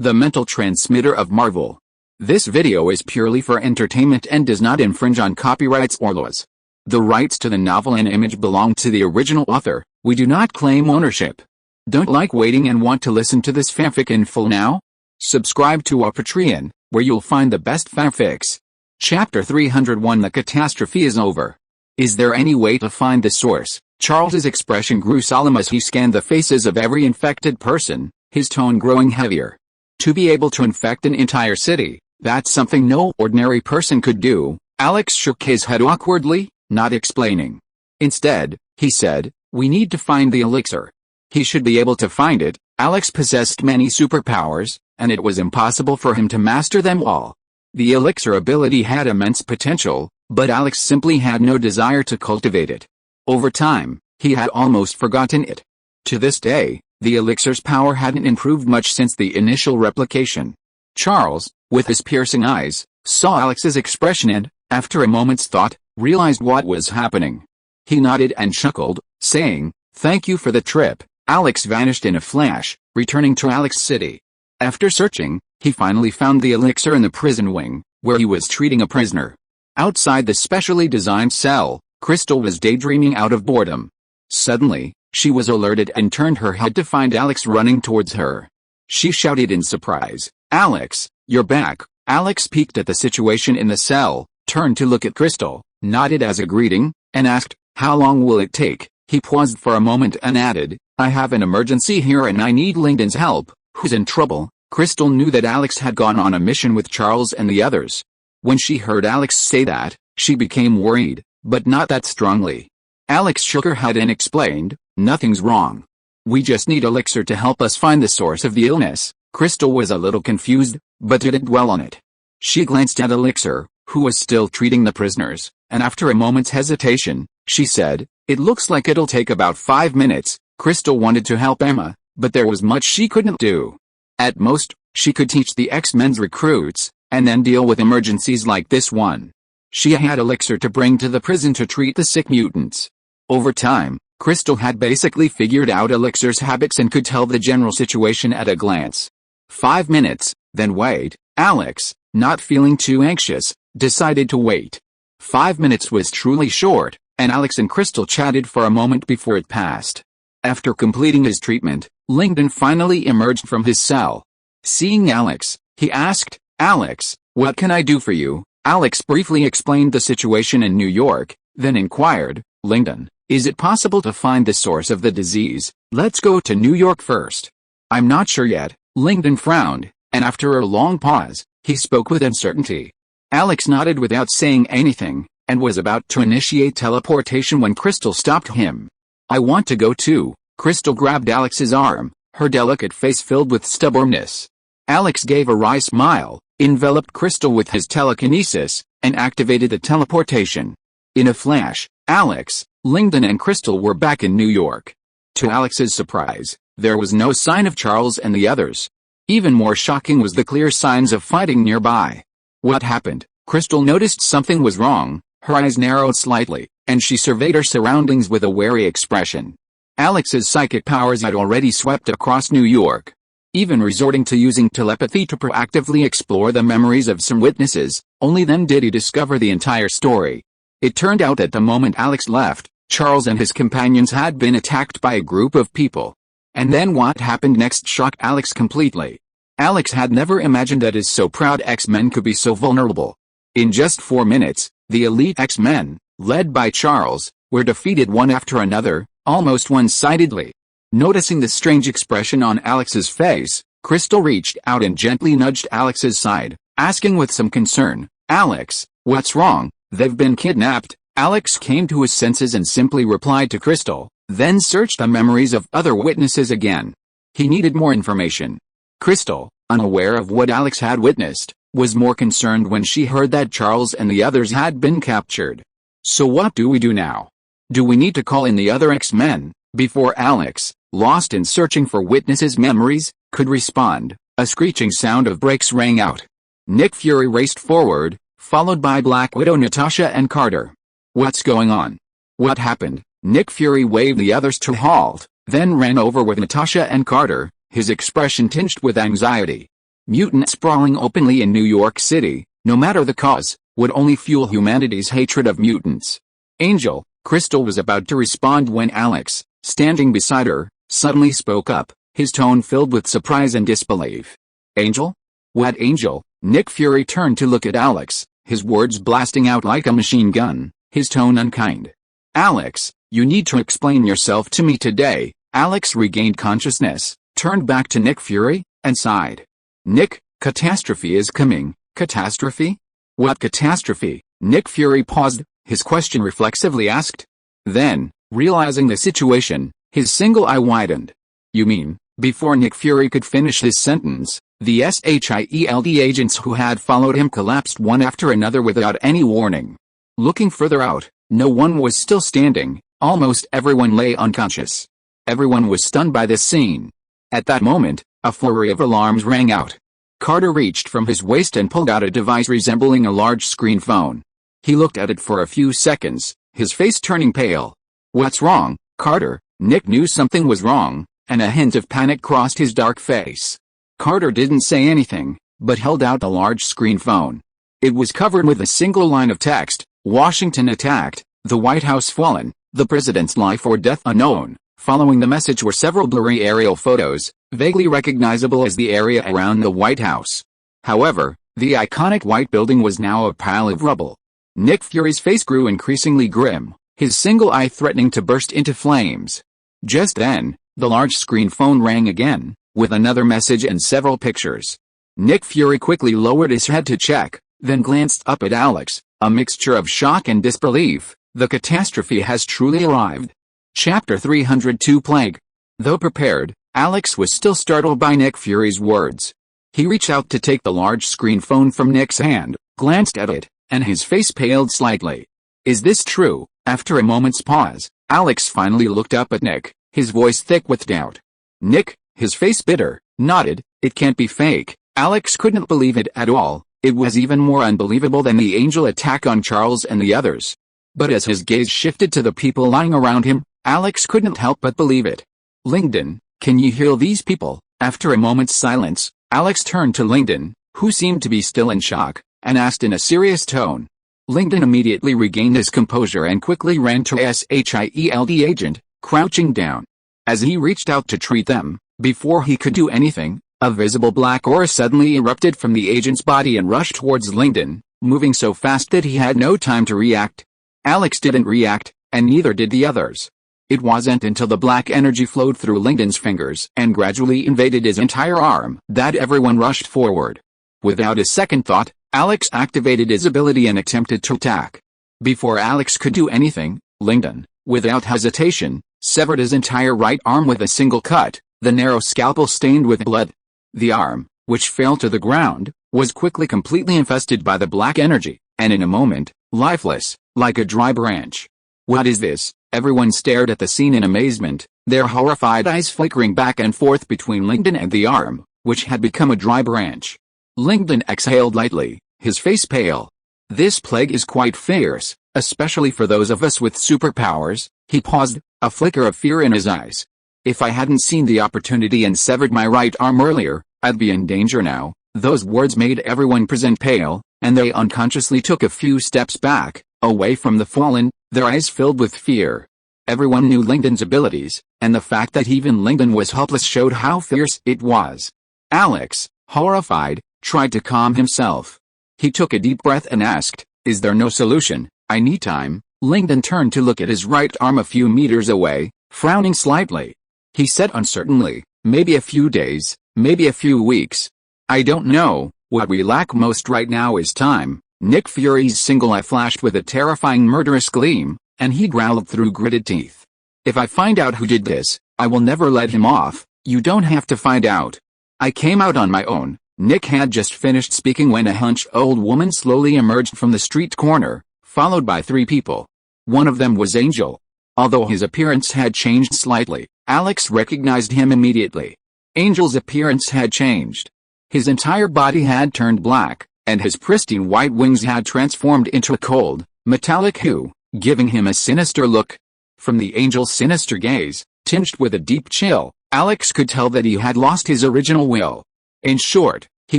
the mental transmitter of Marvel. This video is purely for entertainment and does not infringe on copyrights or laws. The rights to the novel and image belong to the original author. We do not claim ownership. Don't like waiting and want to listen to this fanfic in full now? Subscribe to our Patreon, where you'll find the best fanfics. Chapter 301 The catastrophe is over. Is there any way to find the source? Charles's expression grew solemn as he scanned the faces of every infected person, his tone growing heavier. To be able to infect an entire city, that's something no ordinary person could do. Alex shook his head awkwardly, not explaining. Instead, he said, "We need to find the elixir." He should be able to find it. Alex possessed many superpowers, and it was impossible for him to master them all. The elixir ability had immense potential, but Alex simply had no desire to cultivate it. Over time, he had almost forgotten it. To this day, the elixir's power hadn't improved much since the initial replication. Charles, with his piercing eyes, saw Alex's expression and, after a moment's thought, realized what was happening. He nodded and chuckled, saying, "Thank you for the trip." Alex vanished in a flash, returning to Alex City. After searching, he finally found the elixir in the prison wing, where he was treating a prisoner. Outside the specially designed cell, Crystal was daydreaming out of boredom. Suddenly, she was alerted and turned her head to find Alex running towards her. She shouted in surprise, "Alex, you're back." Alex peeked at the situation in the cell, turned to look at Crystal, nodded as a greeting, and asked, "How long will it take?" He paused for a moment and added, "I have an emergency here and I need Lyndon's help." Who's in trouble? Crystal knew that Alex had gone on a mission with Charles and the others. When she heard Alex say that, she became worried, but not that strongly. Alex shook her head and explained, "Nothing's wrong. We just need elixir to help us find the source of the illness." Crystal was a little confused, but didn't dwell on it. She glanced at Elixir, who was still treating the prisoners, and after a moment's hesitation, she said, "It looks like it'll take about 5 minutes." Crystal wanted to help Emma, but there was much she couldn't do. At most, she could teach the X-Men's recruits, and then deal with emergencies like this one. She had elixir to bring to the prison to treat the sick mutants. Over time, Crystal had basically figured out Elixir's habits and could tell the general situation at a glance. 5 minutes, then wait. Alex, not feeling too anxious, decided to wait. 5 minutes was truly short, and Alex and Crystal chatted for a moment before it passed. After completing his treatment, Lyndon finally emerged from his cell. Seeing Alex, he asked, "Alex, what can I do for you?" Alex briefly explained the situation in New York, then inquired, "Lyndon, is it possible to find the source of the disease? Let's go to New York first." "I'm not sure yet." Lyndon frowned, and after a long pause, he spoke with uncertainty. Alex nodded without saying anything, and was about to initiate teleportation when Crystal stopped him. "I want to go too." Crystal grabbed Alex's arm, her delicate face filled with stubbornness. Alex gave a wry smile, enveloped Crystal with his telekinesis, and activated the teleportation. In a flash, Alex, Lyndon and Crystal were back in New York. To Alex's surprise, there was no sign of Charles and the others. Even more shocking was the clear signs of fighting nearby. What happened? Crystal noticed something was wrong, her eyes narrowed slightly, and she surveyed her surroundings with a wary expression. Alex's psychic powers had already swept across New York. Even resorting to using telepathy to proactively explore the memories of some witnesses, only then did he discover the entire story. It turned out that the moment Alex left, Charles and his companions had been attacked by a group of people. And then what happened next shocked Alex completely. Alex had never imagined that his so-proud X-Men could be so vulnerable. In just 4 minutes, the elite X-Men, led by Charles, were defeated one after another, almost one-sidedly. Noticing the strange expression on Alex's face, Crystal reached out and gently nudged Alex's side, asking with some concern, "Alex, what's wrong?" "They've been kidnapped." Alex came to his senses and simply replied to Crystal, then searched the memories of other witnesses again. He needed more information. Crystal, unaware of what Alex had witnessed, was more concerned when she heard that Charles and the others had been captured. "So what do we do now? Do we need to call in the other X-Men?" Before Alex, lost in searching for witnesses' memories, could respond, a screeching sound of brakes rang out. Nick Fury raced forward, followed by Black Widow, Natasha and Carter. "What's going on? What happened?" Nick Fury waved the others to halt, then ran over with Natasha and Carter, his expression tinged with anxiety. Mutant sprawling openly in New York City, no matter the cause, would only fuel humanity's hatred of mutants. Angel, Crystal was about to respond when Alex, standing beside her, suddenly spoke up, his tone filled with surprise and disbelief. Angel? What Angel? Nick Fury turned to look at Alex, his words blasting out like a machine gun, his tone unkind. Alex, you need to explain yourself to me today. Alex regained consciousness, turned back to Nick Fury, and sighed. Nick, catastrophe is coming. Catastrophe? What catastrophe? Nick Fury paused, his question reflexively asked. Then, realizing the situation, his single eye widened. You mean, before Nick Fury could finish his sentence, the SHIELD agents who had followed him collapsed one after another without any warning. Looking further out, no one was still standing, almost everyone lay unconscious. Everyone was stunned by this scene. At that moment, a flurry of alarms rang out. Carter reached from his waist and pulled out a device resembling a large screen phone. He looked at it for a few seconds, his face turning pale. What's wrong, Carter? Nick knew something was wrong, and a hint of panic crossed his dark face. Carter didn't say anything, but held out the large screen phone. It was covered with a single line of text: Washington attacked, the White House fallen, the president's life or death unknown. Following the message were several blurry aerial photos, vaguely recognizable as the area around the White House. However, the iconic white building was now a pile of rubble. Nick Fury's face grew increasingly grim, his single eye threatening to burst into flames. Just then, the large screen phone rang again, with another message and several pictures. Nick Fury quickly lowered his head to check, then glanced up at Alex, a mixture of shock and disbelief. The catastrophe has truly arrived. Chapter 302 Plague. Though prepared, Alex was still startled by Nick Fury's words. He reached out to take the large screen phone from Nick's hand, glanced at it, and his face paled slightly. Is this true? After a moment's pause, Alex finally looked up at Nick, his voice thick with doubt. Nick, his face bitter, nodded. It can't be fake. Alex couldn't believe it at all. It was even more unbelievable than the Angel attack on Charles and the others. But as his gaze shifted to the people lying around him, Alex couldn't help but believe it. Langdon, can you heal these people? After a moment's silence, Alex turned to Langdon, who seemed to be still in shock, and asked in a serious tone. Langdon immediately regained his composure and quickly ran to SHIELD agent, crouching down. As he reached out to treat them, before he could do anything, a visible black aura suddenly erupted from the agent's body and rushed towards Langdon, moving so fast that he had no time to react. Alex didn't react, and neither did the others. It wasn't until the black energy flowed through Langdon's fingers and gradually invaded his entire arm that everyone rushed forward. Without a second thought, Alex activated his ability and attempted to attack. Before Alex could do anything, Langdon, without hesitation, severed his entire right arm with a single cut, the narrow scalpel stained with blood. The arm, which fell to the ground, was quickly completely infested by the black energy, and in a moment, lifeless, like a dry branch. What is this? Everyone stared at the scene in amazement, their horrified eyes flickering back and forth between Langdon and the arm, which had become a dry branch. Langdon exhaled lightly, his face pale. This plague is quite fierce, especially for those of us with superpowers. He paused, a flicker of fear in his eyes. If I hadn't seen the opportunity and severed my right arm earlier, I'd be in danger now. Those words made everyone present pale, and they unconsciously took a few steps back, away from the fallen, their eyes filled with fear. Everyone knew Langdon's abilities, and the fact that even Langdon was helpless showed how fierce it was. Alex, horrified, tried to calm himself. He took a deep breath and asked, "Is there no solution? I need time." Langdon turned to look at his right arm a few meters away, frowning slightly. He said uncertainly, "Maybe a few days, maybe a few weeks. I don't know. What we lack most right now is time." Nick Fury's single eye flashed with a terrifying murderous gleam, and he growled through gritted teeth. "If I find out who did this, I will never let him off. You don't have to find out. I came out on my own." Nick had just finished speaking when a hunched old woman slowly emerged from the street corner, followed by 3 people. One of them was Angel. Although his appearance had changed slightly, Alex recognized him immediately. Angel's appearance had changed. His entire body had turned black, and his pristine white wings had transformed into a cold, metallic hue, giving him a sinister look. From the Angel's sinister gaze, tinged with a deep chill, Alex could tell that he had lost his original will. In short, He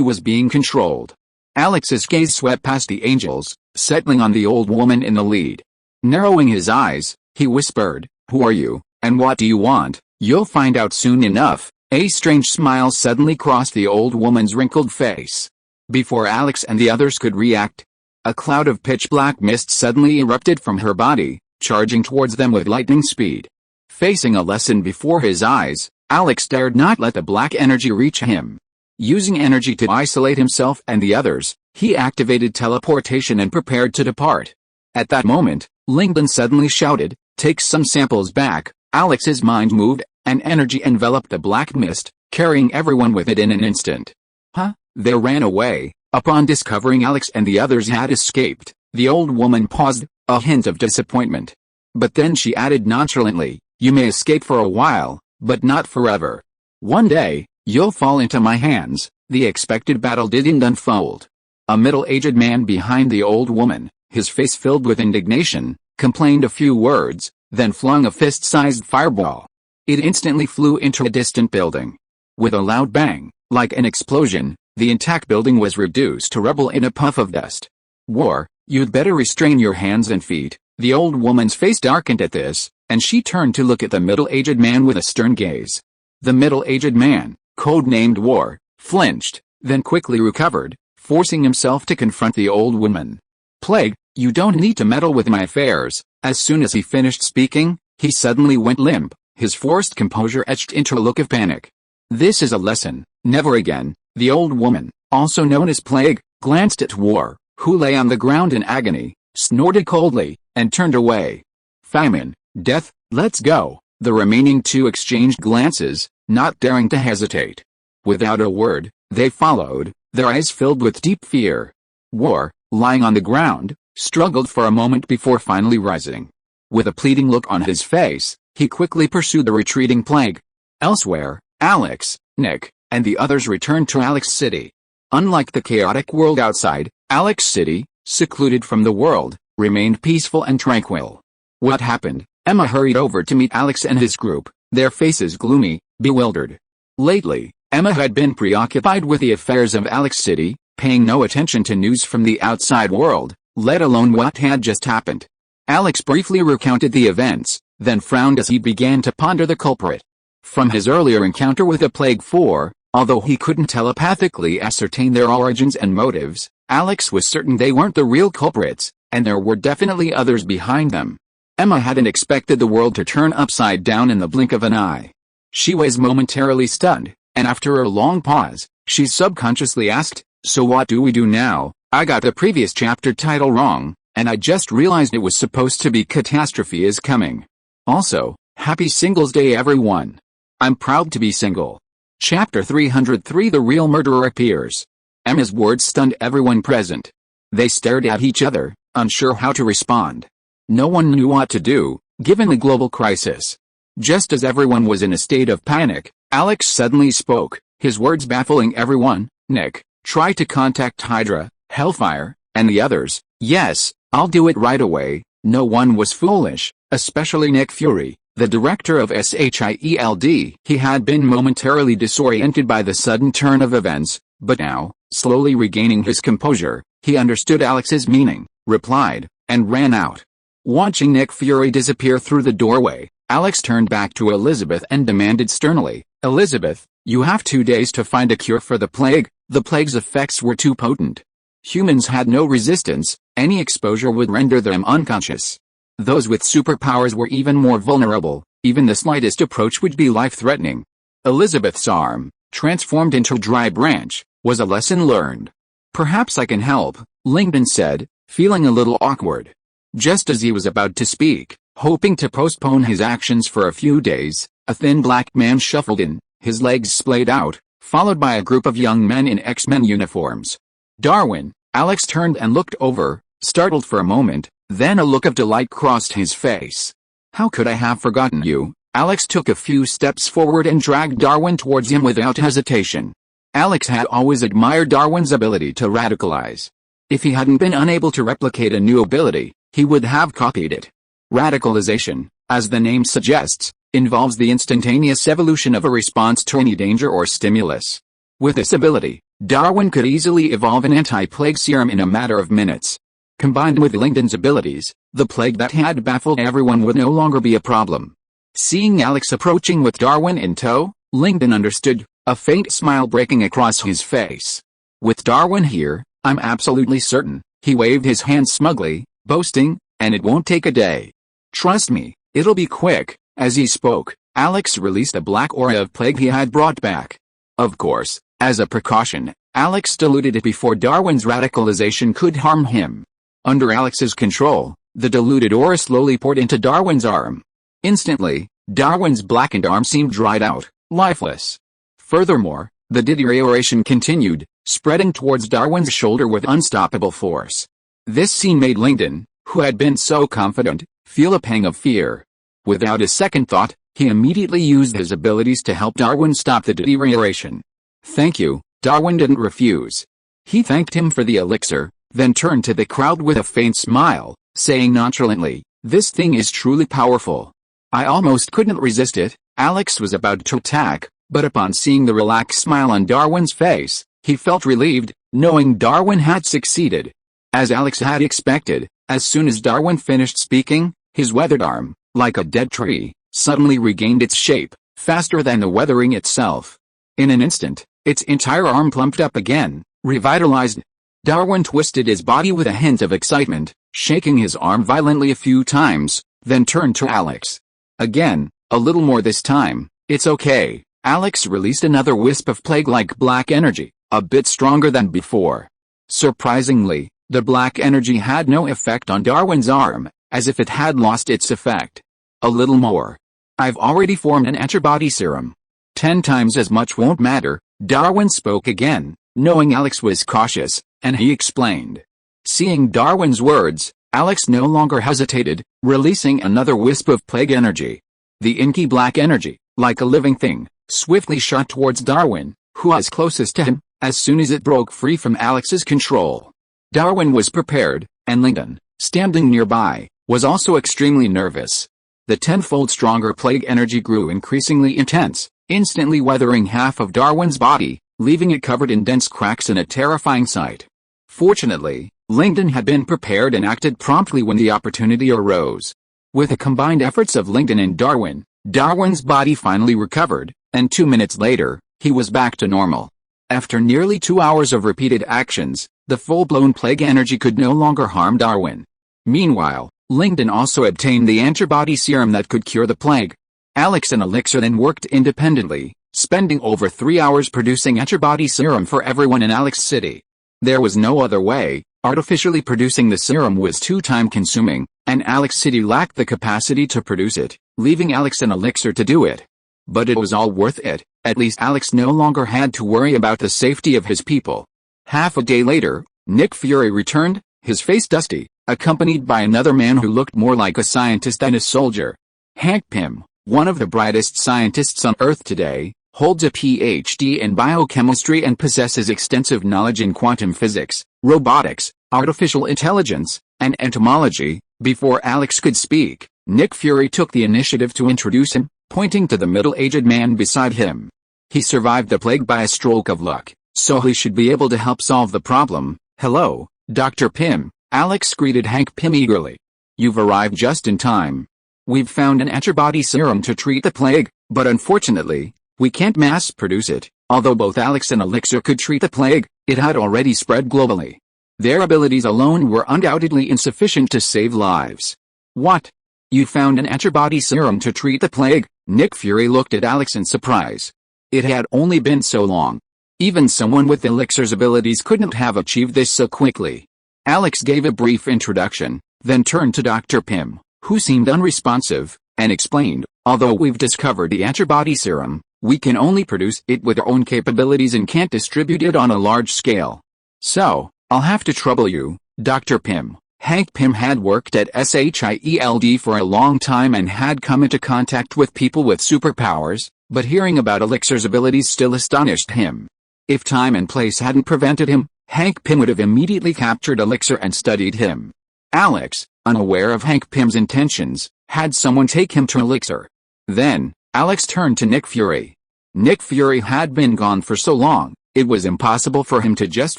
was being controlled. Alex's gaze swept past the angels, settling on the old woman in the lead. Narrowing his eyes, he whispered, "Who are you, and what do you want? You'll find out soon enough." A strange smile suddenly crossed the old woman's wrinkled face. Before Alex and the others could react, a cloud of pitch-black mist suddenly erupted from her body, charging towards them with lightning speed. Facing a lesson before his eyes, Alex dared not let the black energy reach him. Using energy to isolate himself and the others, he activated teleportation and prepared to depart. At that moment, Langdon suddenly shouted, "Take some samples back." Alex's mind moved, and energy enveloped the black mist, carrying everyone with it in an instant. Huh? They ran away. Upon discovering Alex and the others had escaped, the old woman paused, a hint of disappointment. But then she added nonchalantly, "You may escape for a while, but not forever. One day, you'll fall into my hands." The expected battle didn't unfold. A middle-aged man behind the old woman, his face filled with indignation, complained a few words, then flung a fist-sized fireball. It instantly flew into a distant building. With a loud bang, like an explosion, the intact building was reduced to rubble in a puff of dust. "War, you'd better restrain your hands and feet." The old woman's face darkened at this, and she turned to look at the middle-aged man with a stern gaze. The middle-aged man, codenamed War, flinched, then quickly recovered, forcing himself to confront the old woman. "Plague, you don't need to meddle with my affairs." As soon as he finished speaking, he suddenly went limp, his forced composure etched into a look of panic. "This is a lesson, never again." The old woman, also known as Plague, glanced at War, who lay on the ground in agony, snorted coldly, and turned away. "Famine, death, let's go." The remaining two exchanged glances, not daring to hesitate. Without a word, they followed, their eyes filled with deep fear. War, lying on the ground, struggled for a moment before finally rising. With a pleading look on his face, he quickly pursued the retreating Plague. Elsewhere, Alex, Nick, and the others returned to Alex City. Unlike the chaotic world outside, Alex City, secluded from the world, remained peaceful and tranquil. What happened? Emma hurried over to meet Alex and his group, their faces gloomy, bewildered. Lately, Emma had been preoccupied with the affairs of Alex City, paying no attention to news from the outside world, let alone what had just happened. Alex briefly recounted the events, then frowned as he began to ponder the culprit. From his earlier encounter with the Plague 4, although he couldn't telepathically ascertain their origins and motives, Alex was certain they weren't the real culprits, and there were definitely others behind them. Emma hadn't expected the world to turn upside down in the blink of an eye. She was momentarily stunned, and after a long pause, she subconsciously asked, "So what do we do now? I got the previous chapter title wrong, and I just realized it was supposed to be Catastrophe is Coming. Also, happy Singles Day everyone. I'm proud to be single." Chapter 303 The Real Murderer Appears. Emma's words stunned everyone present. They stared at each other, unsure how to respond. No one knew what to do, given the global crisis. Just as everyone was in a state of panic, Alex suddenly spoke, his words baffling everyone. "Nick, try to contact Hydra, Hellfire, and the others." "Yes, I'll do it right away." No one was foolish, especially Nick Fury, the director of SHIELD. He had been momentarily disoriented by the sudden turn of events, but now, slowly regaining his composure, he understood Alex's meaning, replied, and ran out. Watching Nick Fury disappear through the doorway, Alex turned back to Elizabeth and demanded sternly, "Elizabeth, you have 2 days to find a cure for the plague." The plague's effects were too potent. Humans had no resistance, any exposure would render them unconscious. Those with superpowers were even more vulnerable, even the slightest approach would be life-threatening. Elizabeth's arm, transformed into a dry branch, was a lesson learned. "Perhaps I can help," Langdon said, feeling a little awkward. Just as he was about to speak, hoping to postpone his actions for a few days, a thin black man shuffled in, his legs splayed out, followed by a group of young men in X-Men uniforms. "Darwin." Alex turned and looked over, startled for a moment, then a look of delight crossed his face. "How could I have forgotten you?" Alex took a few steps forward and dragged Darwin towards him without hesitation. Alex had always admired Darwin's ability to radicalize. If he hadn't been unable to replicate a new ability, he would have copied it. Radicalization, as the name suggests, involves the instantaneous evolution of a response to any danger or stimulus. With this ability, Darwin could easily evolve an anti-plague serum in a matter of minutes. Combined with Langdon's abilities, the plague that had baffled everyone would no longer be a problem. Seeing Alex approaching with Darwin in tow, Langdon understood, a faint smile breaking across his face. With Darwin here, I'm absolutely certain, he waved his hand smugly, boasting, and it won't take a day. Trust me, it'll be quick. As he spoke, Alex released a black aura of plague he had brought back. Of course, as a precaution, Alex diluted it before Darwin's radicalization could harm him. Under Alex's control, the diluted aura slowly poured into Darwin's arm. Instantly, Darwin's blackened arm seemed dried out, lifeless. Furthermore, the deterioration continued, spreading towards Darwin's shoulder with unstoppable force. This scene made Langdon, who had been so confident, feel a pang of fear. Without a second thought, he immediately used his abilities to help Darwin stop the deterioration. Thank you, Darwin didn't refuse. He thanked him for the elixir, then turned to the crowd with a faint smile, saying nonchalantly, "This thing is truly powerful." I almost couldn't resist it. Alex was about to attack, but upon seeing the relaxed smile on Darwin's face, he felt relieved, knowing Darwin had succeeded. As Alex had expected, as soon as Darwin finished speaking, his weathered arm, like a dead tree, suddenly regained its shape, faster than the weathering itself. In an instant, its entire arm plumped up again, revitalized. Darwin twisted his body with a hint of excitement, shaking his arm violently a few times, then turned to Alex. Again, a little more this time. It's okay. Alex released another wisp of plague-like black energy, a bit stronger than before. Surprisingly, the black energy had no effect on Darwin's arm, as if it had lost its effect. A little more. I've already formed an antibody serum. 10 times as much won't matter. Darwin spoke again, knowing Alex was cautious, and he explained. Seeing Darwin's words, Alex no longer hesitated, releasing another wisp of plague energy. The inky black energy, like a living thing, swiftly shot towards Darwin, who was closest to him, as soon as it broke free from Alex's control. Darwin was prepared, and Langdon, standing nearby, was also extremely nervous. The tenfold stronger plague energy grew increasingly intense, instantly weathering half of Darwin's body, leaving it covered in dense cracks in a terrifying sight. Fortunately, Langdon had been prepared and acted promptly when the opportunity arose. With the combined efforts of Langdon and Darwin, Darwin's body finally recovered, and 2 minutes later, he was back to normal. After nearly 2 hours of repeated actions, the full-blown plague energy could no longer harm Darwin. Meanwhile, Langdon also obtained the antibody serum that could cure the plague. Alex and Elixir then worked independently, spending over 3 hours producing antibody serum for everyone in Alex City. There was no other way. Artificially producing the serum was too time-consuming, and Alex City lacked the capacity to produce it, leaving Alex and Elixir to do it. But it was all worth it. At least Alex no longer had to worry about the safety of his people. Half a day later, Nick Fury returned, his face dusty, accompanied by another man who looked more like a scientist than a soldier. Hank Pym, one of the brightest scientists on Earth today, holds a PhD in biochemistry and possesses extensive knowledge in quantum physics, robotics, artificial intelligence, and entomology. Before Alex could speak, Nick Fury took the initiative to introduce him, pointing to the middle-aged man beside him. He survived the plague by a stroke of luck, so he should be able to help solve the problem. Hello, Dr. Pym, Alex greeted Hank Pym eagerly. You've arrived just in time. We've found an antibody serum to treat the plague, but unfortunately, we can't mass-produce it. Although both Alex and Elixir could treat the plague, it had already spread globally. Their abilities alone were undoubtedly insufficient to save lives. What? You found an antibody serum to treat the plague? Nick Fury looked at Alex in surprise. It had only been so long. Even someone with Elixir's abilities couldn't have achieved this so quickly. Alex gave a brief introduction, then turned to Dr. Pym, who seemed unresponsive, and explained, although we've discovered the antibody serum, we can only produce it with our own capabilities and can't distribute it on a large scale. So, I'll have to trouble you, Dr. Pym. Hank Pym had worked at SHIELD for a long time and had come into contact with people with superpowers, but hearing about Elixir's abilities still astonished him. If time and place hadn't prevented him, Hank Pym would have immediately captured Elixir and studied him. Alex, unaware of Hank Pym's intentions, had someone take him to Elixir. Then, Alex turned to Nick Fury. Nick Fury had been gone for so long, It was impossible for him to just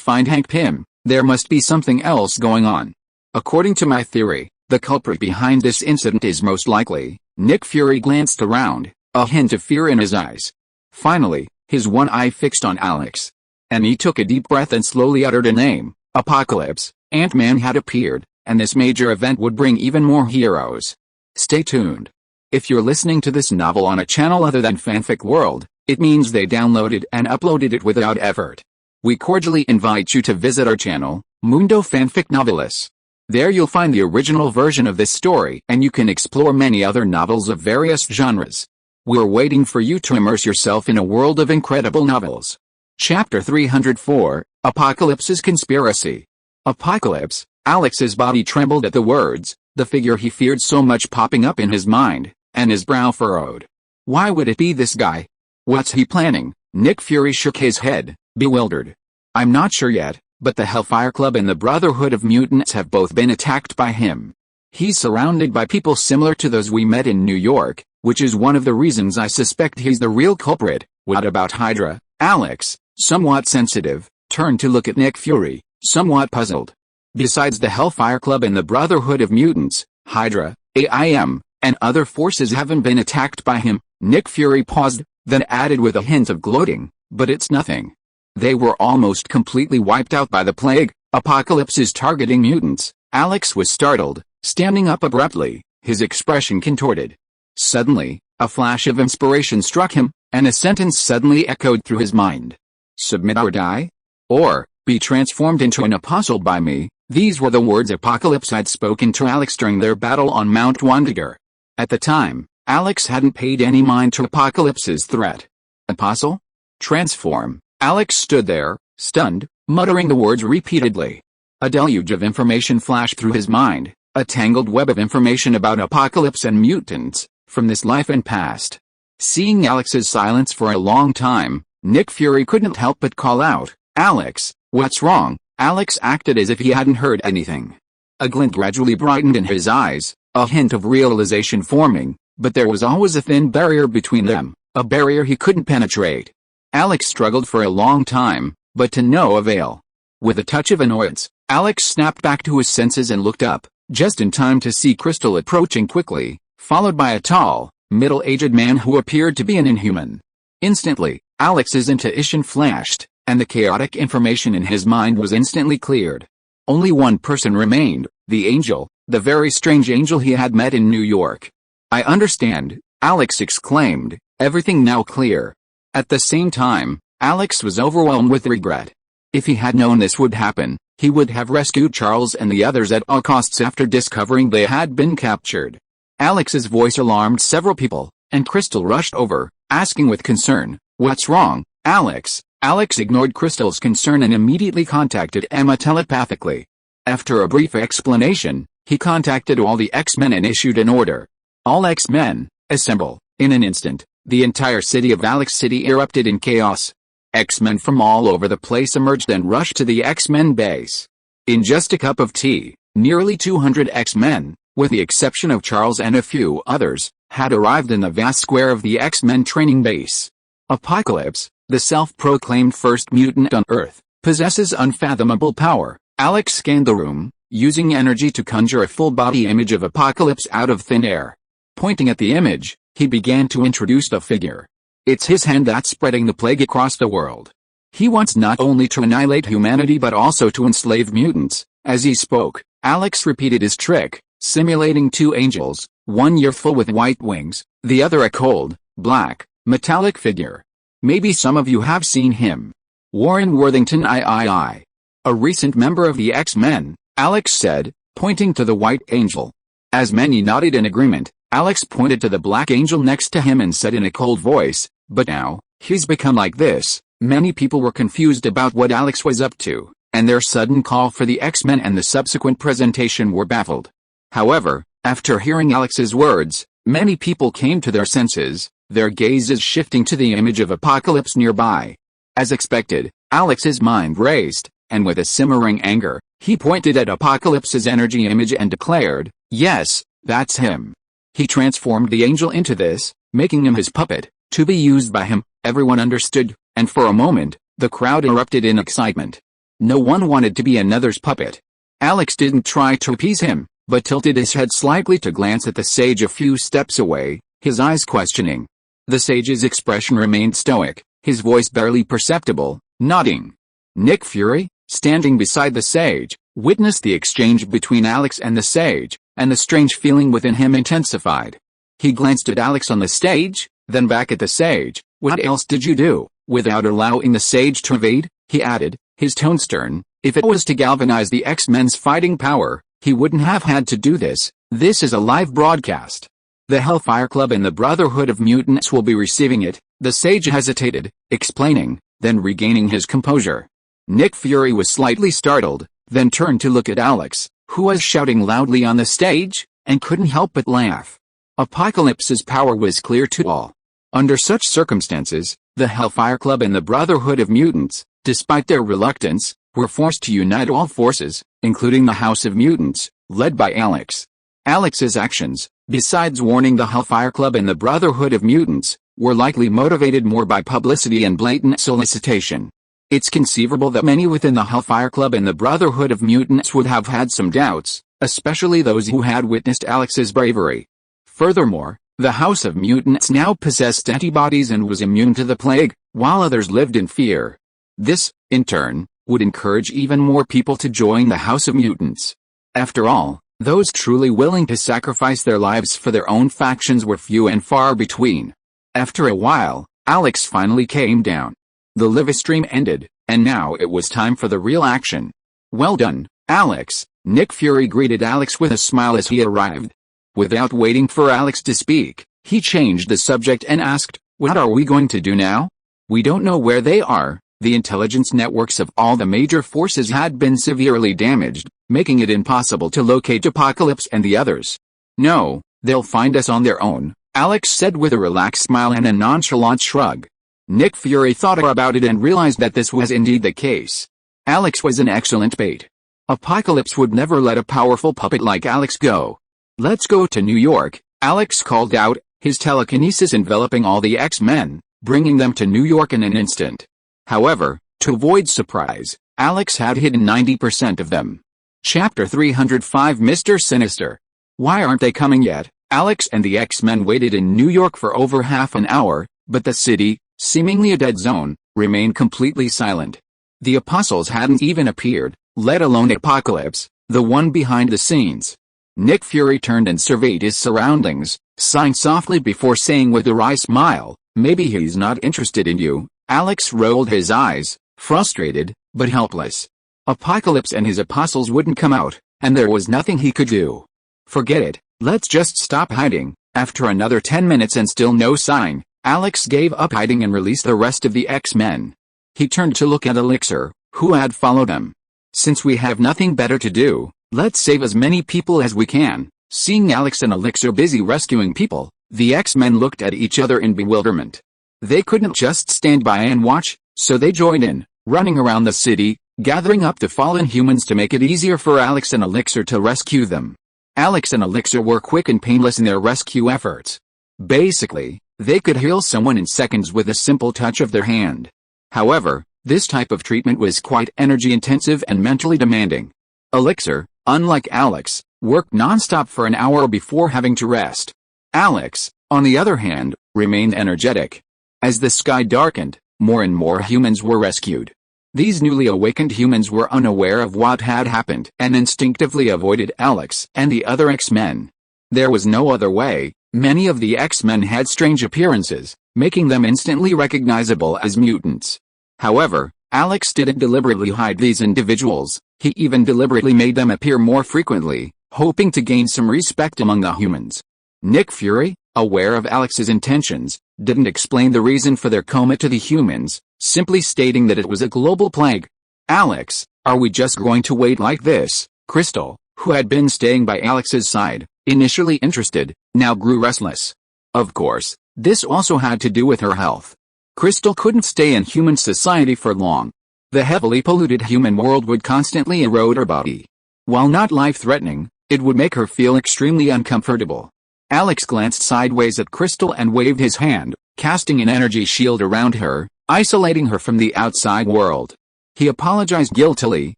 find Hank Pym. There must be something else going on. According to my theory, the culprit behind this incident is most likely. Nick Fury glanced around, a hint of fear in his eyes. Finally, his one eye fixed on Alex. And he took a deep breath and slowly uttered a name. Apocalypse. Ant-Man had appeared, and this major event would bring even more heroes. Stay tuned. If you're listening to this novel on a channel other than Fanfic World, it means they downloaded and uploaded it without effort. We cordially invite you to visit our channel, Mundo Fanfic Novelis. There you'll find the original version of this story, and you can explore many other novels of various genres. We're waiting for you to immerse yourself in a world of incredible novels. Chapter 304, Apocalypse's Conspiracy. Apocalypse. Alex's body trembled at the words, the figure he feared so much popping up in his mind, and his brow furrowed. Why would it be this guy? What's he planning? Nick Fury shook his head, bewildered. I'm not sure yet, but the Hellfire Club and the Brotherhood of Mutants have both been attacked by him. He's surrounded by people similar to those we met in New York, which is one of the reasons I suspect he's the real culprit. What about Hydra? Alex, somewhat sensitive, turned to look at Nick Fury, somewhat puzzled. Besides the Hellfire Club and the Brotherhood of Mutants, Hydra, AIM, and other forces haven't been attacked by him. Nick Fury paused, then added with a hint of gloating, but it's nothing. They were almost completely wiped out by the plague. Apocalypse is targeting mutants. Alex was startled, standing up abruptly, his expression contorted. Suddenly, a flash of inspiration struck him, and a sentence suddenly echoed through his mind. Submit or die? Or, be transformed into an apostle by me. These were the words Apocalypse had spoken to Alex during their battle on Mount Wandiger. At the time, Alex hadn't paid any mind to Apocalypse's threat. Apostle? Transform. Alex stood there, stunned, muttering the words repeatedly. A deluge of information flashed through his mind, a tangled web of information about Apocalypse and mutants, from this life and past. Seeing Alex's silence for a long time, Nick Fury couldn't help but call out, Alex, what's wrong? Alex acted as if he hadn't heard anything. A glint gradually brightened in his eyes, a hint of realization forming, but there was always a thin barrier between them, a barrier he couldn't penetrate. Alex struggled for a long time, but to no avail. With a touch of annoyance, Alex snapped back to his senses and looked up, just in time to see Crystal approaching quickly, followed by a tall, middle-aged man who appeared to be an inhuman. Instantly, Alex's intuition flashed, and the chaotic information in his mind was instantly cleared. Only one person remained, the angel, the very strange angel he had met in New York. I understand, Alex exclaimed, everything now clear. At the same time, Alex was overwhelmed with regret. If he had known this would happen, he would have rescued Charles and the others at all costs after discovering they had been captured. Alex's voice alarmed several people, and Crystal rushed over, asking with concern, what's wrong, Alex? Alex ignored Crystal's concern and immediately contacted Emma telepathically. After a brief explanation, he contacted all the X-Men and issued an order. All X-Men, assemble. In an instant, the entire city of Alex City erupted in chaos. X-Men from all over the place emerged and rushed to the X-Men base. In just a cup of tea, nearly 200 X-Men, with the exception of Charles and a few others, had arrived in the vast square of the X-Men training base. Apocalypse, the self-proclaimed first mutant on Earth, possesses unfathomable power. Alex scanned the room, using energy to conjure a full-body image of Apocalypse out of thin air. Pointing at the image, he began to introduce the figure. It's his hand that's spreading the plague across the world. He wants not only to annihilate humanity but also to enslave mutants. As he spoke, Alex repeated his trick, simulating two angels, one youthful with white wings, the other a cold, black, metallic figure. Maybe some of you have seen him. Warren Worthington III. A recent member of the X-Men, Alex said, pointing to the white angel. As many nodded in agreement, Alex pointed to the black angel next to him and said in a cold voice, but now, he's become like this. Many people were confused about what Alex was up to, and their sudden call for the X-Men and the subsequent presentation were baffled. However, after hearing Alex's words, many people came to their senses, their gazes shifting to the image of Apocalypse nearby. As expected, Alex's mind raced, and with a simmering anger, he pointed at Apocalypse's energy image and declared, yes, that's him. He transformed the angel into this, making him his puppet, to be used by him. Everyone understood, and for a moment, The crowd erupted in excitement. No one wanted to be another's puppet. Alex didn't try to appease him, but tilted his head slightly to glance at the sage a few steps away, his eyes questioning. The sage's expression remained stoic, his voice barely perceptible, nodding. Nick Fury, standing beside the sage, witnessed the exchange between Alex and the sage, and the strange feeling within him intensified. He glanced at Alex on the stage, then back at the sage. "What else did you do?" Without allowing the sage to evade, he added, his tone stern. "If it was to galvanize the X-Men's fighting power, he wouldn't have had to do this. This is a live broadcast. The Hellfire Club and the Brotherhood of Mutants will be receiving it." The sage hesitated, explaining, then regaining his composure. Nick Fury was slightly startled, then turned to look at Alex, who was shouting loudly on the stage, and couldn't help but laugh. Apocalypse's power was clear to all. Under such circumstances, the Hellfire Club and the Brotherhood of Mutants, despite their reluctance, were forced to unite all forces, including the House of Mutants, led by Alex. Alex's actions, besides warning the Hellfire Club and the Brotherhood of Mutants, were likely motivated more by publicity and blatant solicitation. It's conceivable that many within the Hellfire Club and the Brotherhood of Mutants would have had some doubts, especially those who had witnessed Alex's bravery. Furthermore, the House of Mutants now possessed antibodies and was immune to the plague, while others lived in fear. This, in turn, would encourage even more people to join the House of Mutants. After all, those truly willing to sacrifice their lives for their own factions were few and far between. After a while, Alex finally came down. The live stream ended, and now it was time for the real action. "Well done, Alex," Nick Fury greeted Alex with a smile as he arrived. Without waiting for Alex to speak, he changed the subject and asked, "What are we going to do now? We don't know where they are." The intelligence networks of all the major forces had been severely damaged, making it impossible to locate Apocalypse and the others. "No, they'll find us on their own," Alex said with a relaxed smile and a nonchalant shrug. Nick Fury thought about it and realized that this was indeed the case. Alex was an excellent bait. Apocalypse would never let a powerful puppet like Alex go. "Let's go to New York," Alex called out, his telekinesis enveloping all the X-Men, bringing them to New York in an instant. However, to avoid surprise, Alex had hidden 90% of them. Chapter 305 Mr. Sinister. Why aren't they coming yet? Alex and the X-Men waited in New York for over half an hour, but the city, seemingly a dead zone, remained completely silent. The Apostles hadn't even appeared, let alone Apocalypse, the one behind the scenes. Nick Fury turned and surveyed his surroundings, sighing softly before saying with a wry smile, "Maybe he's not interested in you." Alex rolled his eyes, frustrated, but helpless. Apocalypse and his apostles wouldn't come out, and there was nothing he could do. "Forget it, let's just stop hiding." After another 10 minutes and still no sign, Alex gave up hiding and released the rest of the X-Men. He turned to look at Elixir, who had followed him. "Since we have nothing better to do, let's save as many people as we can." Seeing Alex and Elixir busy rescuing people, the X-Men looked at each other in bewilderment. They couldn't just stand by and watch, so they joined in, running around the city, gathering up the fallen humans to make it easier for Alex and Elixir to rescue them. Alex and Elixir were quick and painless in their rescue efforts. Basically, they could heal someone in seconds with a simple touch of their hand. However, this type of treatment was quite energy-intensive and mentally demanding. Elixir, unlike Alex, worked non-stop for an hour before having to rest. Alex, on the other hand, remained energetic. As the sky darkened, more and more humans were rescued. These newly awakened humans were unaware of what had happened and instinctively avoided Alex and the other X-Men. There was no other way. Many of the X-Men had strange appearances, making them instantly recognizable as mutants. However, Alex didn't deliberately hide these individuals, he even deliberately made them appear more frequently, hoping to gain some respect among the humans. Nick Fury, aware of Alex's intentions, didn't explain the reason for their coma to the humans, simply stating that it was a global plague. "Alex, are we just going to wait like this?" Crystal, who had been staying by Alex's side, initially interested, now grew restless. Of course, this also had to do with her health. Crystal couldn't stay in human society for long. The heavily polluted human world would constantly erode her body. While not life-threatening, it would make her feel extremely uncomfortable. Alex glanced sideways at Crystal and waved his hand, casting an energy shield around her, isolating her from the outside world. He apologized guiltily.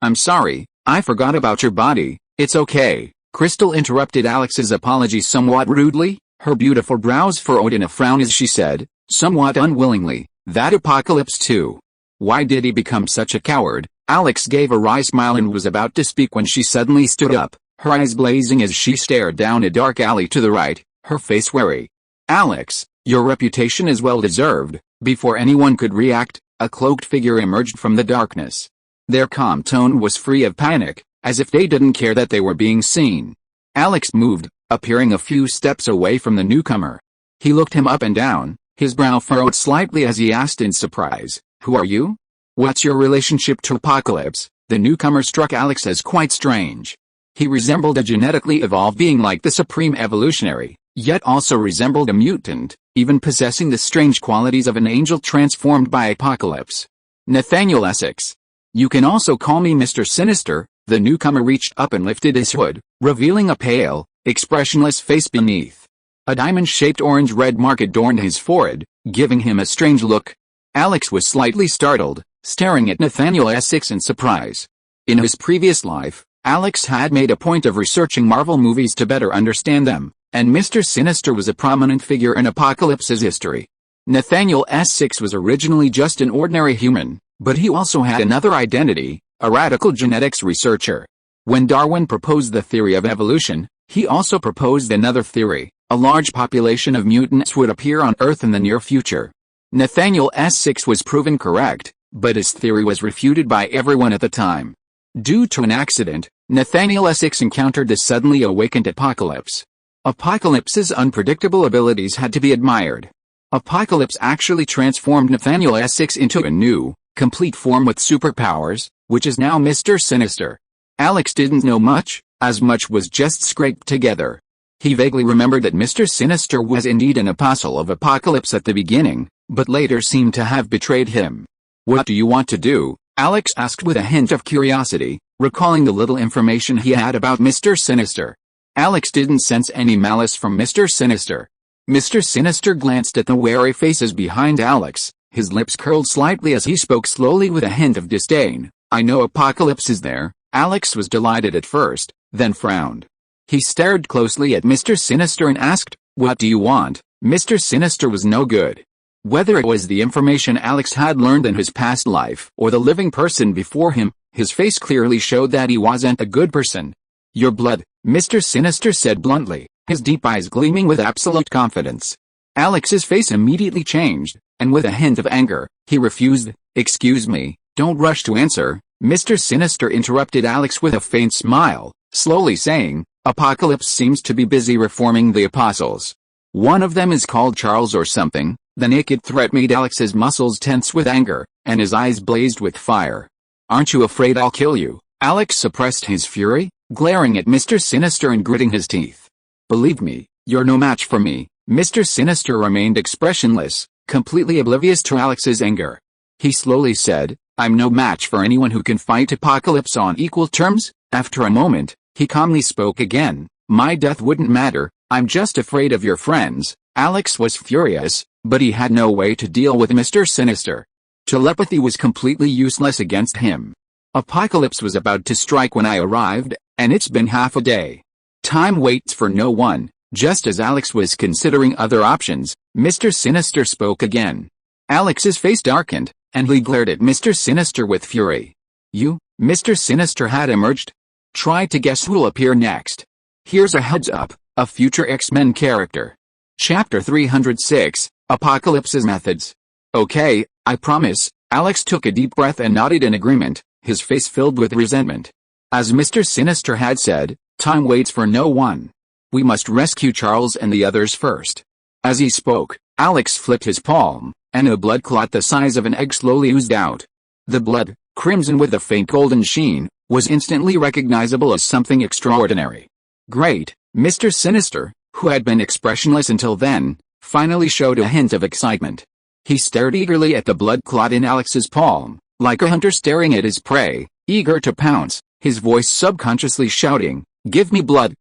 "I'm sorry, I forgot about your body." "It's okay." Crystal interrupted Alex's apology somewhat rudely, her beautiful brows furrowed in a frown as she said, somewhat unwillingly, "That Apocalypse too. Why did he become such a coward?" Alex gave a wry smile and was about to speak when she suddenly stood up, her eyes blazing as she stared down a dark alley to the right, her face wary. "Alex, your reputation is well deserved." Before anyone could react, a cloaked figure emerged from the darkness. Their calm tone was free of panic, as if they didn't care that they were being seen. Alex moved, appearing a few steps away from the newcomer. He looked him up and down, his brow furrowed slightly as he asked in surprise, "Who are you? What's your relationship to Apocalypse?" The newcomer struck Alex as quite strange. He resembled a genetically evolved being like the Supreme Evolutionary, yet also resembled a mutant, even possessing the strange qualities of an angel transformed by Apocalypse. "Nathaniel Essex. You can also call me Mr. Sinister." The newcomer reached up and lifted his hood, revealing a pale, expressionless face beneath. A diamond-shaped orange-red mark adorned his forehead, giving him a strange look. Alex was slightly startled, staring at Nathaniel Essex in surprise. In his previous life, Alex had made a point of researching Marvel movies to better understand them, and Mr. Sinister was a prominent figure in Apocalypse's history. Nathaniel Essex was originally just an ordinary human, but he also had another identity, a radical genetics researcher. When Darwin proposed the theory of evolution, he also proposed another theory: a large population of mutants would appear on Earth in the near future. Nathaniel Essex was proven correct, but his theory was refuted by everyone at the time. Due to an accident, Nathaniel Essex encountered the suddenly awakened Apocalypse. Apocalypse's unpredictable abilities had to be admired. Apocalypse actually transformed Nathaniel Essex into a new, complete form with superpowers, which is now Mr. Sinister. Alex didn't know much, as much was just scraped together. He vaguely remembered that Mr. Sinister was indeed an apostle of Apocalypse at the beginning, but later seemed to have betrayed him. "What do you want to do?" Alex asked with a hint of curiosity, recalling the little information he had about Mr. Sinister. Alex didn't sense any malice from Mr. Sinister. Mr. Sinister glanced at the wary faces behind Alex, his lips curled slightly as he spoke slowly with a hint of disdain. "I know Apocalypse is there." Alex was delighted at first, then frowned. He stared closely at Mr. Sinister and asked, "What do you want?" Mr. Sinister was no good. Whether it was the information Alex had learned in his past life or the living person before him, his face clearly showed that he wasn't a good person. "Your blood," Mr. Sinister said bluntly, his deep eyes gleaming with absolute confidence. Alex's face immediately changed, and with a hint of anger, he refused. "Excuse me, don't rush to answer." Mr. Sinister interrupted Alex with a faint smile, slowly saying, "Apocalypse seems to be busy reforming the apostles. One of them is called Charles or something." The naked threat made Alex's muscles tense with anger, and his eyes blazed with fire. "Aren't you afraid I'll kill you?" Alex suppressed his fury, glaring at Mr. Sinister and gritting his teeth. "Believe me, you're no match for me." Mr. Sinister remained expressionless, completely oblivious to Alex's anger. He slowly said, "I'm no match for anyone who can fight Apocalypse on equal terms." After a moment, he calmly spoke again, "My death wouldn't matter, I'm just afraid of your friends." Alex was furious, but he had no way to deal with Mr. Sinister. Telepathy was completely useless against him. Apocalypse was about to strike when I arrived, and it's been half a day. Time waits for no one. Just as Alex was considering other options, Mr. Sinister spoke again. Alex's face darkened, and he glared at Mr. Sinister with fury. "You?" Mr. Sinister had emerged. "Try to guess who'll appear next. Here's a heads up, a future X-Men character." Chapter 306, Apocalypse's Methods. "Okay, I promise." Alex took a deep breath and nodded in agreement, his face filled with resentment. As Mr. Sinister had said, time waits for no one. We must rescue Charles and the others first. As he spoke, Alex flipped his palm, and a blood clot the size of an egg slowly oozed out. The blood, crimson with a faint golden sheen, was instantly recognizable as something extraordinary. "Great." Mr. Sinister, who had been expressionless until then, finally showed a hint of excitement. He stared eagerly at the blood clot in Alex's palm, like a hunter staring at his prey, eager to pounce, his voice subconsciously shouting, give me blood,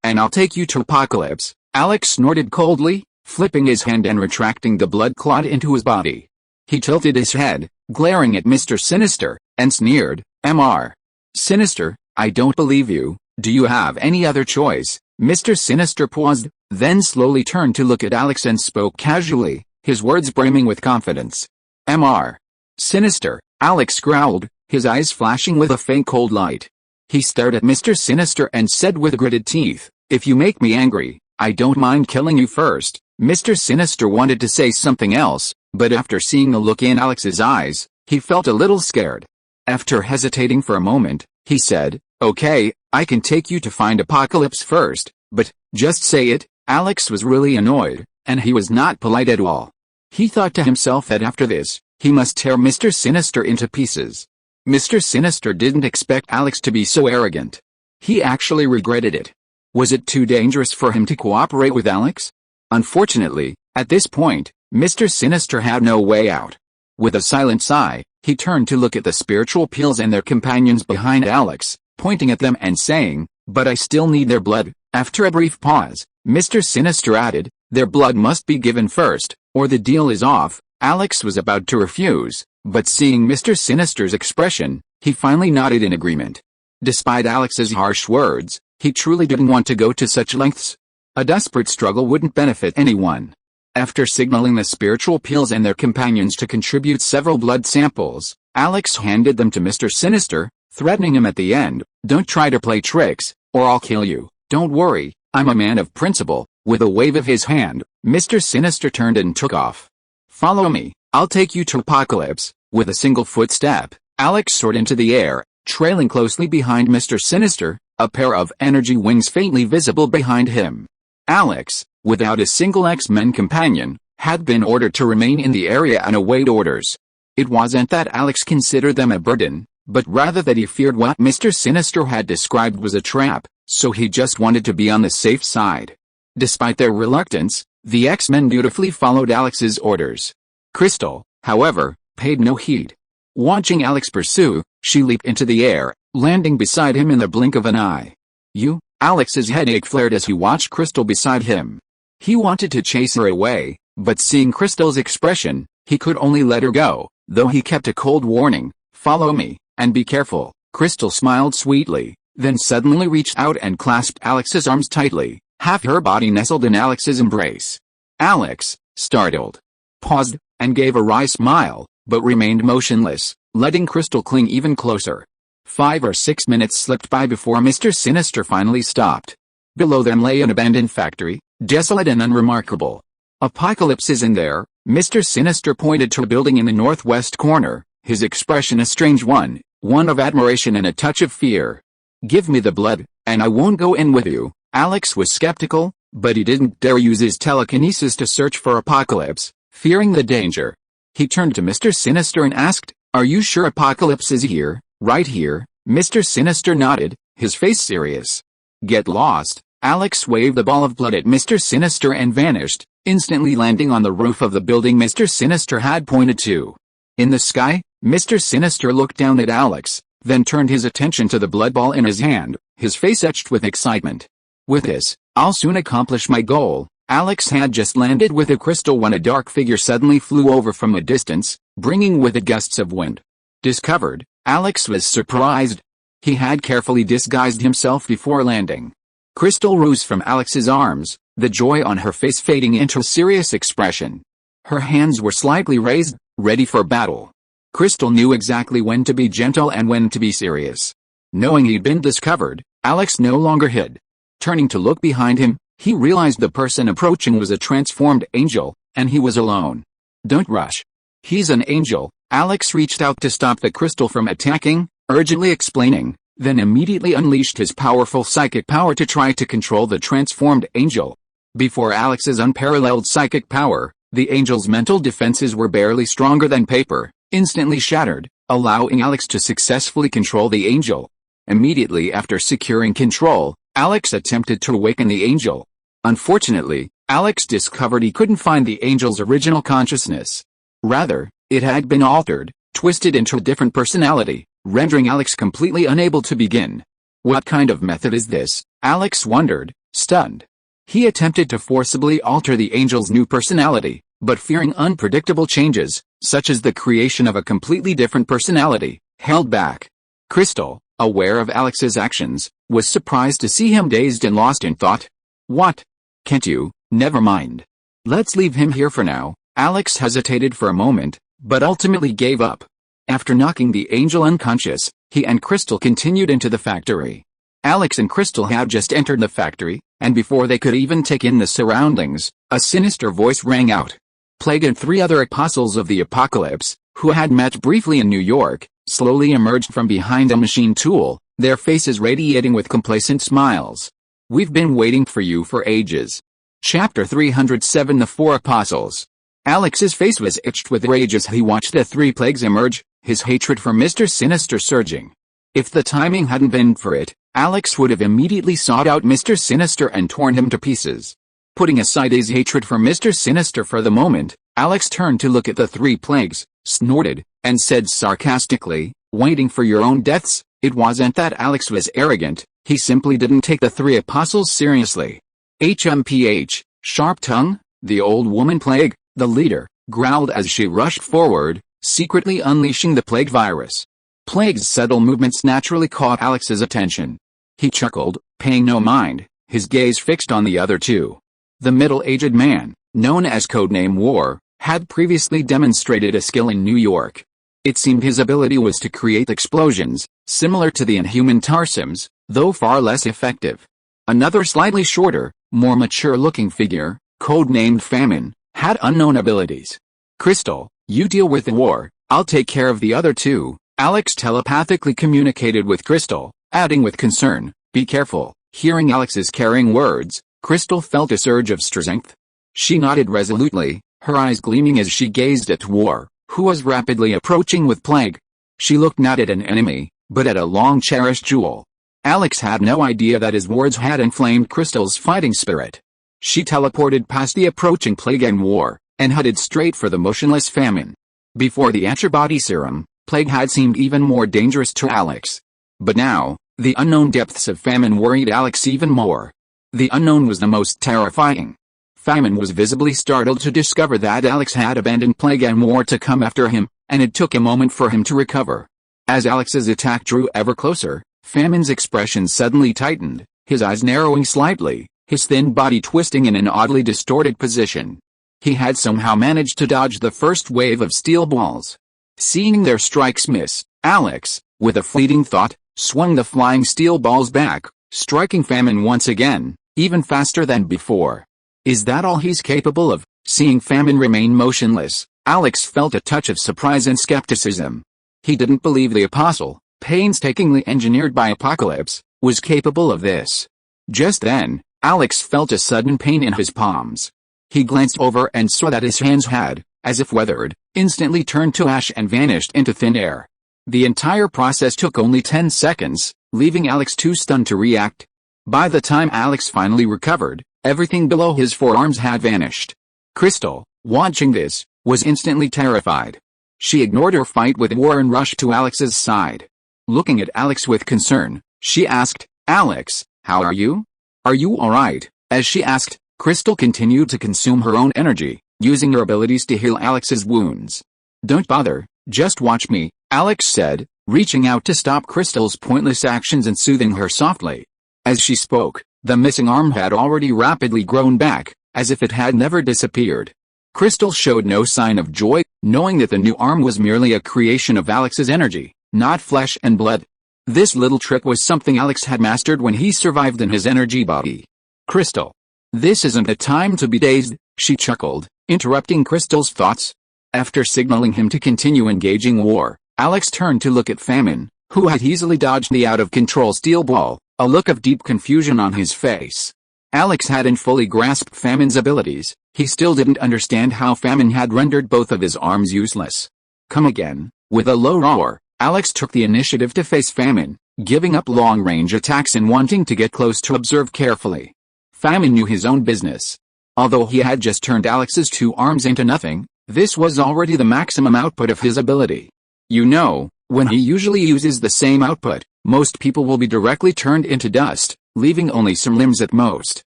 and I'll take you to Apocalypse." Alex snorted coldly, flipping his hand and retracting the blood clot into his body. He tilted his head, glaring at Mr. Sinister, and sneered, "Mr. Sinister, I don't believe you. Do you have any other choice?" Mr. Sinister paused, then slowly turned to look at Alex and spoke casually, his words brimming with confidence. "Mr. Sinister," Alex growled, his eyes flashing with a faint cold light. He stared at Mr. Sinister and said with gritted teeth, "If you make me angry, I don't mind killing you first." Mr. Sinister wanted to say something else, but after seeing the look in Alex's eyes, he felt a little scared. After hesitating for a moment, he said, "Okay, I can take you to find Apocalypse first, but, just say it." Alex was really annoyed, and he was not polite at all. He thought to himself that after this, he must tear Mr. Sinister into pieces. Mr. Sinister didn't expect Alex to be so arrogant. He actually regretted it. Was it too dangerous for him to cooperate with Alex? Unfortunately, at this point, Mr. Sinister had no way out. With a silent sigh, he turned to look at the spiritual peels and their companions behind Alex, pointing at them and saying, "But I still need their blood." After a brief pause, Mr. Sinister added, "Their blood must be given first, or the deal is off." Alex was about to refuse, but seeing Mr. Sinister's expression, he finally nodded in agreement. Despite Alex's harsh words, he truly didn't want to go to such lengths. A desperate struggle wouldn't benefit anyone. After signaling the spiritual peels and their companions to contribute several blood samples, Alex handed them to Mr. Sinister, threatening him at the end, "Don't try to play tricks, or I'll kill you. Don't worry, I'm a man of principle." With a wave of his hand, Mr. Sinister turned and took off. "Follow me, I'll take you to Apocalypse." With a single footstep, Alex soared into the air, trailing closely behind Mr. Sinister, a pair of energy wings faintly visible behind him. Alex, without a single X-Men companion, had been ordered to remain in the area and await orders. It wasn't that Alex considered them a burden, but rather that he feared what Mr. Sinister had described was a trap, so he just wanted to be on the safe side. Despite their reluctance, the X-Men dutifully followed Alex's orders. Crystal, however, paid no heed. Watching Alex pursue, she leaped into the air, landing beside him in the blink of an eye. "You?" Alex's headache flared as he watched Crystal beside him. He wanted to chase her away, but seeing Crystal's expression, he could only let her go, though he kept a cold warning, "Follow me, and be careful." Crystal smiled sweetly, then suddenly reached out and clasped Alex's arms tightly, half her body nestled in Alex's embrace. Alex, startled, paused, and gave a wry smile, but remained motionless, letting Crystal cling even closer. 5 or 6 minutes slipped by before Mr. Sinister finally stopped. Below them lay an abandoned factory, desolate and unremarkable. "Apocalypse is in there." Mr. Sinister pointed to a building in the northwest corner, his expression a strange one of admiration and a touch of fear. "Give me the blood, and I won't go in with you." Alex was skeptical, but he didn't dare use his telekinesis to search for Apocalypse, fearing the danger. He turned to Mr. Sinister and asked, "Are you sure Apocalypse is here, right here?" Mr. Sinister nodded, his face serious. "Get lost." Alex waved the ball of blood at Mr. Sinister and vanished, instantly landing on the roof of the building Mr. Sinister had pointed to. In the sky, Mr. Sinister looked down at Alex, then turned his attention to the blood ball in his hand, his face etched with excitement. "With this, I'll soon accomplish my goal." Alex had just landed with a crystal when a dark figure suddenly flew over from a distance, bringing with it gusts of wind. Discovered, Alex was surprised. He had carefully disguised himself before landing. Crystal rose from Alex's arms, the joy on her face fading into a serious expression. Her hands were slightly raised, ready for battle. Crystal knew exactly when to be gentle and when to be serious. Knowing he'd been discovered, Alex no longer hid. Turning to look behind him, he realized the person approaching was a transformed angel, and he was alone. "Don't rush. He's an angel." Alex reached out to stop the crystal from attacking, urgently explaining, then immediately unleashed his powerful psychic power to try to control the transformed angel. Before Alex's unparalleled psychic power, the angel's mental defenses were barely stronger than paper, instantly shattered, allowing Alex to successfully control the angel. Immediately after securing control, Alex attempted to awaken the angel. Unfortunately, Alex discovered he couldn't find the angel's original consciousness. Rather, it had been altered, twisted into a different personality, rendering Alex completely unable to begin. What kind of method is this? Alex wondered, stunned. He attempted to forcibly alter the angel's new personality, but fearing unpredictable changes, such as the creation of a completely different personality, held back. Crystal, aware of Alex's actions, was surprised to see him dazed and lost in thought. What? Can't you? Never mind. Let's leave him here for now. Alex hesitated for a moment, but ultimately gave up. After knocking the angel unconscious, he and Crystal continued into the factory. Alex and Crystal had just entered the factory, and before they could even take in the surroundings, a sinister voice rang out. Plague and 3 other apostles of the apocalypse, who had met briefly in New York, slowly emerged from behind a machine tool, their faces radiating with complacent smiles. We've been waiting for you for ages. Chapter 307 The 4 Apostles. Alex's face was itched with rage as he watched the 3 plagues emerge, his hatred for Mr. Sinister surging. If the timing hadn't been for it, Alex would have immediately sought out Mr. Sinister and torn him to pieces. Putting aside his hatred for Mr. Sinister for the moment, Alex turned to look at the 3 plagues, snorted, and said sarcastically, "Waiting for your own deaths?" It wasn't that Alex was arrogant, he simply didn't take the 3 apostles seriously. HMPH, Sharp Tongue, the old woman plague, the leader, growled as she rushed forward, secretly unleashing the plague virus. Plague's subtle movements naturally caught Alex's attention. He chuckled, paying no mind, his gaze fixed on the other 2. The middle-aged man, known as codename War, had previously demonstrated a skill in New York. It seemed his ability was to create explosions, similar to the inhuman Tarsims, though far less effective. Another slightly shorter, more mature-looking figure, codenamed Famine, had unknown abilities. Crystal, you deal with the War, I'll take care of the other 2, Alex telepathically communicated with Crystal, adding with concern, be careful. Hearing Alex's carrying words, Crystal felt a surge of strength. She nodded resolutely, her eyes gleaming as she gazed at War, who was rapidly approaching with plague. She looked not at an enemy, but at a long-cherished jewel. Alex had no idea that his words had inflamed Crystal's fighting spirit. She teleported past the approaching plague and War, and headed straight for the motionless Famine. Before the antibody serum, plague had seemed even more dangerous to Alex. But now, the unknown depths of Famine worried Alex even more. The unknown was the most terrifying. Famine was visibly startled to discover that Alex had abandoned plague and War to come after him, and it took a moment for him to recover. As Alex's attack drew ever closer, Famine's expression suddenly tightened, his eyes narrowing slightly, his thin body twisting in an oddly distorted position. He had somehow managed to dodge the first wave of steel balls. Seeing their strikes miss, Alex, with a fleeting thought, swung the flying steel balls back, striking Famine once again, even faster than before. Is that all he's capable of? Seeing Famine remain motionless, Alex felt a touch of surprise and skepticism. He didn't believe the apostle, painstakingly engineered by Apocalypse, was capable of this. Just then, Alex felt a sudden pain in his palms. He glanced over and saw that his hands had, as if weathered, instantly turned to ash and vanished into thin air. The entire process took only 10 seconds, leaving Alex too stunned to react. By the time Alex finally recovered, everything below his forearms had vanished. Crystal, watching this, was instantly terrified. She ignored her fight with War and rushed to Alex's side. Looking at Alex with concern, she asked, "Alex, how are you? Are you alright?" As she asked, Crystal continued to consume her own energy, using her abilities to heal Alex's wounds. "Don't bother, just watch me," Alex said, reaching out to stop Crystal's pointless actions and soothing her softly. As she spoke, the missing arm had already rapidly grown back, as if it had never disappeared. Crystal showed no sign of joy, knowing that the new arm was merely a creation of Alex's energy, not flesh and blood. This little trick was something Alex had mastered when he survived in his energy body. "Crystal, this isn't the time to be dazed," she chuckled, interrupting Crystal's thoughts. After signaling him to continue engaging War, Alex turned to look at Famine, who had easily dodged the out-of-control steel ball, a look of deep confusion on his face. Alex hadn't fully grasped Famine's abilities, he still didn't understand how Famine had rendered both of his arms useless. "Come again." With a low roar, Alex took the initiative to face Famine, giving up long-range attacks and wanting to get close to observe carefully. Famine knew his own business. Although he had just turned Alex's 2 arms into nothing, this was already the maximum output of his ability. You know, when he usually uses the same output, most people will be directly turned into dust, leaving only some limbs at most.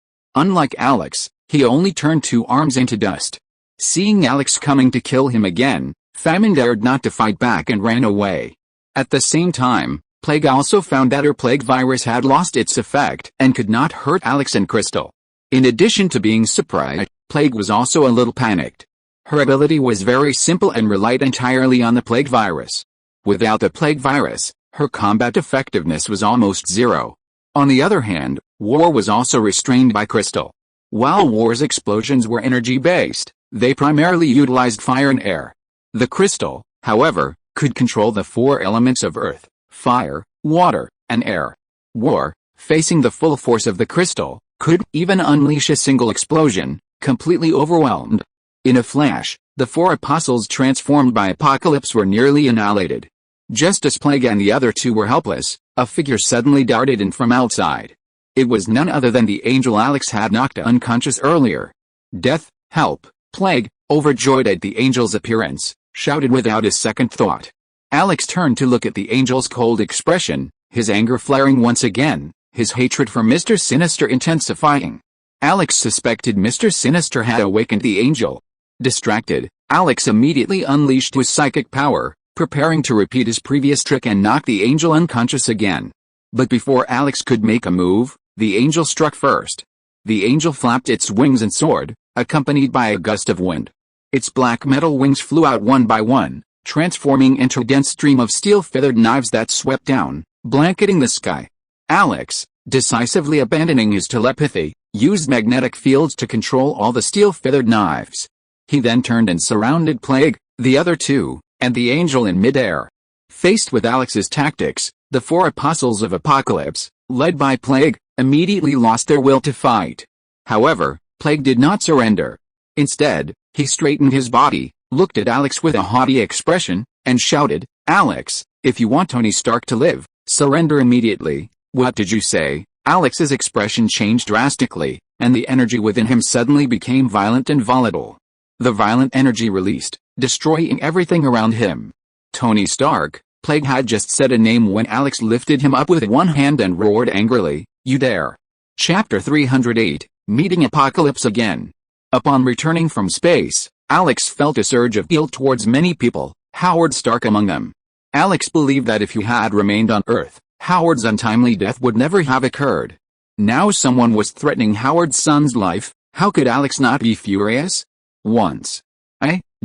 Unlike Alex, he only turned 2 arms into dust. Seeing Alex coming to kill him again, Famine dared not to fight back and ran away. At the same time, Plague also found that her plague virus had lost its effect and could not hurt Alex and Crystal. In addition to being surprised, Plague was also a little panicked. Her ability was very simple and relied entirely on the plague virus. Without the plague virus, her combat effectiveness was almost zero. On the other hand, War was also restrained by Crystal. While War's explosions were energy-based, they primarily utilized fire and air. The Crystal, however, could control the four elements of earth, fire, water, and air. War, facing the full force of the Crystal, could even unleash a single explosion, completely overwhelmed. In a flash, the four apostles transformed by Apocalypse were nearly annihilated. Just as Plague and the other two were helpless, a figure suddenly darted in from outside. It was none other than the angel Alex had knocked unconscious earlier. Death, help, Plague, overjoyed at the angel's appearance, shouted without a second thought. Alex turned to look at the angel's cold expression, his anger flaring once again, his hatred for Mr. Sinister intensifying. Alex suspected Mr. Sinister had awakened the angel. Distracted, Alex immediately unleashed his psychic power, preparing to repeat his previous trick and knock the angel unconscious again. But before Alex could make a move, the angel struck first. The angel flapped its wings and soared, accompanied by a gust of wind. Its black metal wings flew out one by one, transforming into a dense stream of steel-feathered knives that swept down, blanketing the sky. Alex, decisively abandoning his telepathy, used magnetic fields to control all the steel-feathered knives. He then turned and surrounded Plague, the other two, and the angel in midair. Faced with Alex's tactics, the four apostles of Apocalypse, led by Plague, immediately lost their will to fight. However, Plague did not surrender. Instead, he straightened his body, looked at Alex with a haughty expression, and shouted, "Alex, if you want Tony Stark to live, surrender immediately." "What did you say?" Alex's expression changed drastically, and the energy within him suddenly became violent and volatile. The violent energy released, destroying everything around him. Tony Stark, Plague had just said a name when Alex lifted him up with one hand and roared angrily, "You dare!" Chapter 308, Meeting Apocalypse Again. Upon returning from space, Alex felt a surge of guilt towards many people, Howard Stark among them. Alex believed that if he had remained on Earth, Howard's untimely death would never have occurred. Now someone was threatening Howard's son's life. How could Alex not be furious? Once.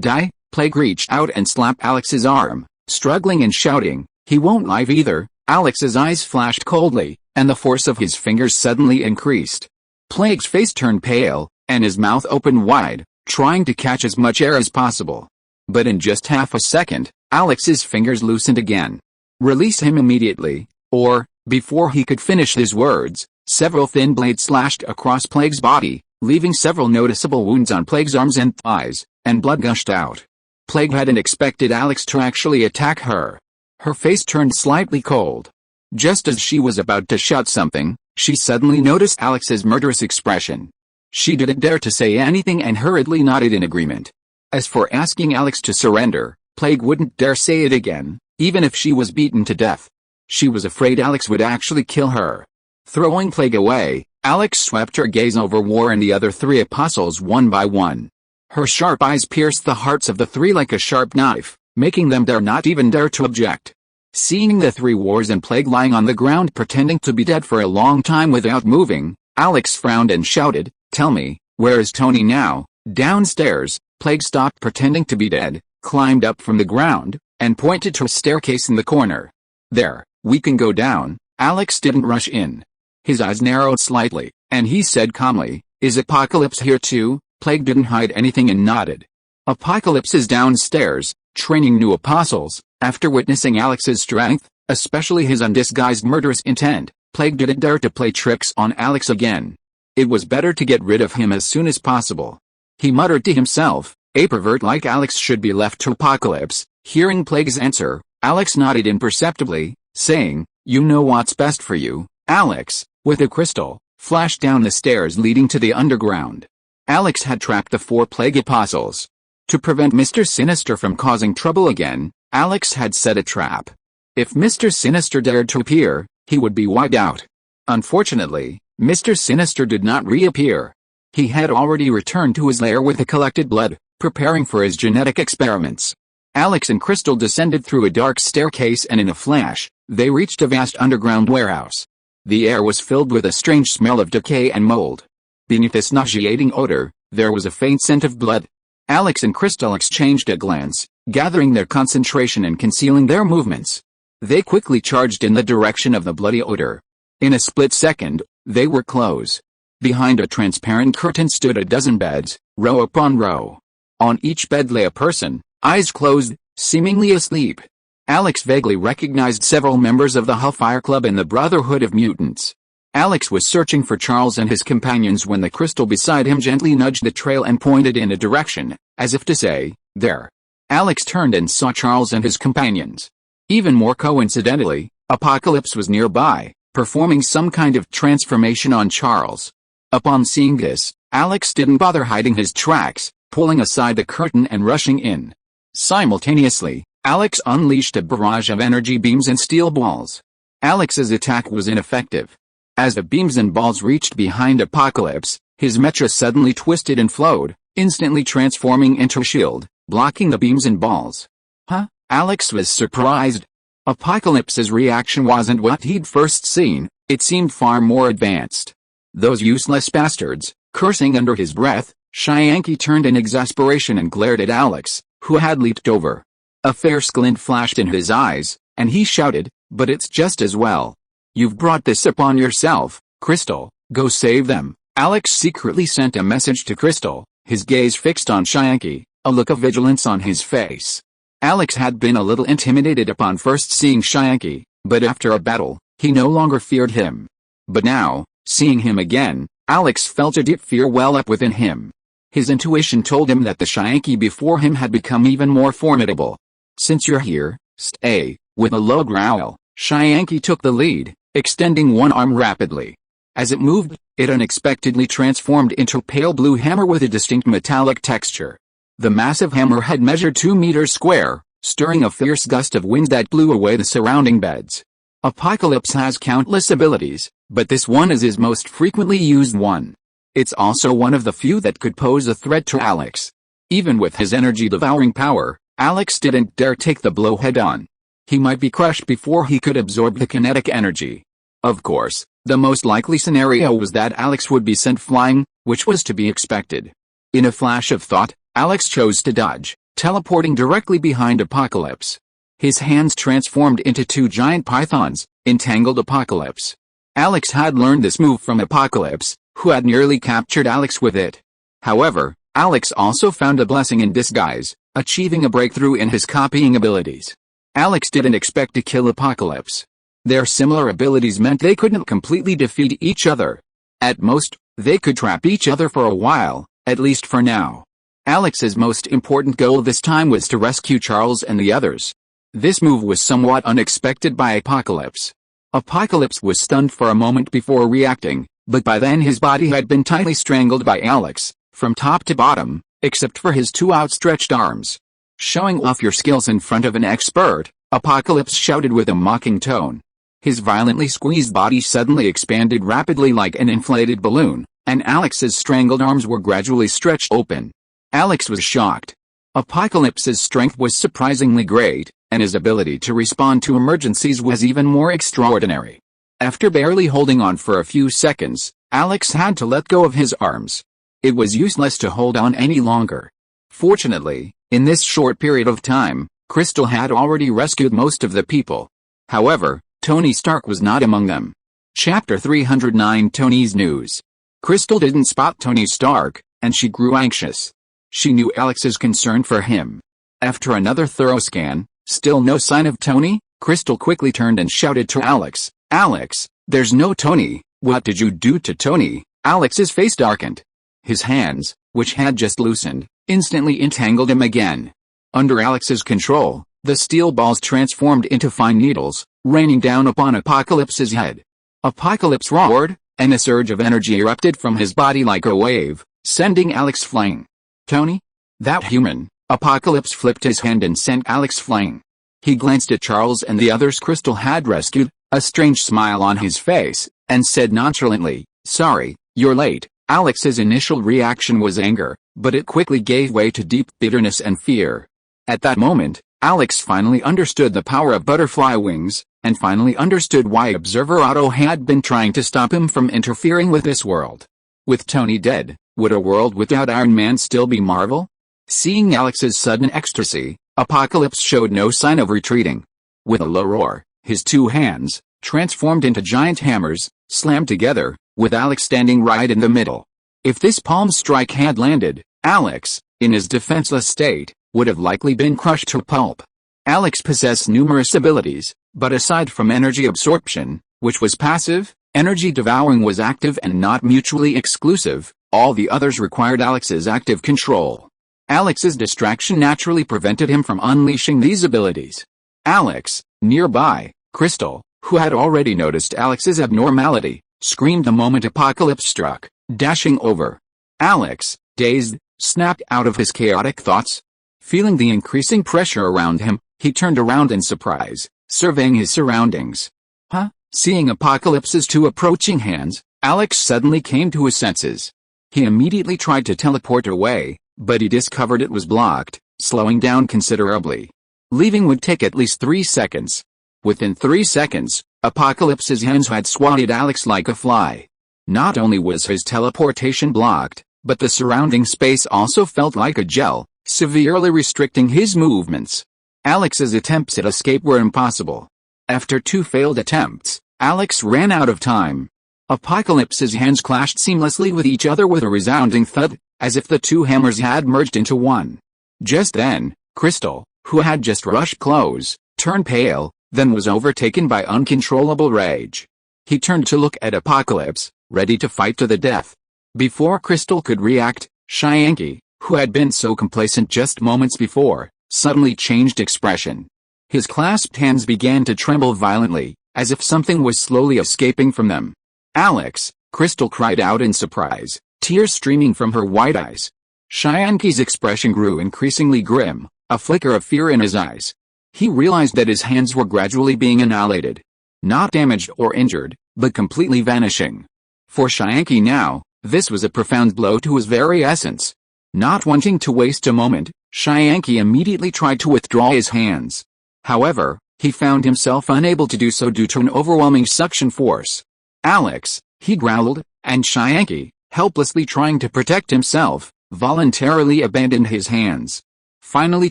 Die, Plague reached out and slapped Alex's arm, struggling and shouting, "He won't live either." Alex's eyes flashed coldly, and the force of his fingers suddenly increased. Plague's face turned pale, and his mouth opened wide, trying to catch as much air as possible. But in just half a second, Alex's fingers loosened again. "Release him immediately, or," before he could finish his words, several thin blades slashed across Plague's body, leaving several noticeable wounds on Plague's arms and thighs, and blood gushed out. Plague hadn't expected Alex to actually attack her. Her face turned slightly cold. Just as she was about to shout something, she suddenly noticed Alex's murderous expression. She didn't dare to say anything and hurriedly nodded in agreement. As for asking Alex to surrender, Plague wouldn't dare say it again, even if she was beaten to death. She was afraid Alex would actually kill her. Throwing Plague away, Alex swept her gaze over War and the other three apostles one by one. Her sharp eyes pierced the hearts of the three like a sharp knife, making them not even dare to object. Seeing the three Wars and Plague lying on the ground pretending to be dead for a long time without moving, Alex frowned and shouted, "Tell me, where is Tony now?" Downstairs, Plague stopped pretending to be dead, climbed up from the ground, and pointed to a staircase in the corner. "There, we can go down." Alex didn't rush in. His eyes narrowed slightly, and he said calmly, "Is Apocalypse here too?" Plague didn't hide anything and nodded. "Apocalypse is downstairs, training new apostles." After witnessing Alex's strength, especially his undisguised murderous intent, Plague didn't dare to play tricks on Alex again. It was better to get rid of him as soon as possible. He muttered to himself, "A pervert like Alex should be left to Apocalypse." Hearing Plague's answer, Alex nodded imperceptibly, saying, "You know what's best for you." Alex, with a crystal, flashed down the stairs leading to the underground. Alex had trapped the four Plague apostles. To prevent Mr. Sinister from causing trouble again, Alex had set a trap. If Mr. Sinister dared to appear, he would be wiped out. Unfortunately, Mr. Sinister did not reappear. He had already returned to his lair with the collected blood, preparing for his genetic experiments. Alex and Crystal descended through a dark staircase, and in a flash, they reached a vast underground warehouse. The air was filled with a strange smell of decay and mold. Beneath this nauseating odor, there was a faint scent of blood. Alex and Crystal exchanged a glance, gathering their concentration and concealing their movements. They quickly charged in the direction of the bloody odor. In a split second, they were close. Behind a transparent curtain stood a dozen beds, row upon row. On each bed lay a person, eyes closed, seemingly asleep. Alex vaguely recognized several members of the Hellfire Club and the Brotherhood of Mutants. Alex was searching for Charles and his companions when the crystal beside him gently nudged the trail and pointed in a direction, as if to say, "There." Alex turned and saw Charles and his companions. Even more coincidentally, Apocalypse was nearby, performing some kind of transformation on Charles. Upon seeing this, Alex didn't bother hiding his tracks, pulling aside the curtain and rushing in. Simultaneously, Alex unleashed a barrage of energy beams and steel balls. Alex's attack was ineffective. As the beams and balls reached behind Apocalypse, his mecha suddenly twisted and flowed, instantly transforming into a shield, blocking the beams and balls. Huh? Alex was surprised. Apocalypse's reaction wasn't what he'd first seen, it seemed far more advanced. "Those useless bastards," cursing under his breath, Xianqi turned in exasperation and glared at Alex, who had leaped over. A fierce glint flashed in his eyes, and he shouted, "But it's just as well. You've brought this upon yourself, Crystal, go save them." Alex secretly sent a message to Crystal, his gaze fixed on Xianqi, a look of vigilance on his face. Alex had been a little intimidated upon first seeing Xianqi, but after a battle, he no longer feared him. But now, seeing him again, Alex felt a deep fear well up within him. His intuition told him that the Xianqi before him had become even more formidable. "Since you're here, stay." With a low growl, Xianqi took the lead, extending one arm rapidly. As it moved, it unexpectedly transformed into a pale blue hammer with a distinct metallic texture. The massive hammer had measured 2 meters square, stirring a fierce gust of wind that blew away the surrounding beds. Apocalypse has countless abilities, but this one is his most frequently used one. It's also one of the few that could pose a threat to Alex. Even with his energy-devouring power, Alex didn't dare take the blow head-on. He might be crushed before he could absorb the kinetic energy. Of course, the most likely scenario was that Alex would be sent flying, which was to be expected. In a flash of thought, Alex chose to dodge, teleporting directly behind Apocalypse. His hands transformed into 2 giant pythons, entangled Apocalypse. Alex had learned this move from Apocalypse, who had nearly captured Alex with it. However, Alex also found a blessing in disguise, achieving a breakthrough in his copying abilities. Alex didn't expect to kill Apocalypse. Their similar abilities meant they couldn't completely defeat each other. At most, they could trap each other for a while, at least for now. Alex's most important goal this time was to rescue Charles and the others. This move was somewhat unexpected by Apocalypse. Apocalypse was stunned for a moment before reacting, but by then his body had been tightly strangled by Alex, from top to bottom, except for his 2 outstretched arms. "Showing off your skills in front of an expert," Apocalypse shouted with a mocking tone. His violently squeezed body suddenly expanded rapidly like an inflated balloon, and Alex's strangled arms were gradually stretched open. Alex was shocked. Apocalypse's strength was surprisingly great, and his ability to respond to emergencies was even more extraordinary. After barely holding on for a few seconds, Alex had to let go of his arms. It was useless to hold on any longer. Fortunately, in this short period of time, Crystal had already rescued most of the people. However, Tony Stark was not among them. Chapter 309 Tony's News. Crystal didn't spot Tony Stark, and she grew anxious. She knew Alex's concern for him. After another thorough scan, still no sign of Tony, Crystal quickly turned and shouted to Alex, "Alex, there's no Tony. What did you do to Tony?" Alex's face darkened. His hands, which had just loosened, instantly entangled him again. Under Alex's control, the steel balls transformed into fine needles, raining down upon Apocalypse's head. Apocalypse roared, and a surge of energy erupted from his body like a wave, sending Alex flying. "Tony? That human?" Apocalypse flipped his hand and sent Alex flying. He glanced at Charles and the others Crystal had rescued, a strange smile on his face, and said nonchalantly, "Sorry, you're late." Alex's initial reaction was anger, but it quickly gave way to deep bitterness and fear. At that moment, Alex finally understood the power of butterfly wings, and finally understood why Observer Otto had been trying to stop him from interfering with this world. With Tony dead, would a world without Iron Man still be Marvel? Seeing Alex's sudden ecstasy, Apocalypse showed no sign of retreating. With a low roar, his two hands, transformed into giant hammers, slammed together, with Alex standing right in the middle. If this palm strike had landed, Alex, in his defenseless state, would have likely been crushed to pulp. Alex possessed numerous abilities, but aside from energy absorption, which was passive, energy devouring was active and not mutually exclusive. All the others required Alex's active control. Alex's distraction naturally prevented him from unleashing these abilities. Alex, nearby, Crystal, who had already noticed Alex's abnormality, screamed the moment Apocalypse struck, dashing over. Alex, dazed, snapped out of his chaotic thoughts. Feeling the increasing pressure around him, he turned around in surprise, surveying his surroundings. Huh? Seeing Apocalypse's two approaching hands, Alex suddenly came to his senses. He immediately tried to teleport away, but he discovered it was blocked, slowing down considerably. Leaving would take at least 3 seconds. Within 3 seconds, Apocalypse's hands had swatted Alex like a fly. Not only was his teleportation blocked, but the surrounding space also felt like a gel, severely restricting his movements. Alex's attempts at escape were impossible. After 2 failed attempts, Alex ran out of time. Apocalypse's hands clashed seamlessly with each other with a resounding thud, as if the 2 hammers had merged into one. Just then, Crystal, who had just rushed close, turned pale, then was overtaken by uncontrollable rage. He turned to look at Apocalypse, ready to fight to the death. Before Crystal could react, Xuan, who had been so complacent just moments before, suddenly changed expression. His clasped hands began to tremble violently, as if something was slowly escaping from them. Alex, Crystal cried out in surprise, tears streaming from her white eyes. Xuan's expression grew increasingly grim, a flicker of fear in his eyes. He realized that his hands were gradually being annihilated. Not damaged or injured, but completely vanishing. For Xuan now, this was a profound blow to his very essence. Not wanting to waste a moment, Xuan immediately tried to withdraw his hands. However, he found himself unable to do so due to an overwhelming suction force. Alex, he growled, and Xuan, helplessly trying to protect himself, voluntarily abandoned his hands. Finally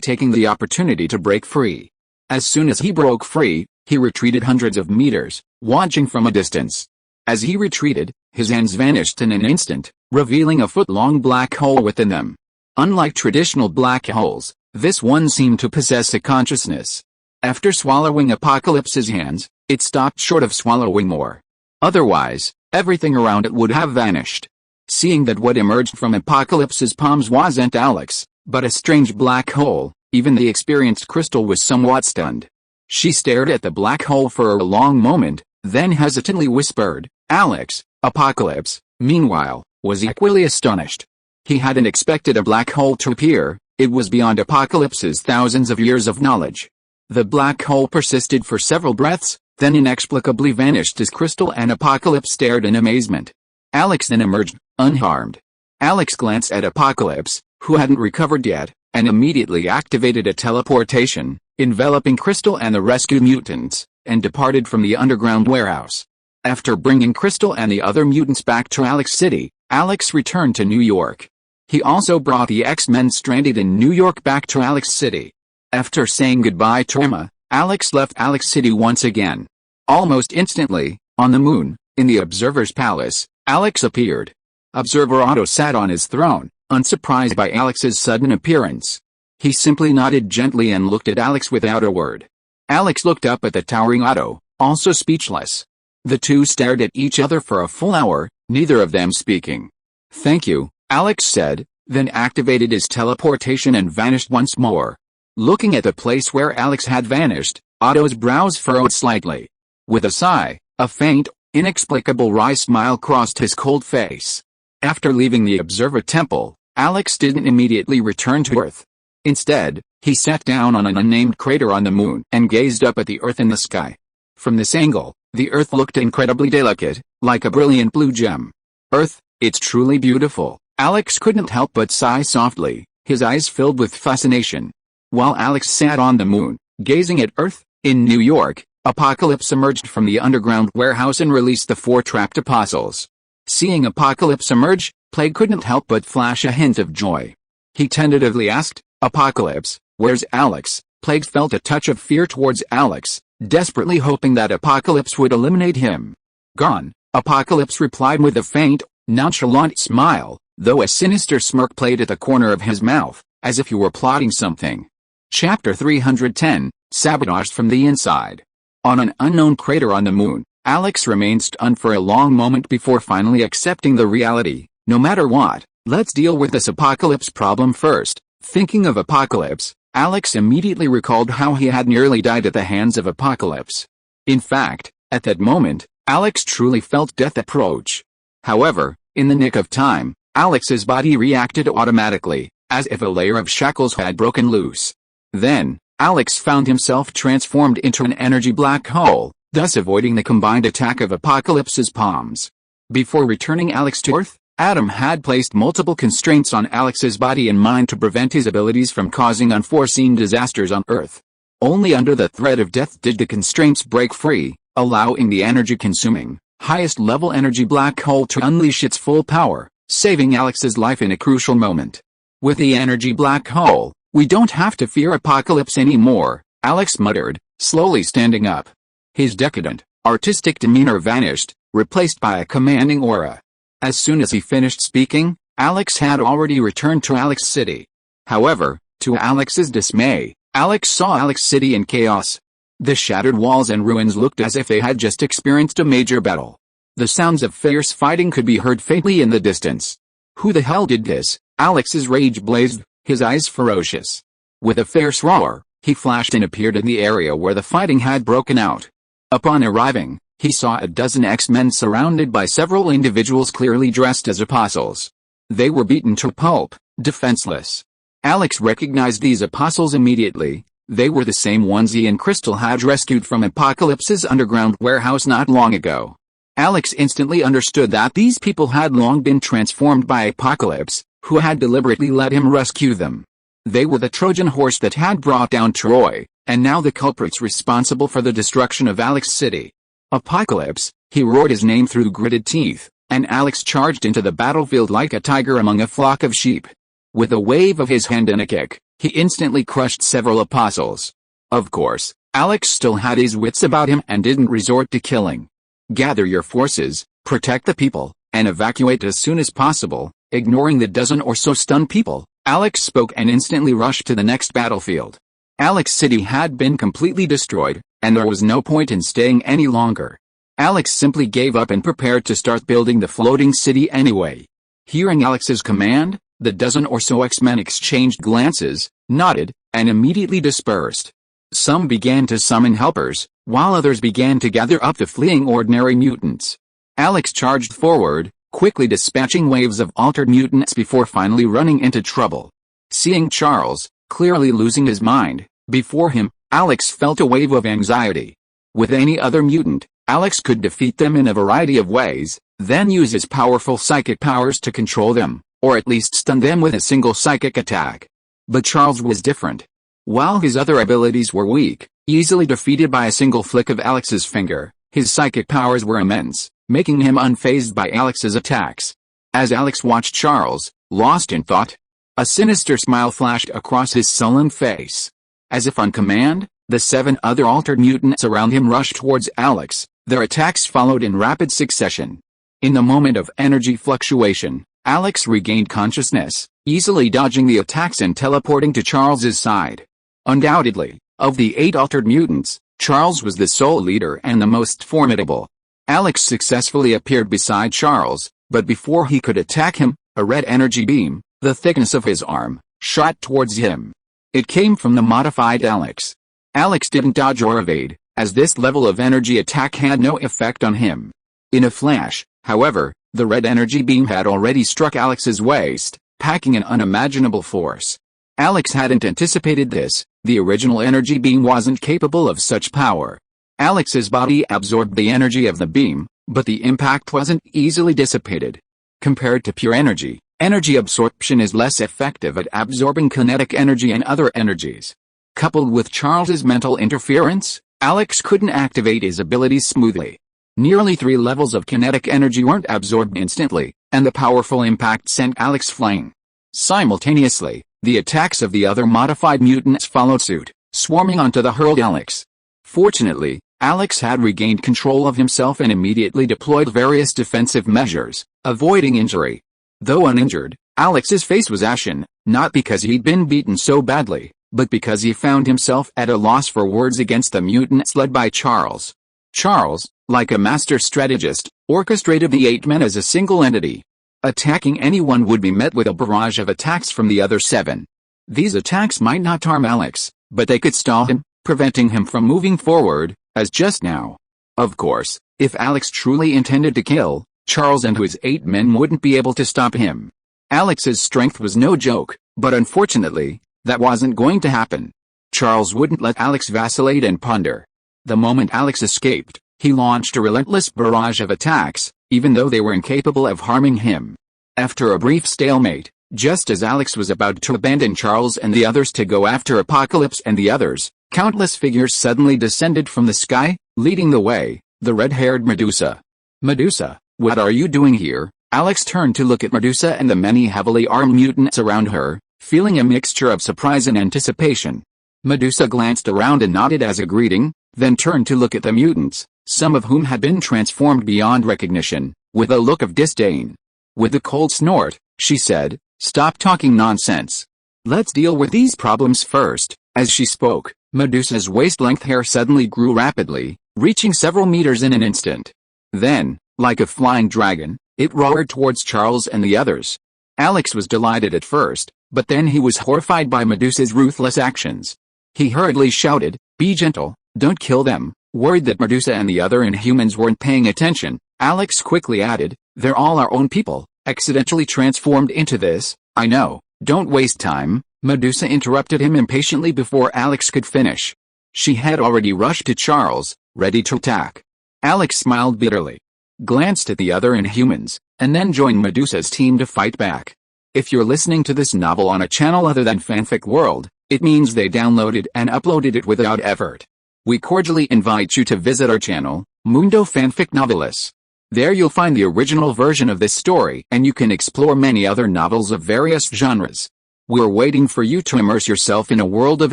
taking the opportunity to break free. As soon as he broke free, he retreated hundreds of meters, watching from a distance. As he retreated, his hands vanished in an instant, revealing a foot-long black hole within them. Unlike traditional black holes, this one seemed to possess a consciousness. After swallowing Apocalypse's hands, it stopped short of swallowing more. Otherwise, everything around it would have vanished. Seeing that what emerged from Apocalypse's palms wasn't Alex, but a strange black hole, even the experienced Crystal was somewhat stunned. She stared at the black hole for a long moment, then hesitantly whispered, "Alex." Apocalypse, meanwhile, was equally astonished. He hadn't expected a black hole to appear. It was beyond Apocalypse's thousands of years of knowledge. The black hole persisted for several breaths, then inexplicably vanished as Crystal and Apocalypse stared in amazement. Alex then emerged, unharmed. Alex glanced at Apocalypse, who hadn't recovered yet, and immediately activated a teleportation, enveloping Crystal and the rescued mutants, and departed from the underground warehouse. After bringing Crystal and the other mutants back to Alex City, Alex returned to New York. He also brought the X-Men stranded in New York back to Alex City. After saying goodbye to Emma, Alex left Alex City once again. Almost instantly, on the moon, in the Observer's Palace, Alex appeared. Observer Otto sat on his throne, unsurprised by Alex's sudden appearance. He simply nodded gently and looked at Alex without a word. Alex looked up at the towering Otto, also speechless. The two stared at each other for a full hour, neither of them speaking. "Thank you," Alex said, then activated his teleportation and vanished once more. Looking at the place where Alex had vanished, Otto's brows furrowed slightly. With a sigh, a faint, inexplicable wry smile crossed his cold face. After leaving the Observer Temple, Alex didn't immediately return to Earth. Instead, he sat down on an unnamed crater on the moon and gazed up at the Earth in the sky. From this angle, the Earth looked incredibly delicate, like a brilliant blue gem. "Earth, it's truly beautiful." Alex couldn't help but sigh softly, his eyes filled with fascination. While Alex sat on the moon, gazing at Earth, in New York, Apocalypse emerged from the underground warehouse and released the 4 trapped apostles. Seeing Apocalypse emerge, Plague couldn't help but flash a hint of joy. He tentatively asked, "Apocalypse, where's Alex?" Plague felt a touch of fear towards Alex, desperately hoping that Apocalypse would eliminate him. "Gone," Apocalypse replied with a faint, nonchalant smile, though a sinister smirk played at the corner of his mouth, as if he were plotting something. Chapter 310, Sabotage from the Inside. On an unknown crater on the moon, Alex remained stunned for a long moment before finally accepting the reality. No matter what, let's deal with this Apocalypse problem first. Thinking of Apocalypse, Alex immediately recalled how he had nearly died at the hands of Apocalypse. In fact, at that moment, Alex truly felt death approach. However, in the nick of time, Alex's body reacted automatically, as if a layer of shackles had broken loose. Then, Alex found himself transformed into an energy black hole, thus avoiding the combined attack of Apocalypse's palms. Before returning Alex to Earth, Adam had placed multiple constraints on Alex's body and mind to prevent his abilities from causing unforeseen disasters on Earth. Only under the threat of death did the constraints break free, allowing the energy-consuming, highest-level energy black hole to unleash its full power, saving Alex's life in a crucial moment. With the energy black hole, we don't have to fear Apocalypse anymore, Alex muttered, slowly standing up. His decadent, artistic demeanor vanished, replaced by a commanding aura. As soon as he finished speaking, Alex had already returned to Alex City. However, to Alex's dismay, Alex saw Alex City in chaos. The shattered walls and ruins looked as if they had just experienced a major battle. The sounds of fierce fighting could be heard faintly in the distance. Who the hell did this? Alex's rage blazed, his eyes ferocious. With a fierce roar, he flashed and appeared in the area where the fighting had broken out. Upon arriving, he saw a dozen X-Men surrounded by several individuals clearly dressed as apostles. They were beaten to pulp, defenseless. Alex recognized these apostles immediately. They were the same ones he and Crystal had rescued from Apocalypse's underground warehouse not long ago. Alex instantly understood that these people had long been transformed by Apocalypse, who had deliberately let him rescue them. They were the Trojan horse that had brought down Troy, and now the culprits responsible for the destruction of Alex City. Apocalypse, he roared his name through gritted teeth, and Alex charged into the battlefield like a tiger among a flock of sheep. With a wave of his hand and a kick, he instantly crushed several apostles. Of course, Alex still had his wits about him and didn't resort to killing. "Gather your forces, protect the people, and evacuate as soon as possible." Ignoring the dozen or so stunned people, Alex spoke and instantly rushed to the next battlefield. Alex City had been completely destroyed, and there was no point in staying any longer. Alex simply gave up and prepared to start building the floating city anyway. Hearing Alex's command, the dozen or so X-Men exchanged glances, nodded, and immediately dispersed. Some began to summon helpers, while others began to gather up the fleeing ordinary mutants. Alex charged forward, quickly dispatching waves of altered mutants before finally running into trouble. Seeing Charles, clearly losing his mind, before him, Alex felt a wave of anxiety. With any other mutant, Alex could defeat them in a variety of ways, then use his powerful psychic powers to control them, or at least stun them with a single psychic attack. But Charles was different. While his other abilities were weak, easily defeated by a single flick of Alex's finger, his psychic powers were immense, making him unfazed by Alex's attacks. As Alex watched Charles, lost in thought, a sinister smile flashed across his sullen face. As if on command, the 7 other altered mutants around him rushed towards Alex, their attacks followed in rapid succession. In the moment of energy fluctuation, Alex regained consciousness, easily dodging the attacks and teleporting to Charles's side. Undoubtedly, of the 8 altered mutants, Charles was the sole leader and the most formidable. Alex successfully appeared beside Charles, but before he could attack him, a red energy beam, the thickness of his arm, shot towards him. It came from the modified Alex. Alex didn't dodge or evade, as this level of energy attack had no effect on him. In a flash, however, the red energy beam had already struck Alex's waist, packing an unimaginable force. Alex hadn't anticipated this. The original energy beam wasn't capable of such power. Alex's body absorbed the energy of the beam, but the impact wasn't easily dissipated. Compared to pure energy, energy absorption is less effective at absorbing kinetic energy and other energies. Coupled with Charles's mental interference, Alex couldn't activate his abilities smoothly. Nearly 3 levels of kinetic energy weren't absorbed instantly, and the powerful impact sent Alex flying. Simultaneously, the attacks of the other modified mutants followed suit, swarming onto the hurled Alex. Fortunately, Alex had regained control of himself and immediately deployed various defensive measures, avoiding injury. Though uninjured, Alex's face was ashen, not because he'd been beaten so badly, but because he found himself at a loss for words against the mutants led by Charles. Charles, like a master strategist, orchestrated the 8 men as a single entity. Attacking anyone would be met with a barrage of attacks from the other 7. These attacks might not harm Alex, but they could stall him, preventing him from moving forward, as just now. Of course, if Alex truly intended to kill, Charles and his 8 men wouldn't be able to stop him. Alex's strength was no joke, but unfortunately, that wasn't going to happen. Charles wouldn't let Alex vacillate and ponder. The moment Alex escaped, he launched a relentless barrage of attacks, even though they were incapable of harming him. After a brief stalemate, just as Alex was about to abandon Charles and the others to go after Apocalypse and the others, countless figures suddenly descended from the sky, leading the way, the red-haired Medusa. Medusa, what are you doing here? Alex turned to look at Medusa and the many heavily armed mutants around her, feeling a mixture of surprise and anticipation. Medusa glanced around and nodded as a greeting, then turned to look at the mutants, some of whom had been transformed beyond recognition, with a look of disdain. With a cold snort, she said, "Stop talking nonsense. Let's deal with these problems first." As she spoke, Medusa's waist-length hair suddenly grew rapidly, reaching several meters in an instant. Then, like a flying dragon, it roared towards Charles and the others. Alex was delighted at first, but then he was horrified by Medusa's ruthless actions. He hurriedly shouted, "Be gentle, don't kill them." Worried that Medusa and the other Inhumans weren't paying attention, Alex quickly added, "They're all our own people, accidentally transformed into this." "I know, don't waste time," Medusa interrupted him impatiently before Alex could finish. She had already rushed to Charles, ready to attack. Alex smiled bitterly, glanced at the other Inhumans, and then joined Medusa's team to fight back. If you're listening to this novel on a channel other than Fanfic World, it means they downloaded and uploaded it without effort. We cordially invite you to visit our channel, Mundo Fanfic Novelis. There you'll find the original version of this story and you can explore many other novels of various genres. We're waiting for you to immerse yourself in a world of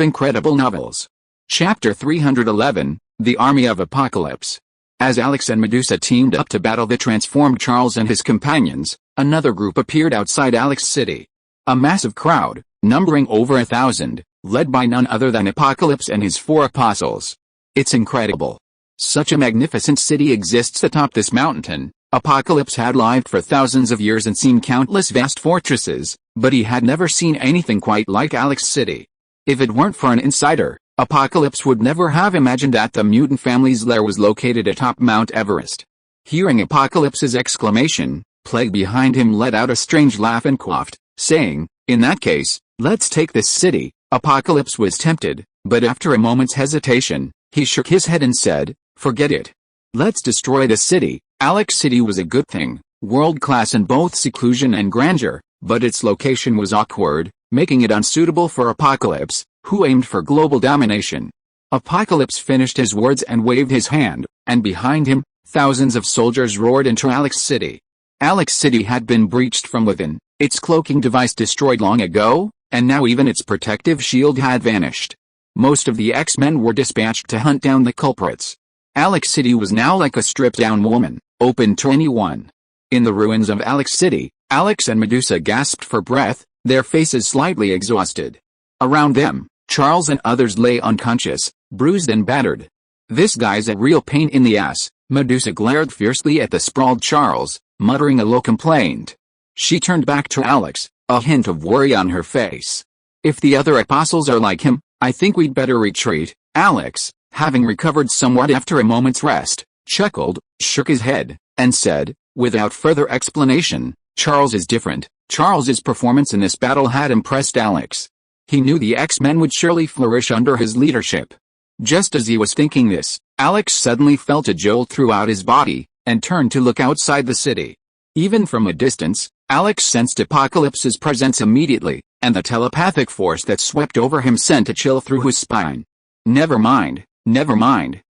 incredible novels. Chapter 311, The Army of Apocalypse. As Alex and Medusa teamed up to battle the transformed Charles and his companions, another group appeared outside Alex City. A massive crowd, numbering over 1,000, led by none other than Apocalypse and his 4 apostles. It's incredible. Such a magnificent city exists atop this mountain. Apocalypse had lived for thousands of years and seen countless vast fortresses, but he had never seen anything quite like Alex City. If it weren't for an insider, Apocalypse would never have imagined that the mutant family's lair was located atop Mount Everest. Hearing Apocalypse's exclamation, Plague behind him let out a strange laugh and coughed, saying, "In that case, let's take this city." Apocalypse was tempted, but after a moment's hesitation, he shook his head and said, "Forget it. Let's destroy the city." Alex City was a good thing, world-class in both seclusion and grandeur, but its location was awkward, making it unsuitable for Apocalypse, who aimed for global domination. Apocalypse finished his words and waved his hand, and behind him, thousands of soldiers roared into Alex City. Alex City had been breached from within, its cloaking device destroyed long ago, and now even its protective shield had vanished. Most of the X-Men were dispatched to hunt down the culprits. Alex City was now like a stripped-down woman, open to anyone. In the ruins of Alex City, Alex and Medusa gasped for breath, their faces slightly exhausted. Around them, Charles and others lay unconscious, bruised and battered. "This guy's a real pain in the ass," Medusa glared fiercely at the sprawled Charles, muttering a low complaint. She turned back to Alex, a hint of worry on her face. "If the other apostles are like him, I think we'd better retreat." Alex, having recovered somewhat after a moment's rest, chuckled, shook his head, and said, without further explanation, "Charles is different." Charles's performance in this battle had impressed Alex. He knew the X-Men would surely flourish under his leadership. Just as he was thinking this, Alex suddenly felt a jolt throughout his body, and turned to look outside the city. Even from a distance, Alex sensed Apocalypse's presence immediately. and the telepathic force that swept over him sent a chill through his spine. Never mind,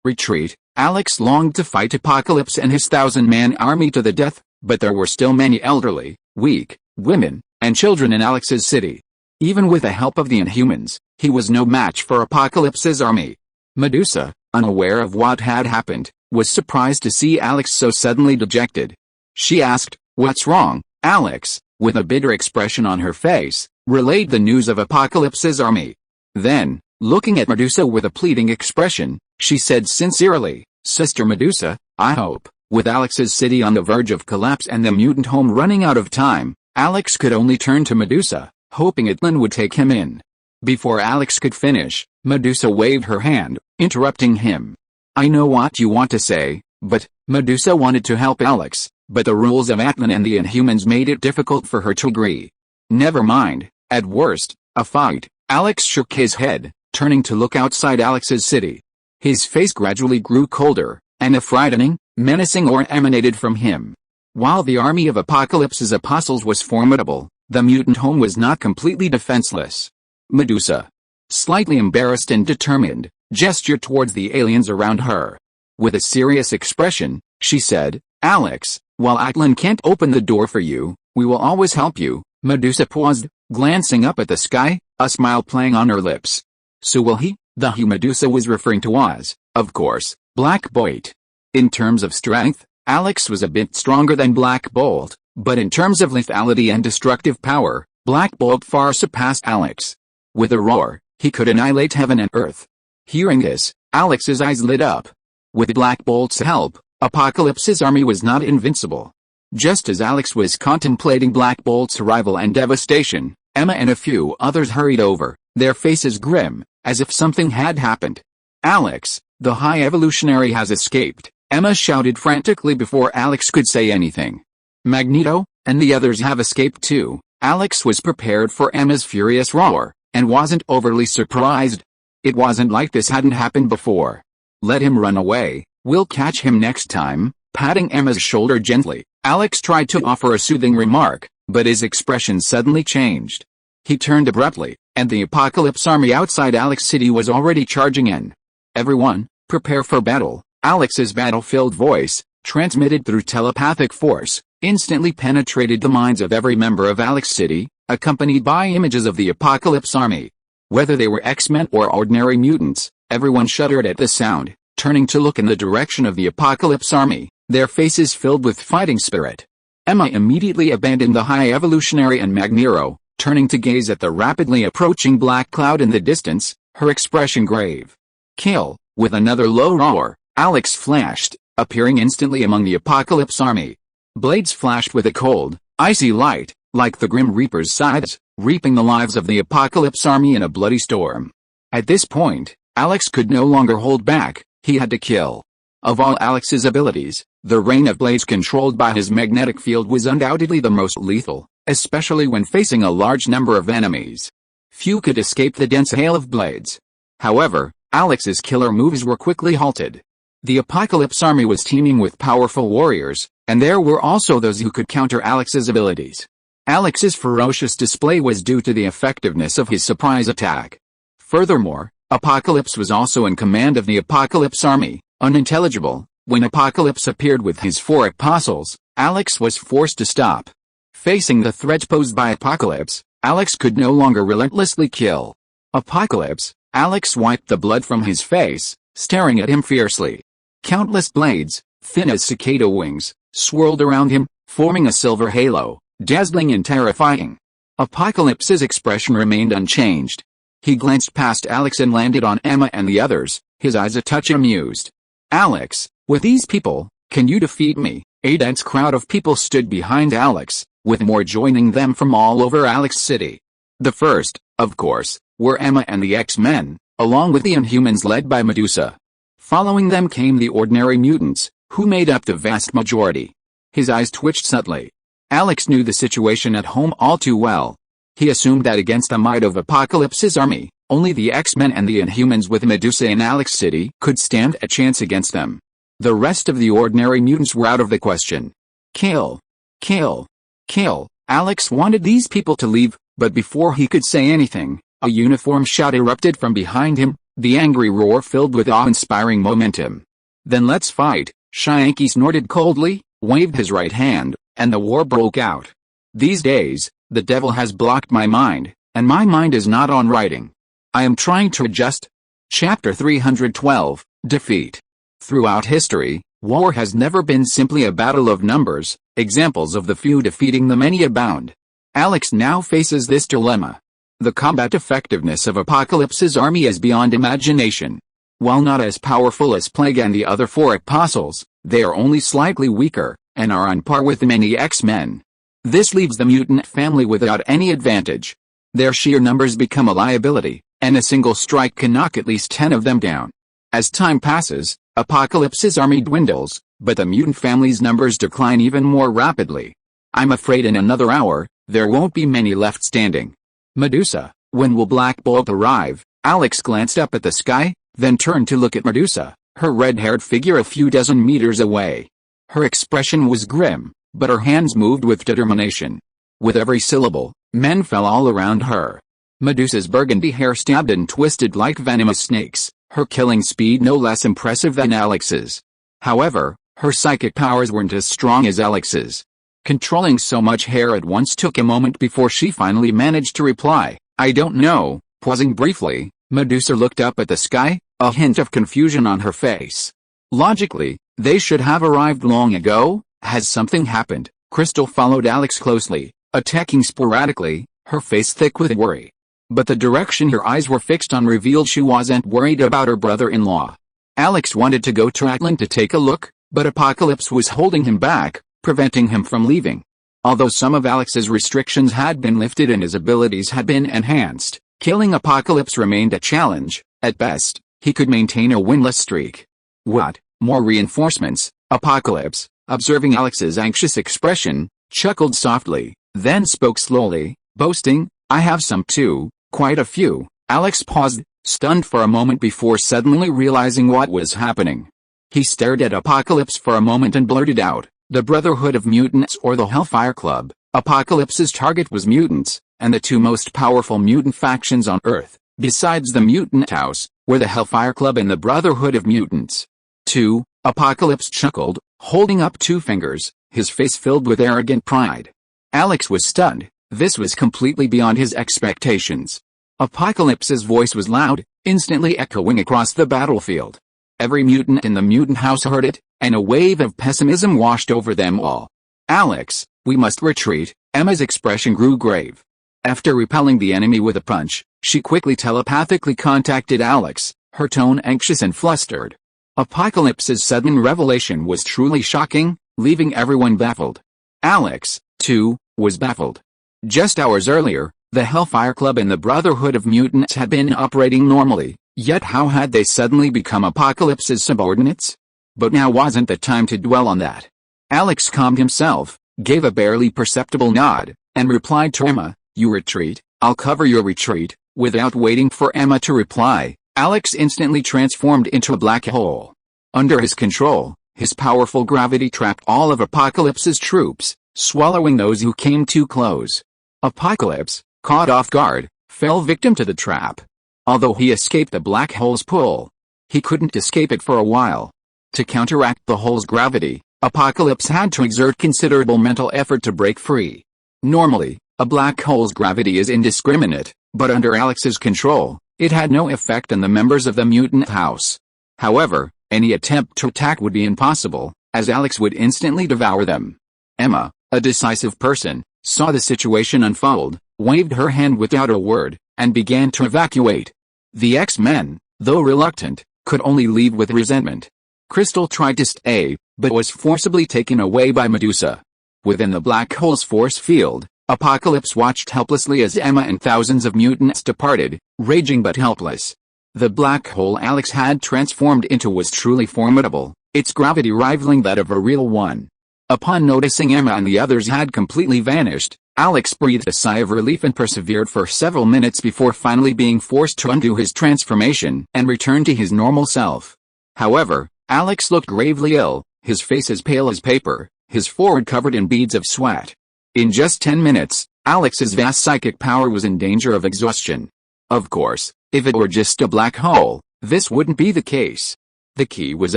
retreat. Alex longed to fight Apocalypse and his 1,000-man army to the death, but there were still many elderly, weak, women, and children in Alex's city. Even with the help of the Inhumans, he was no match for Apocalypse's army. Medusa, unaware of what had happened, was surprised to see Alex so suddenly dejected. She asked, "What's wrong, Alex?" with a bitter expression on her face, relayed the news of Apocalypse's army. Then, looking at Medusa with a pleading expression, she said sincerely, "Sister Medusa, I hope, with Alex's city on the verge of collapse and the mutant home running out of time, Alex could only turn to Medusa, hoping Atlan would take him in." Before Alex could finish, Medusa waved her hand, interrupting him. "I know what you want to say, but..." Medusa wanted to help Alex, but the rules of Atlan and the Inhumans made it difficult for her to agree. Never mind, at worst, a fight. Alex shook his head, turning to look outside Alex's city. His face gradually grew colder, and a frightening, menacing aura emanated from him. While the army of Apocalypse's apostles was formidable, the mutant home was not completely defenseless. Medusa, slightly embarrassed and determined, gestured towards the aliens around her. With a serious expression, she said, "Alex, while Atlan can't open the door for you, we will always help you." Medusa paused, glancing up at the sky, a smile playing on her lips. "So will he?" The he Medusa was referring to was, of course, Black Bolt. In terms of strength, Alex was a bit stronger than Black Bolt, but in terms of lethality and destructive power, Black Bolt far surpassed Alex. With a roar, he could annihilate heaven and earth. Hearing this, Alex's eyes lit up. With Black Bolt's help, Apocalypse's army was not invincible. Just as Alex was contemplating Black Bolt's arrival and devastation, Emma and a few others hurried over, their faces grim, as if something had happened. "Alex, the High Evolutionary has escaped," Emma shouted frantically before Alex could say anything. "Magneto, and the others have escaped too." Alex was prepared for Emma's furious roar, and wasn't overly surprised. It wasn't like this hadn't happened before. "Let him run away, we'll catch him next time." Patting Emma's shoulder gently, Alex tried to offer a soothing remark, but his expression suddenly changed. He turned abruptly, and the Apocalypse army outside Alex City was already charging in. "Everyone, prepare for battle." Alex's battle-filled voice, transmitted through telepathic force, instantly penetrated the minds of every member of Alex City, accompanied by images of the Apocalypse army. Whether they were X-Men or ordinary mutants, everyone shuddered at the sound, turning to look in the direction of the Apocalypse army, their faces filled with fighting spirit. Emma immediately abandoned the High Evolutionary and Magneto, turning to gaze at the rapidly approaching black cloud in the distance, her expression grave. "Kill!" With another low roar, Alex flashed, appearing instantly among the Apocalypse army. Blades flashed with a cold, icy light, like the Grim Reaper's scythes, reaping the lives of the Apocalypse army in a bloody storm. At this point, Alex could no longer hold back, he had to kill. Of all Alex's abilities, the rain of blades controlled by his magnetic field was undoubtedly the most lethal, especially when facing a large number of enemies. Few could escape the dense hail of blades. However, Alex's killer moves were quickly halted. The Apocalypse army was teeming with powerful warriors, and there were also those who could counter Alex's abilities. Alex's ferocious display was due to the effectiveness of his surprise attack. Furthermore, Apocalypse was also in command of the Apocalypse army. Unintelligible, when Apocalypse appeared with his 4 apostles, Alex was forced to stop. Facing the threat posed by Apocalypse, Alex could no longer relentlessly kill Apocalypse. Alex wiped the blood from his face, staring at him fiercely. Countless blades, thin as cicada wings, swirled around him, forming a silver halo, dazzling and terrifying. Apocalypse's expression remained unchanged. He glanced past Alex and landed on Emma and the others, his eyes a touch amused. "Alex, with these people, can you defeat me?" A dense crowd of people stood behind Alex, with more joining them from all over Alex City. The first, of course, were Emma and the X-Men, along with the Inhumans led by Medusa. Following them came the ordinary mutants, who made up the vast majority. His eyes twitched subtly. Alex knew the situation at home all too well. He assumed that against the might of Apocalypse's army, only the X-Men and the Inhumans with Medusa in Alex City could stand a chance against them. The rest of the ordinary mutants were out of the question. "Kill! Kill! Kill!" Alex wanted these people to leave, but before he could say anything, a uniform shout erupted from behind him, the angry roar filled with awe-inspiring momentum. "Then let's fight," Shanky snorted coldly, waved his right hand, and the war broke out. "These days, the devil has blocked my mind, and my mind is not on writing. I am trying to adjust." Chapter 312, Defeat. Throughout history, war has never been simply a battle of numbers. Examples of the few defeating the many abound. Alex now faces this dilemma. The combat effectiveness of Apocalypse's army is beyond imagination. While not as powerful as Plague and the other four apostles, they are only slightly weaker, and are on par with many X-Men. This leaves the mutant family without any advantage. Their sheer numbers become a liability, and a single strike can knock at least 10 of them down. As time passes, Apocalypse's army dwindles, but the mutant family's numbers decline even more rapidly. "I'm afraid in another hour, there won't be many left standing." "Medusa, when will Black Bolt arrive?" Alex glanced up at the sky, then turned to look at Medusa, her red-haired figure a few dozen meters away. Her expression was grim, but her hands moved with determination. With every syllable, men fell all around her. Medusa's burgundy hair stabbed and twisted like venomous snakes, her killing speed no less impressive than Alex's. However, her psychic powers weren't as strong as Alex's. Controlling so much hair at once took a moment before she finally managed to reply, "I don't know." Pausing briefly, Medusa looked up at the sky, a hint of confusion on her face. "Logically, they should have arrived long ago. Has something happened?" Crystal followed Alex closely, attacking sporadically, her face thick with worry. But the direction her eyes were fixed on revealed she wasn't worried about her brother-in-law. Alex wanted to go to Atlant to take a look, but Apocalypse was holding him back, preventing him from leaving. Although some of Alex's restrictions had been lifted and his abilities had been enhanced, killing Apocalypse remained a challenge. At best, he could maintain a winless streak. "What, more reinforcements?" Apocalypse, observing Alex's anxious expression, chuckled softly, then spoke slowly, boasting, "I have some too, quite a few." Alex paused, stunned for a moment before suddenly realizing what was happening. He stared at Apocalypse for a moment and blurted out, "The Brotherhood of Mutants or the Hellfire Club?" Apocalypse's target was mutants, and the two most powerful mutant factions on Earth, besides the Mutant House, were the Hellfire Club and the Brotherhood of Mutants. "Two," Apocalypse chuckled, holding up two fingers, his face filled with arrogant pride. Alex was stunned. This was completely beyond his expectations. Apocalypse's voice was loud, instantly echoing across the battlefield. Every mutant in the mutant house heard it, and a wave of pessimism washed over them all. "Alex, we must retreat." Emma's expression grew grave. After repelling the enemy with a punch, she quickly telepathically contacted Alex, her tone anxious and flustered. Apocalypse's sudden revelation was truly shocking, leaving everyone baffled. Alex, too, was baffled. Just hours earlier, the Hellfire Club and the Brotherhood of Mutants had been operating normally, yet how had they suddenly become Apocalypse's subordinates? But now wasn't the time to dwell on that. Alex calmed himself, gave a barely perceptible nod, and replied to Emma, "You retreat, I'll cover your retreat." Without waiting for Emma to reply, Alex instantly transformed into a black hole. Under his control, his powerful gravity trapped all of Apocalypse's troops, swallowing those who came too close. Apocalypse, caught off guard, fell victim to the trap. Although he escaped the black hole's pull, he couldn't escape it for a while. To counteract the hole's gravity, Apocalypse had to exert considerable mental effort to break free. Normally, a black hole's gravity is indiscriminate, but under Alex's control, it had no effect on the members of the mutant house. However, any attempt to attack would be impossible, as Alex would instantly devour them. Emma, a decisive person, saw the situation unfold, waved her hand without a word, and began to evacuate. The X-Men, though reluctant, could only leave with resentment. Crystal tried to stay, but was forcibly taken away by Medusa. Within the black hole's force field, Apocalypse watched helplessly as Emma and thousands of mutants departed, raging but helpless. The black hole Alex had transformed into was truly formidable, its gravity rivaling that of a real one. Upon noticing Emma and the others had completely vanished, Alex breathed a sigh of relief and persevered for several minutes before finally being forced to undo his transformation and return to his normal self. However, Alex looked gravely ill, his face as pale as paper, his forehead covered in beads of sweat. In just 10 minutes, Alex's vast psychic power was in danger of exhaustion. Of course, if it were just a black hole, this wouldn't be the case. The key was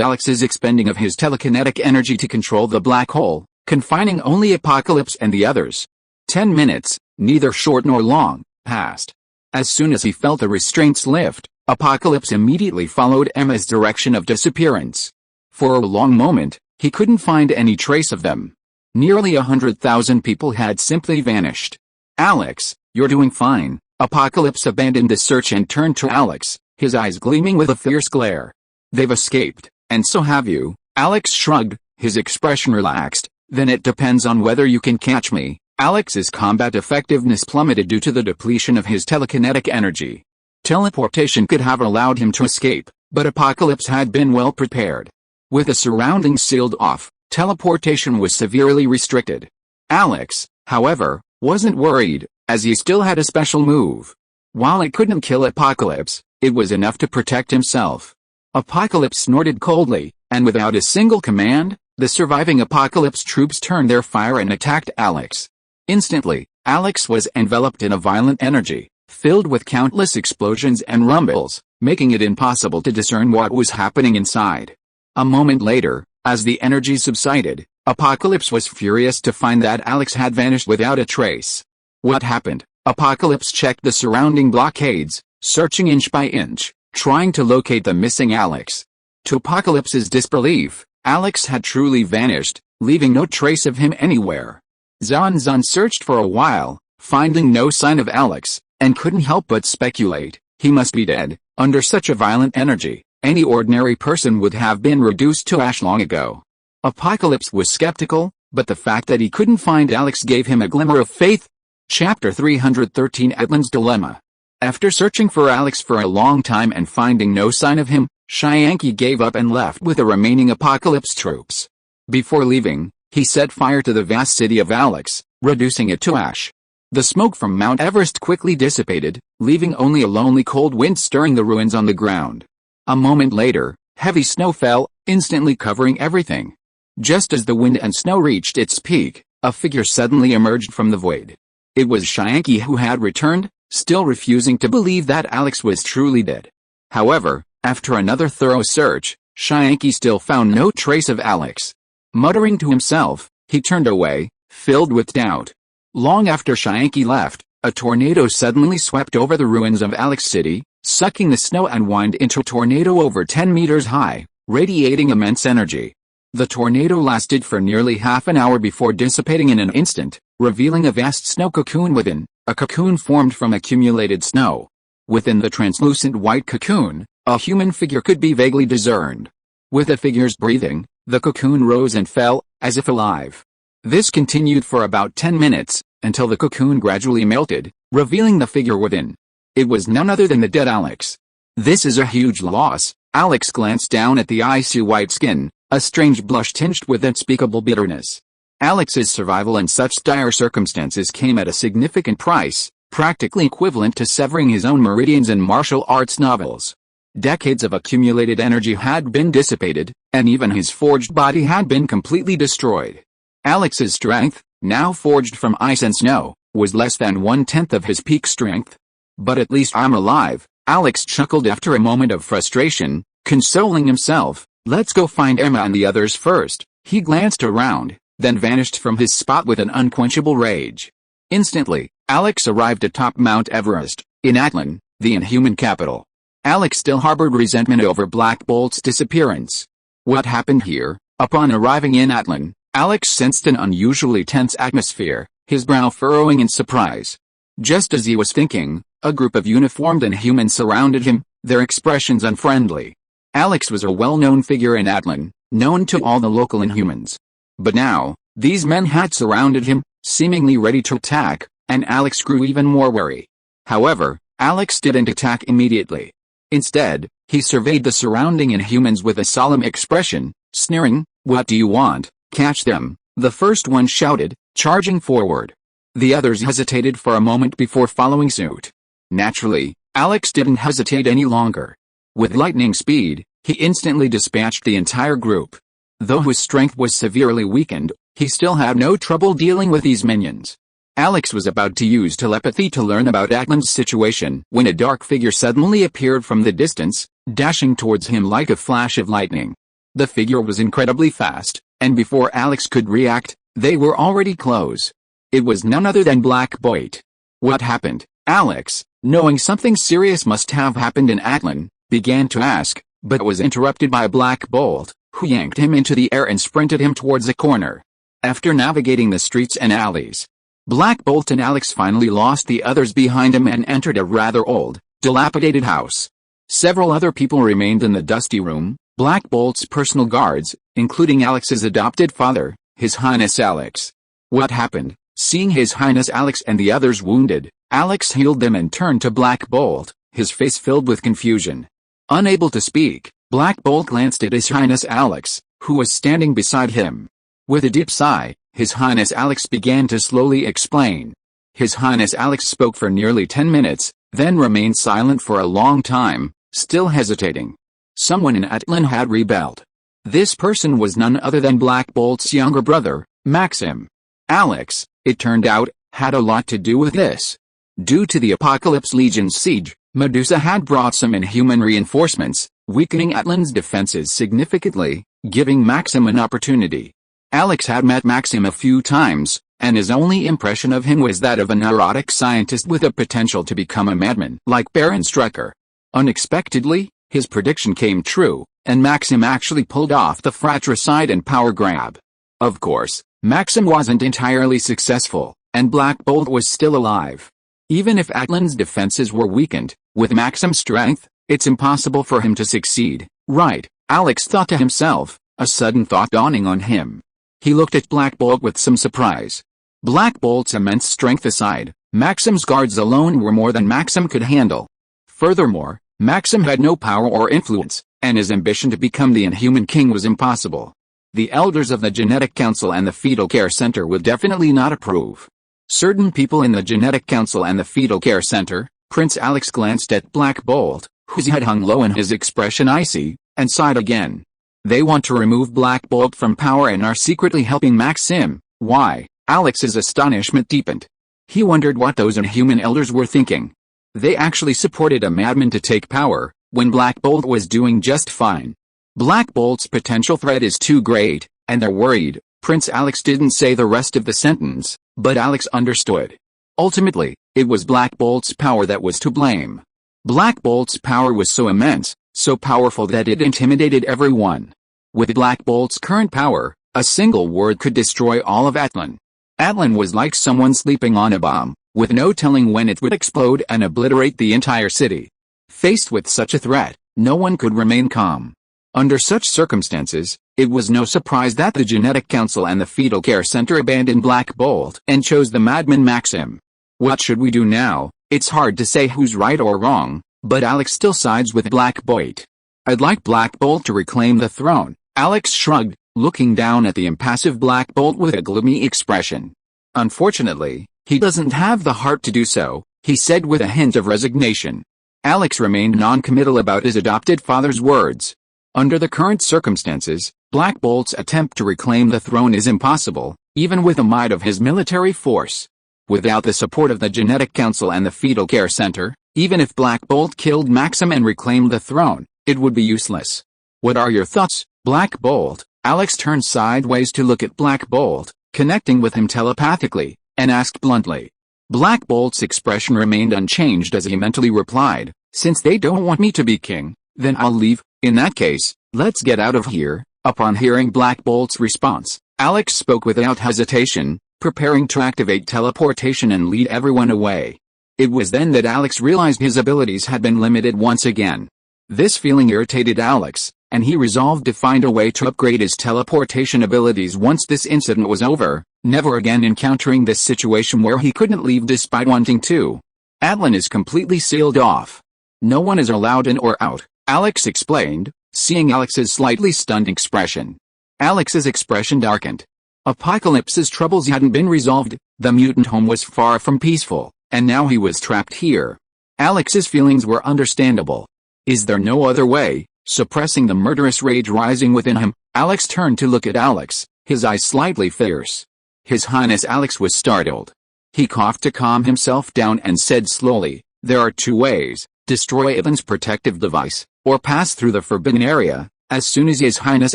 Alex's expending of his telekinetic energy to control the black hole, confining only Apocalypse and the others. 10 minutes, neither short nor long, passed. As soon as he felt the restraints lift, Apocalypse immediately followed Emma's direction of disappearance. For a long moment, he couldn't find any trace of them. Nearly 100,000 people had simply vanished. Alex, you're doing fine. Apocalypse abandoned the search and turned to Alex, his eyes gleaming with a fierce glare. They've escaped, and so have you. Alex shrugged, his expression relaxed. Then it depends on whether you can catch me. Alex's combat effectiveness plummeted due to the depletion of his telekinetic energy. Teleportation could have allowed him to escape, but Apocalypse had been well prepared. With the surroundings sealed off, teleportation was severely restricted. Alex, however, wasn't worried, as he still had a special move. While it couldn't kill Apocalypse, it was enough to protect himself. Apocalypse snorted coldly, and without a single command, the surviving Apocalypse troops turned their fire and attacked Alex. Instantly, Alex was enveloped in a violent energy, filled with countless explosions and rumbles, making it impossible to discern what was happening inside. A moment later, as the energy subsided, Apocalypse was furious to find that Alex had vanished without a trace. What happened? Apocalypse checked the surrounding blockades, searching inch by inch, trying to locate the missing Alex. To Apocalypse's disbelief, Alex had truly vanished, leaving no trace of him anywhere. Xuan Zhang searched for a while, finding no sign of Alex, and couldn't help but speculate, he must be dead. Under such a violent energy, any ordinary person would have been reduced to ash long ago. Apocalypse was skeptical, but the fact that he couldn't find Alex gave him a glimmer of faith. Chapter 313 Atlan's Dilemma. After searching for Alex for a long time and finding no sign of him, Xianqi gave up and left with the remaining Apocalypse troops. Before leaving, he set fire to the vast city of Alex, reducing it to ash. The smoke from Mount Everest quickly dissipated, leaving only a lonely cold wind stirring the ruins on the ground. A moment later, heavy snow fell, instantly covering everything. Just as the wind and snow reached its peak, a figure suddenly emerged from the void. It was Xianqi who had returned, still refusing to believe that Alex was truly dead. However, after another thorough search, Xianqi still found no trace of Alex. Muttering to himself, he turned away, filled with doubt. Long after Xianqi left, a tornado suddenly swept over the ruins of Alex City, sucking the snow and wind into a tornado over 10 meters high, radiating immense energy. The tornado lasted for nearly half an hour before dissipating in an instant, revealing a vast snow cocoon within, a cocoon formed from accumulated snow. Within the translucent white cocoon, a human figure could be vaguely discerned. With the figure's breathing, the cocoon rose and fell, as if alive. This continued for about 10 minutes, until the cocoon gradually melted, revealing the figure within. It was none other than the dead Alex. This is a huge loss. Alex glanced down at the icy white skin, a strange blush tinged with unspeakable bitterness. Alex's survival in such dire circumstances came at a significant price, practically equivalent to severing his own meridians in martial arts novels. Decades of accumulated energy had been dissipated, and even his forged body had been completely destroyed. Alex's strength, now forged from ice and snow, was less than 1/10 of his peak strength. But at least I'm alive, Alex chuckled after a moment of frustration, consoling himself. Let's go find Emma and the others first. He glanced around, then vanished from his spot with an unquenchable rage. Instantly, Alex arrived atop Mount Everest, in Atlan, the inhuman capital. Alex still harbored resentment over Black Bolt's disappearance. What happened here? Upon arriving in Atlan, Alex sensed an unusually tense atmosphere, his brow furrowing in surprise. Just as he was thinking, a group of uniformed Inhumans surrounded him, their expressions unfriendly. Alex was a well-known figure in Atlan, known to all the local Inhumans. But now, these men had surrounded him, seemingly ready to attack, and Alex grew even more wary. However, Alex didn't attack immediately. Instead, he surveyed the surrounding Inhumans with a solemn expression, sneering, "What do you want? Catch them," the first one shouted, charging forward. The others hesitated for a moment before following suit. Naturally, Alex didn't hesitate any longer. With lightning speed, he instantly dispatched the entire group. Though his strength was severely weakened, He still had no trouble dealing with these minions. Alex was about to use telepathy to learn about Atlan's situation when a dark figure suddenly appeared from the distance, dashing towards him like a flash of lightning. The figure was incredibly fast, and before Alex could react, they were already close. It was none other than Black Bolt. What happened? Alex, knowing something serious must have happened in Atlan, began to ask, but was interrupted by Black Bolt, who yanked him into the air and sprinted him towards a corner. After navigating the streets and alleys, Black Bolt and Alex finally lost the others behind him and entered a rather old, dilapidated house. Several other people remained in the dusty room, Black Bolt's personal guards, including Alex's adopted father, His Highness Alex. What happened? Seeing His Highness Alex and the others wounded, Alex healed them and turned to Black Bolt, his face filled with confusion. Unable to speak, Black Bolt glanced at His Highness Alex, who was standing beside him. With a deep sigh, His Highness Alex began to slowly explain. His Highness Alex spoke for nearly 10 minutes, then remained silent for a long time, still hesitating. Someone in Atlan had rebelled. This person was none other than Black Bolt's younger brother, Maxim. Alex, it turned out, had a lot to do with this. Due to the Apocalypse Legion's siege, Medusa had brought some inhuman reinforcements, weakening Atlan's defenses significantly, giving Maxim an opportunity. Alex had met Maxim a few times, and his only impression of him was that of a neurotic scientist with a potential to become a madman like Baron Strucker. Unexpectedly, his prediction came true, and Maxim actually pulled off the fratricide and power grab. Of course, Maxim wasn't entirely successful, and Black Bolt was still alive. Even if Atlan's defenses were weakened, with Maxim's strength, it's impossible for him to succeed. Right, Alex thought to himself, a sudden thought dawning on him. He looked at Black Bolt with some surprise. Black Bolt's immense strength aside, Maxim's guards alone were more than Maxim could handle. Furthermore, Maxim had no power or influence, and his ambition to become the Inhuman King was impossible. The elders of the Genetic Council and the Fetal Care Center would definitely not approve. Certain people in the Genetic Council and the Fetal Care Center, Prince Alex glanced at Black Bolt, whose head hung low and his expression icy, and sighed again. They want to remove Black Bolt from power and are secretly helping Maxim. Why? Alex's astonishment deepened. He wondered what those Inhuman elders were thinking. They actually supported a madman to take power, when Black Bolt was doing just fine. Black Bolt's potential threat is too great, and they're worried. Prince Alex didn't say the rest of the sentence, but Alex understood. Ultimately, it was Black Bolt's power that was to blame. Black Bolt's power was so immense, so powerful that it intimidated everyone. With Black Bolt's current power, a single word could destroy all of Atlan. Atlan was like someone sleeping on a bomb, with no telling when it would explode and obliterate the entire city. Faced with such a threat, no one could remain calm. Under such circumstances, it was no surprise that the Genetic Council and the Fetal Care Center abandoned Black Bolt and chose the madman Maxim. What should we do now? It's hard to say who's right or wrong, but Alex still sides with Black Bolt. I'd like Black Bolt to reclaim the throne. Alex shrugged, looking down at the impassive Black Bolt with a gloomy expression. Unfortunately, he doesn't have the heart to do so, he said with a hint of resignation. Alex remained non-committal about his adopted father's words. Under the current circumstances, Black Bolt's attempt to reclaim the throne is impossible, even with the might of his military force. Without the support of the Genetic Council and the Fetal Care Center, even if Black Bolt killed Maxim and reclaimed the throne, it would be useless. What are your thoughts, Black Bolt? Alex turned sideways to look at Black Bolt, connecting with him telepathically, and asked bluntly. Black Bolt's expression remained unchanged as he mentally replied, since they don't want me to be king, then I'll leave. In that case, let's get out of here. Upon hearing Black Bolt's response, Alex spoke without hesitation, preparing to activate teleportation and lead everyone away. It was then that Alex realized his abilities had been limited once again. This feeling irritated Alex, and he resolved to find a way to upgrade his teleportation abilities once this incident was over, never again encountering this situation where he couldn't leave despite wanting to. Atlan is completely sealed off. No one is allowed in or out, Alex explained, seeing Alex's slightly stunned expression. Alex's expression darkened. Apocalypse's troubles hadn't been resolved, the mutant home was far from peaceful, and now he was trapped here. Alex's feelings were understandable. Is there no other way? Suppressing the murderous rage rising within him, Alex turned to look at Alex, his eyes slightly fierce. His Highness Alex was startled. He coughed to calm himself down and said slowly, "There are two ways: destroy Evan's protective device, or pass through the forbidden area." As soon as His Highness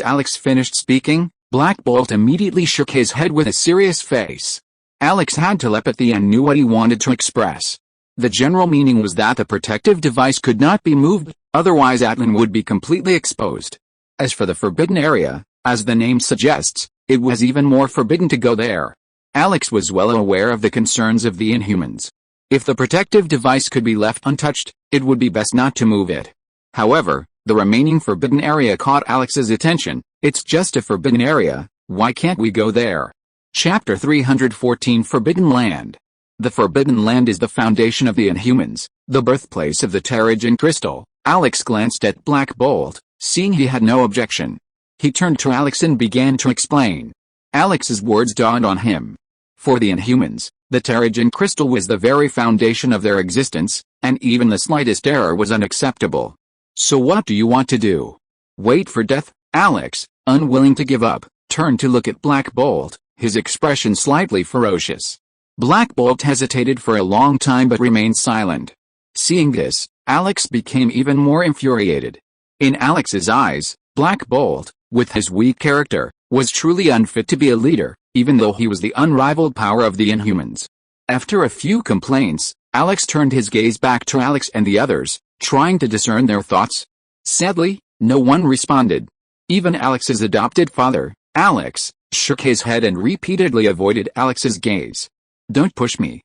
Alex finished speaking, Black Bolt immediately shook his head with a serious face. Alex had telepathy and knew what he wanted to express. The general meaning was that the protective device could not be moved, otherwise Atlan would be completely exposed. As for the forbidden area, as the name suggests, it was even more forbidden to go there. Alex was well aware of the concerns of the Inhumans. If the protective device could be left untouched, it would be best not to move it. However, the remaining forbidden area caught Alex's attention. "It's just a forbidden area, why can't we go there?" Chapter 314 Forbidden Land. The Forbidden Land is the foundation of the Inhumans, the birthplace of the Terrigen Crystal. Alex glanced at Black Bolt, seeing he had no objection. He turned to Alex and began to explain. Alex's words dawned on him. For the Inhumans, the Terrigen Crystal was the very foundation of their existence, and even the slightest error was unacceptable. "So what do you want to do? Wait for death?" Alex, unwilling to give up, turned to look at Black Bolt, his expression slightly ferocious. Black Bolt hesitated for a long time but remained silent. Seeing this, Alex became even more infuriated. In Alex's eyes, Black Bolt, with his weak character, was truly unfit to be a leader, even though he was the unrivaled power of the Inhumans. After a few complaints, Alex turned his gaze back to Alex and the others, trying to discern their thoughts. Sadly, no one responded. Even Alex's adopted father, Alex, shook his head and repeatedly avoided Alex's gaze. "Don't push me,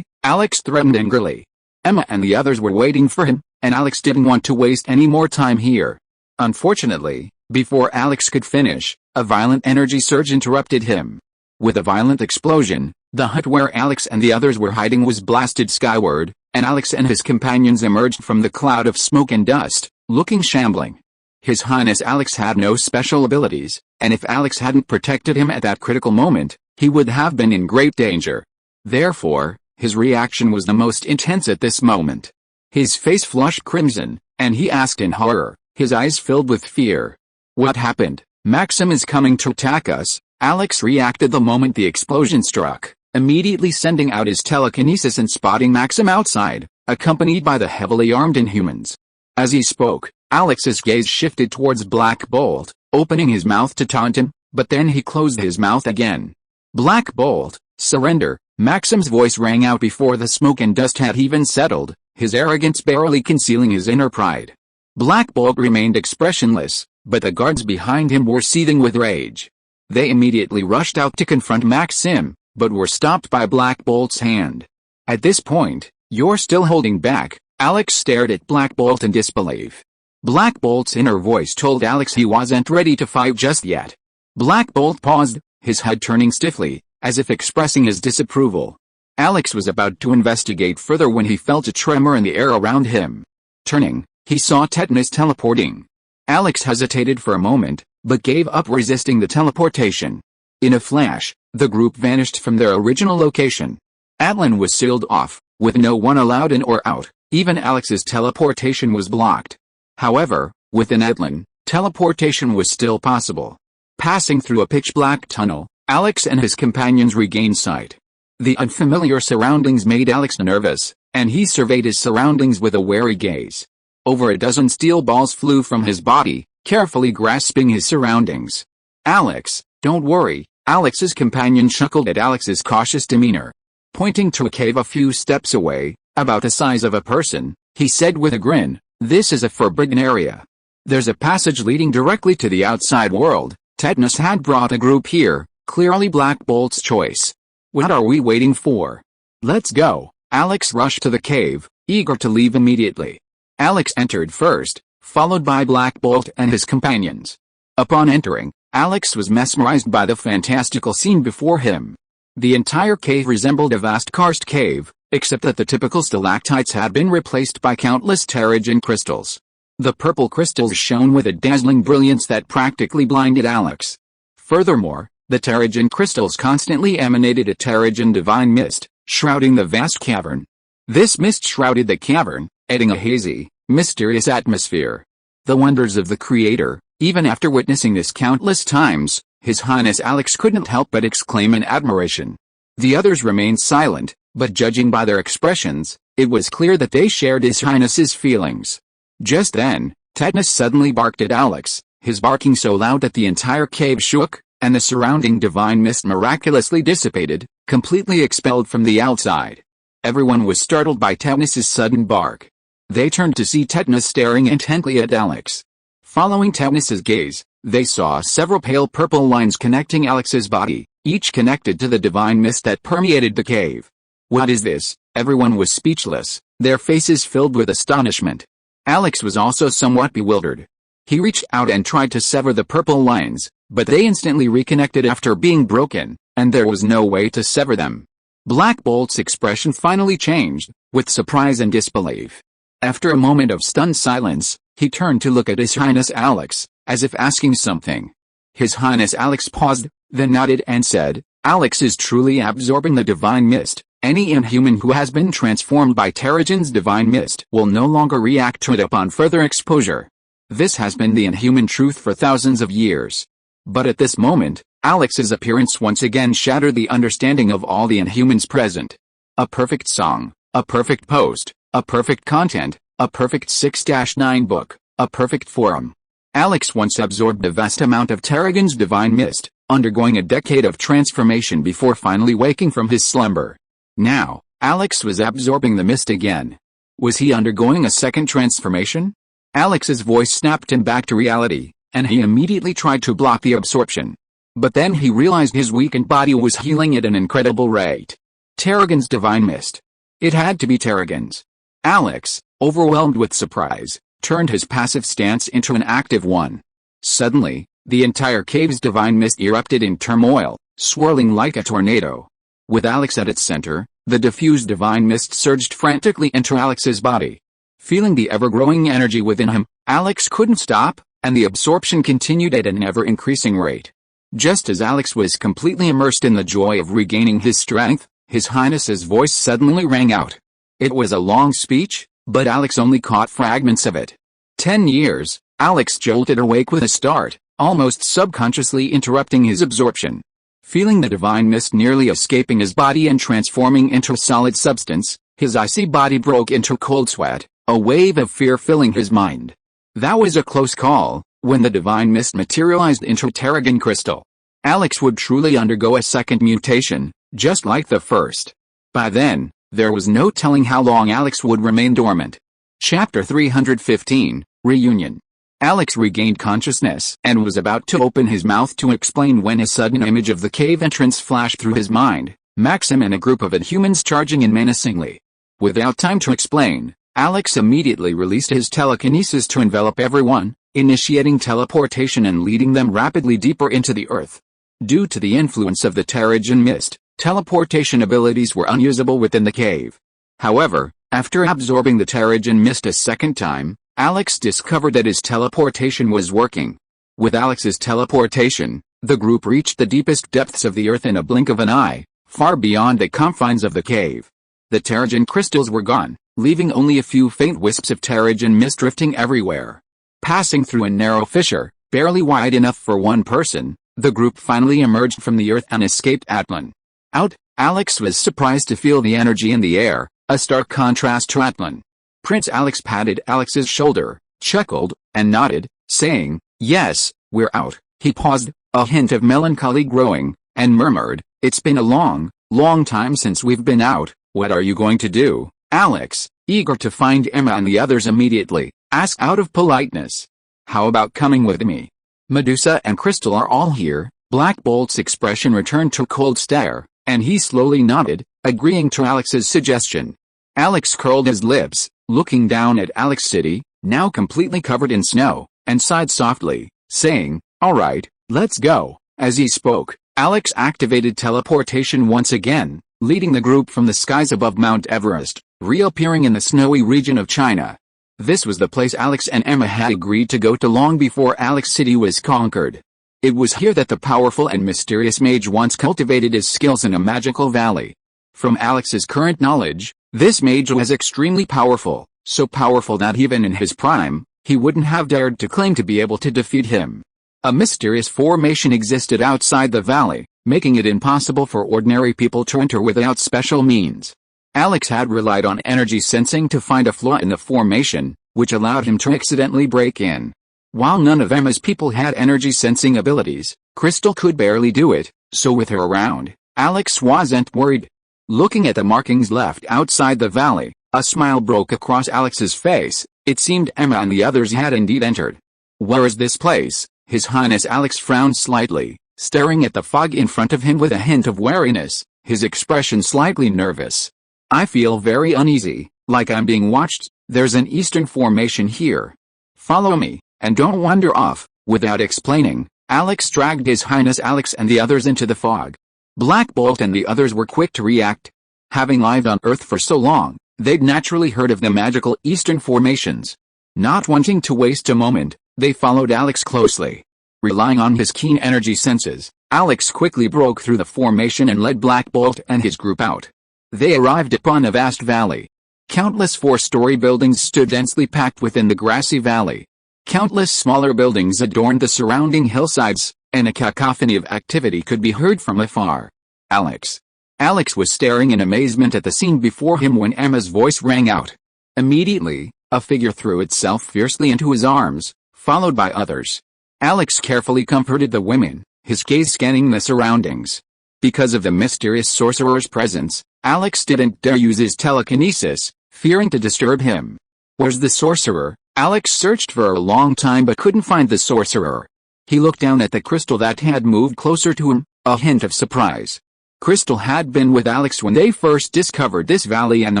Alex threatened angrily. Emma and the others were waiting for him, and Alex didn't want to waste any more time here. Unfortunately, before Alex could finish, a violent energy surge interrupted him. With a violent explosion, the hut where Alex and the others were hiding was blasted skyward, and Alex and his companions emerged from the cloud of smoke and dust, looking shambling. His Highness Alex had no special abilities, and if Alex hadn't protected him at that critical moment, he would have been in great danger. Therefore, his reaction was the most intense at this moment. His face flushed crimson, and he asked in horror, his eyes filled with fear. "What happened? Maxim is coming to attack us." Alex reacted the moment the explosion struck, immediately sending out his telekinesis and spotting Maxim outside, accompanied by the heavily armed Inhumans. As he spoke, Alex's gaze shifted towards Black Bolt, opening his mouth to taunt him, but then he closed his mouth again. "Black Bolt, surrender!" Maxim's voice rang out before the smoke and dust had even settled, his arrogance barely concealing his inner pride. Black Bolt remained expressionless, but the guards behind him were seething with rage. They immediately rushed out to confront Maxim, but were stopped by Black Bolt's hand. At this point, "You're still holding back." Alex stared at Black Bolt in disbelief. Black Bolt's inner voice told Alex he wasn't ready to fight just yet. Black Bolt paused, his head turning stiffly, as if expressing his disapproval. Alex was about to investigate further when he felt a tremor in the air around him. Turning, he saw Tetanus teleporting. Alex hesitated for a moment, but gave up resisting the teleportation. In a flash, the group vanished from their original location. Atlan was sealed off, with no one allowed in or out. Even Alex's teleportation was blocked. However, within Atlan, teleportation was still possible. Passing through a pitch-black tunnel, Alex and his companions regained sight. The unfamiliar surroundings made Alex nervous, and he surveyed his surroundings with a wary gaze. Over a dozen steel balls flew from his body, carefully grasping his surroundings. "Alex, don't worry," Alex's companion chuckled at Alex's cautious demeanor. Pointing to a cave a few steps away, about the size of a person, he said with a grin, "This is a forbidden area. There's a passage leading directly to the outside world." Tetanus had brought a group here, clearly Black Bolt's choice. "What are we waiting for? Let's go." Alex rushed to the cave, eager to leave immediately. Alex entered first, followed by Black Bolt and his companions. Upon entering, Alex was mesmerized by the fantastical scene before him. The entire cave resembled a vast karst cave, except that the typical stalactites had been replaced by countless Terrigen crystals. The purple crystals shone with a dazzling brilliance that practically blinded Alex. Furthermore, the Terrigen crystals constantly emanated a Terrigen divine mist, shrouding the vast cavern. This mist shrouded the cavern, adding a hazy, mysterious atmosphere. The wonders of the Creator, Even after witnessing this countless times, His Highness Alex couldn't help but exclaim in admiration. The others remained silent, but judging by their expressions, it was clear that they shared His Highness's feelings. Just then, Tetanus suddenly barked at Alex, his barking so loud that the entire cave shook, and the surrounding divine mist miraculously dissipated, completely expelled from the outside. Everyone was startled by Tetanus's sudden bark. They turned to see Tetanus staring intently at Alex. Following Tetanus's gaze, they saw several pale purple lines connecting Alex's body, each connected to the divine mist that permeated the cave. What is this? Everyone was speechless, their faces filled with astonishment. Alex was also somewhat bewildered. He reached out and tried to sever the purple lines, but they instantly reconnected after being broken, and there was no way to sever them. Black Bolt's expression finally changed, with surprise and disbelief. After a moment of stunned silence, he turned to look at His Highness Alex, as if asking something. His Highness Alex paused, then nodded and said, "Alex is truly absorbing the divine mist. Any inhuman who has been transformed by Terrigen's divine mist will no longer react to it upon further exposure. This has been the inhuman truth for thousands of years." But at this moment, Alex's appearance once again shattered the understanding of all the inhumans present. A perfect song, a perfect post, a perfect content, a perfect 6-9 book, a perfect forum. Alex once absorbed a vast amount of Terrigen's divine mist, undergoing a decade of transformation before finally waking from his slumber. Now, Alex was absorbing the mist again. Was he undergoing a second transformation? Alex's voice snapped him back to reality, and he immediately tried to block the absorption. But then he realized his weakened body was healing at an incredible rate. Terrigen's divine mist. It had to be Terrigen's. Alex, overwhelmed with surprise, turned his passive stance into an active one. Suddenly, the entire cave's divine mist erupted in turmoil, swirling like a tornado. With Alex at its center, the diffused divine mist surged frantically into Alex's body. Feeling the ever-growing energy within him, Alex couldn't stop, and the absorption continued at an ever-increasing rate. Just as Alex was completely immersed in the joy of regaining his strength, His Highness's voice suddenly rang out. It was a long speech, but Alex only caught fragments of it. 10 years, Alex jolted awake with a start, almost subconsciously interrupting his absorption. Feeling the divine mist nearly escaping his body and transforming into a solid substance, his icy body broke into cold sweat, a wave of fear filling his mind. That was a close call. When the divine mist materialized into a Terrigen crystal, Alex would truly undergo a second mutation, just like the first. By then, there was no telling how long Alex would remain dormant. Chapter 315, Reunion. Alex regained consciousness and was about to open his mouth to explain when a sudden image of the cave entrance flashed through his mind, Maxim and a group of inhumans charging in menacingly. Without time to explain, Alex immediately released his telekinesis to envelop everyone, initiating teleportation and leading them rapidly deeper into the earth. Due to the influence of the Terrigen mist, teleportation abilities were unusable within the cave. However, after absorbing the Terrigen mist a second time, Alex discovered that his teleportation was working. With Alex's teleportation, the group reached the deepest depths of the earth in a blink of an eye, far beyond the confines of the cave. The Terrigen crystals were gone, leaving only a few faint wisps of Terrigen mist drifting everywhere. Passing through a narrow fissure, barely wide enough for one person, the group finally emerged from the earth and escaped Atlan. Out, Alex was surprised to feel the energy in the air, a stark contrast to Atlan. Prince Alex patted Alex's shoulder, chuckled, and nodded, saying, "Yes, we're out." He paused, a hint of melancholy growing, and murmured, "It's been a long, long time since we've been out. What are you going to do?" Alex, eager to find Emma and the others immediately, asked out of politeness. "How about coming with me? Medusa and Crystal are all here." Black Bolt's expression returned to a cold stare, and he slowly nodded, agreeing to Alex's suggestion. Alex curled his lips, looking down at Alex City, now completely covered in snow, and sighed softly, saying, "All right, let's go." As he spoke, Alex activated teleportation once again, leading the group from the skies above Mount Everest, reappearing in the snowy region of China. This was the place Alex and Emma had agreed to go to long before Alex City was conquered. It was here that the powerful and mysterious mage once cultivated his skills in a magical valley. From Alex's current knowledge, this mage was extremely powerful, so powerful that even in his prime, he wouldn't have dared to claim to be able to defeat him. A mysterious formation existed outside the valley, making it impossible for ordinary people to enter without special means. Alex had relied on energy sensing to find a flaw in the formation, which allowed him to accidentally break in. While none of Emma's people had energy sensing abilities, Crystal could barely do it, so with her around, Alex wasn't worried. Looking at the markings left outside the valley, a smile broke across Alex's face. It seemed Emma and the others had indeed entered. "Where is this place, His Highness?" Alex frowned slightly, staring at the fog in front of him with a hint of wariness, his expression slightly nervous. "I feel very uneasy, like I'm being watched. There's an eastern formation here. Follow me, and don't wander off." Without explaining, Alex dragged His Highness Alex and the others into the fog. Black Bolt and the others were quick to react. Having lived on Earth for so long, they'd naturally heard of the magical eastern formations. Not wanting to waste a moment, they followed Alex closely. Relying on his keen energy senses, Alex quickly broke through the formation and led Black Bolt and his group out. They arrived upon a vast valley. Countless four-story buildings stood densely packed within the grassy valley. Countless smaller buildings adorned the surrounding hillsides, and a cacophony of activity could be heard from afar. Alex was staring in amazement at the scene before him when Emma's voice rang out. Immediately, a figure threw itself fiercely into his arms, followed by others. Alex carefully comforted the women, his gaze scanning the surroundings. Because of the mysterious sorcerer's presence, Alex didn't dare use his telekinesis, fearing to disturb him. Where's the sorcerer? Alex searched for a long time but couldn't find the sorcerer. He looked down at the crystal that had moved closer to him, a hint of surprise. Crystal had been with Alex when they first discovered this valley and the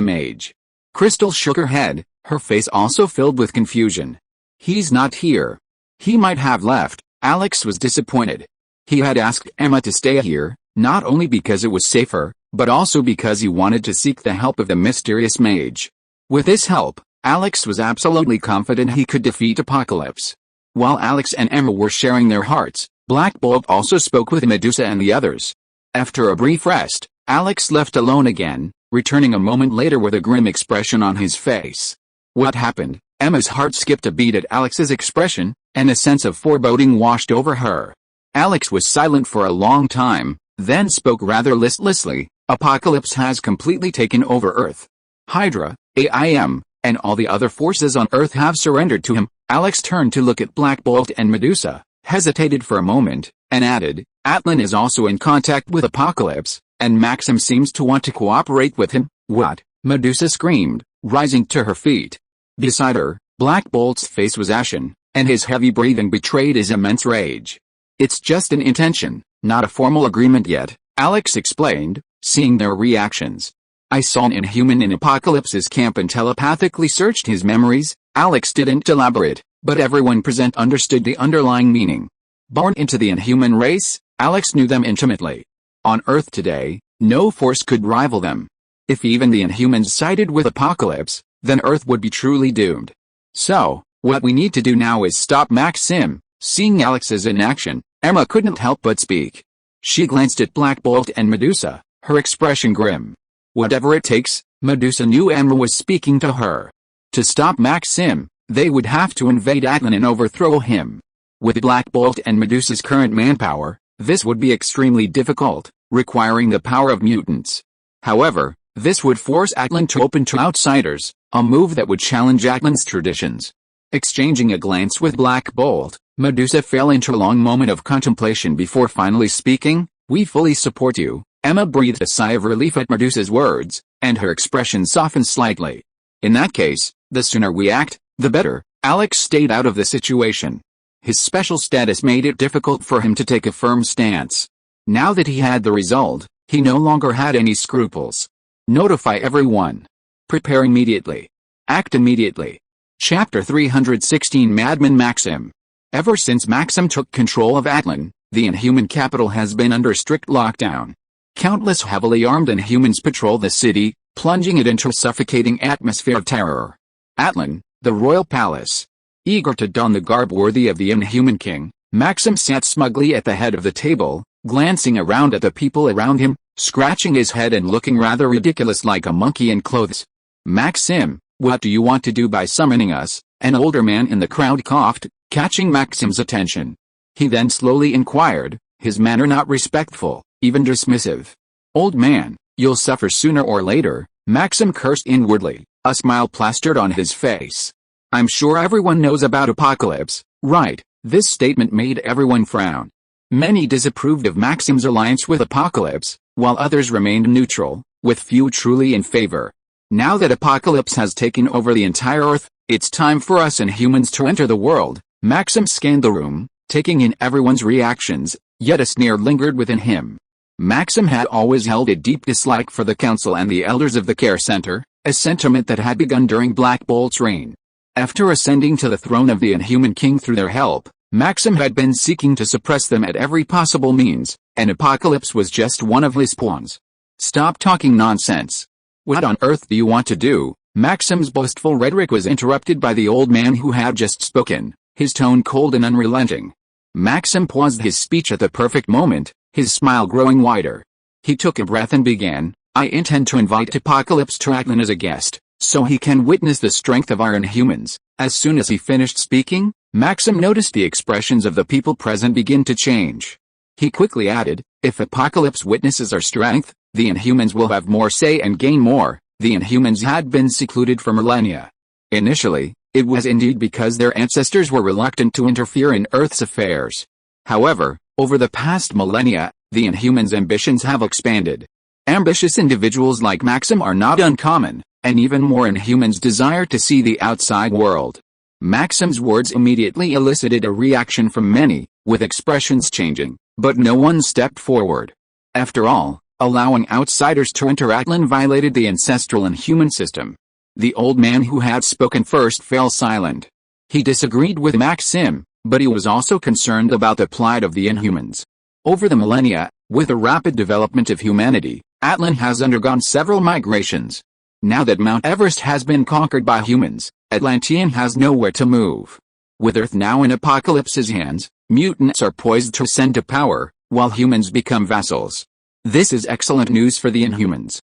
mage. Crystal shook her head, her face also filled with confusion. "He's not here. He might have left." Alex was disappointed. He had asked Emma to stay here, not only because it was safer, but also because he wanted to seek the help of the mysterious mage. With this help, Alex was absolutely confident he could defeat Apocalypse. While Alex and Emma were sharing their hearts, Black Bolt also spoke with Medusa and the others. After a brief rest, Alex left alone again, returning a moment later with a grim expression on his face. What happened? Emma's heart skipped a beat at Alex's expression, and a sense of foreboding washed over her. Alex was silent for a long time, then spoke rather listlessly. "Apocalypse has completely taken over Earth. Hydra, AIM, and all the other forces on Earth have surrendered to him." Alex turned to look at Black Bolt and Medusa, hesitated for a moment, and added, "Atlan is also in contact with Apocalypse, and Maxim seems to want to cooperate with him." "What?" Medusa screamed, rising to her feet. Beside her, Black Bolt's face was ashen, and his heavy breathing betrayed his immense rage. "It's just an intention, not a formal agreement yet," Alex explained, seeing their reactions. "I saw an Inhuman in Apocalypse's camp and telepathically searched his memories." Alex didn't elaborate, but everyone present understood the underlying meaning. Born into the Inhuman race, Alex knew them intimately. On Earth today, no force could rival them. If even the Inhumans sided with Apocalypse, then Earth would be truly doomed. "So, what we need to do now is stop Maxim." Seeing Alex's inaction, Emma couldn't help but speak. She glanced at Black Bolt and Medusa, her expression grim. Whatever it takes, Medusa knew Emma was speaking to her. To stop Maxim, they would have to invade Atlan and overthrow him. With Black Bolt and Medusa's current manpower, this would be extremely difficult, requiring the power of mutants. However, this would force Atlan to open to outsiders, a move that would challenge Atlan's traditions. Exchanging a glance with Black Bolt, Medusa fell into a long moment of contemplation before finally speaking. "We fully support you." Emma breathed a sigh of relief at Medusa's words, and her expression softened slightly. "In that case, the sooner we act, the better." Alex stayed out of the situation. His special status made it difficult for him to take a firm stance. Now that he had the result, he no longer had any scruples. Notify everyone. Prepare immediately. Act immediately. Chapter 316 Madman Maxim. Ever since Maxim took control of Atlan, the Inhuman capital has been under strict lockdown. Countless heavily armed Inhumans patrol the city, plunging it into a suffocating atmosphere of terror. Atlan, the royal palace. Eager to don the garb worthy of the Inhuman king, Maxim sat smugly at the head of the table, glancing around at the people around him, scratching his head and looking rather ridiculous like a monkey in clothes. "Maxim, "What do you want to do by summoning us?" an older man in the crowd coughed, catching Maxim's attention. He then slowly inquired, his manner not respectful, even dismissive. "Old man, you'll suffer sooner or later," Maxim cursed inwardly, a smile plastered on his face. "I'm sure everyone knows about Apocalypse, right?" This statement made everyone frown. Many disapproved of Maxim's alliance with Apocalypse, while others remained neutral, with few truly in favor. Now that Apocalypse has taken over the entire Earth, it's time for us Inhumans to enter the world. Maxim scanned the room, taking in everyone's reactions, yet a sneer lingered within him. Maxim had always held a deep dislike for the Council and the Elders of the Care Center, a sentiment that had begun during Black Bolt's reign. After ascending to the throne of the Inhuman King through their help, Maxim had been seeking to suppress them at every possible means, and Apocalypse was just one of his pawns. "Stop talking nonsense. What on earth do you want to do?" Maxim's boastful rhetoric was interrupted by the old man who had just spoken, his tone cold and unrelenting. Maxim paused his speech at the perfect moment, his smile growing wider. He took a breath and began, "I intend to invite Apocalypse to Atlan as a guest, so he can witness the strength of our Inhumans." As soon as he finished speaking, Maxim noticed the expressions of the people present begin to change. He quickly added, "If Apocalypse witnesses our strength, the Inhumans will have more say and gain more." The Inhumans had been secluded for millennia. Initially, it was indeed because their ancestors were reluctant to interfere in Earth's affairs. However, over the past millennia, the Inhumans' ambitions have expanded. Ambitious individuals like Maxim are not uncommon, and even more Inhumans desire to see the outside world. Maxim's words immediately elicited a reaction from many, with expressions changing, but no one stepped forward. After all, allowing outsiders to enter Atlan violated the ancestral Inhuman system. The old man who had spoken first fell silent. He disagreed with Maxim, but he was also concerned about the plight of the Inhumans. Over the millennia, with the rapid development of humanity, Atlan has undergone several migrations. Now that Mount Everest has been conquered by humans, Atlantean has nowhere to move. With Earth now in Apocalypse's hands, mutants are poised to ascend to power, while humans become vassals. This is excellent news for the Inhumans.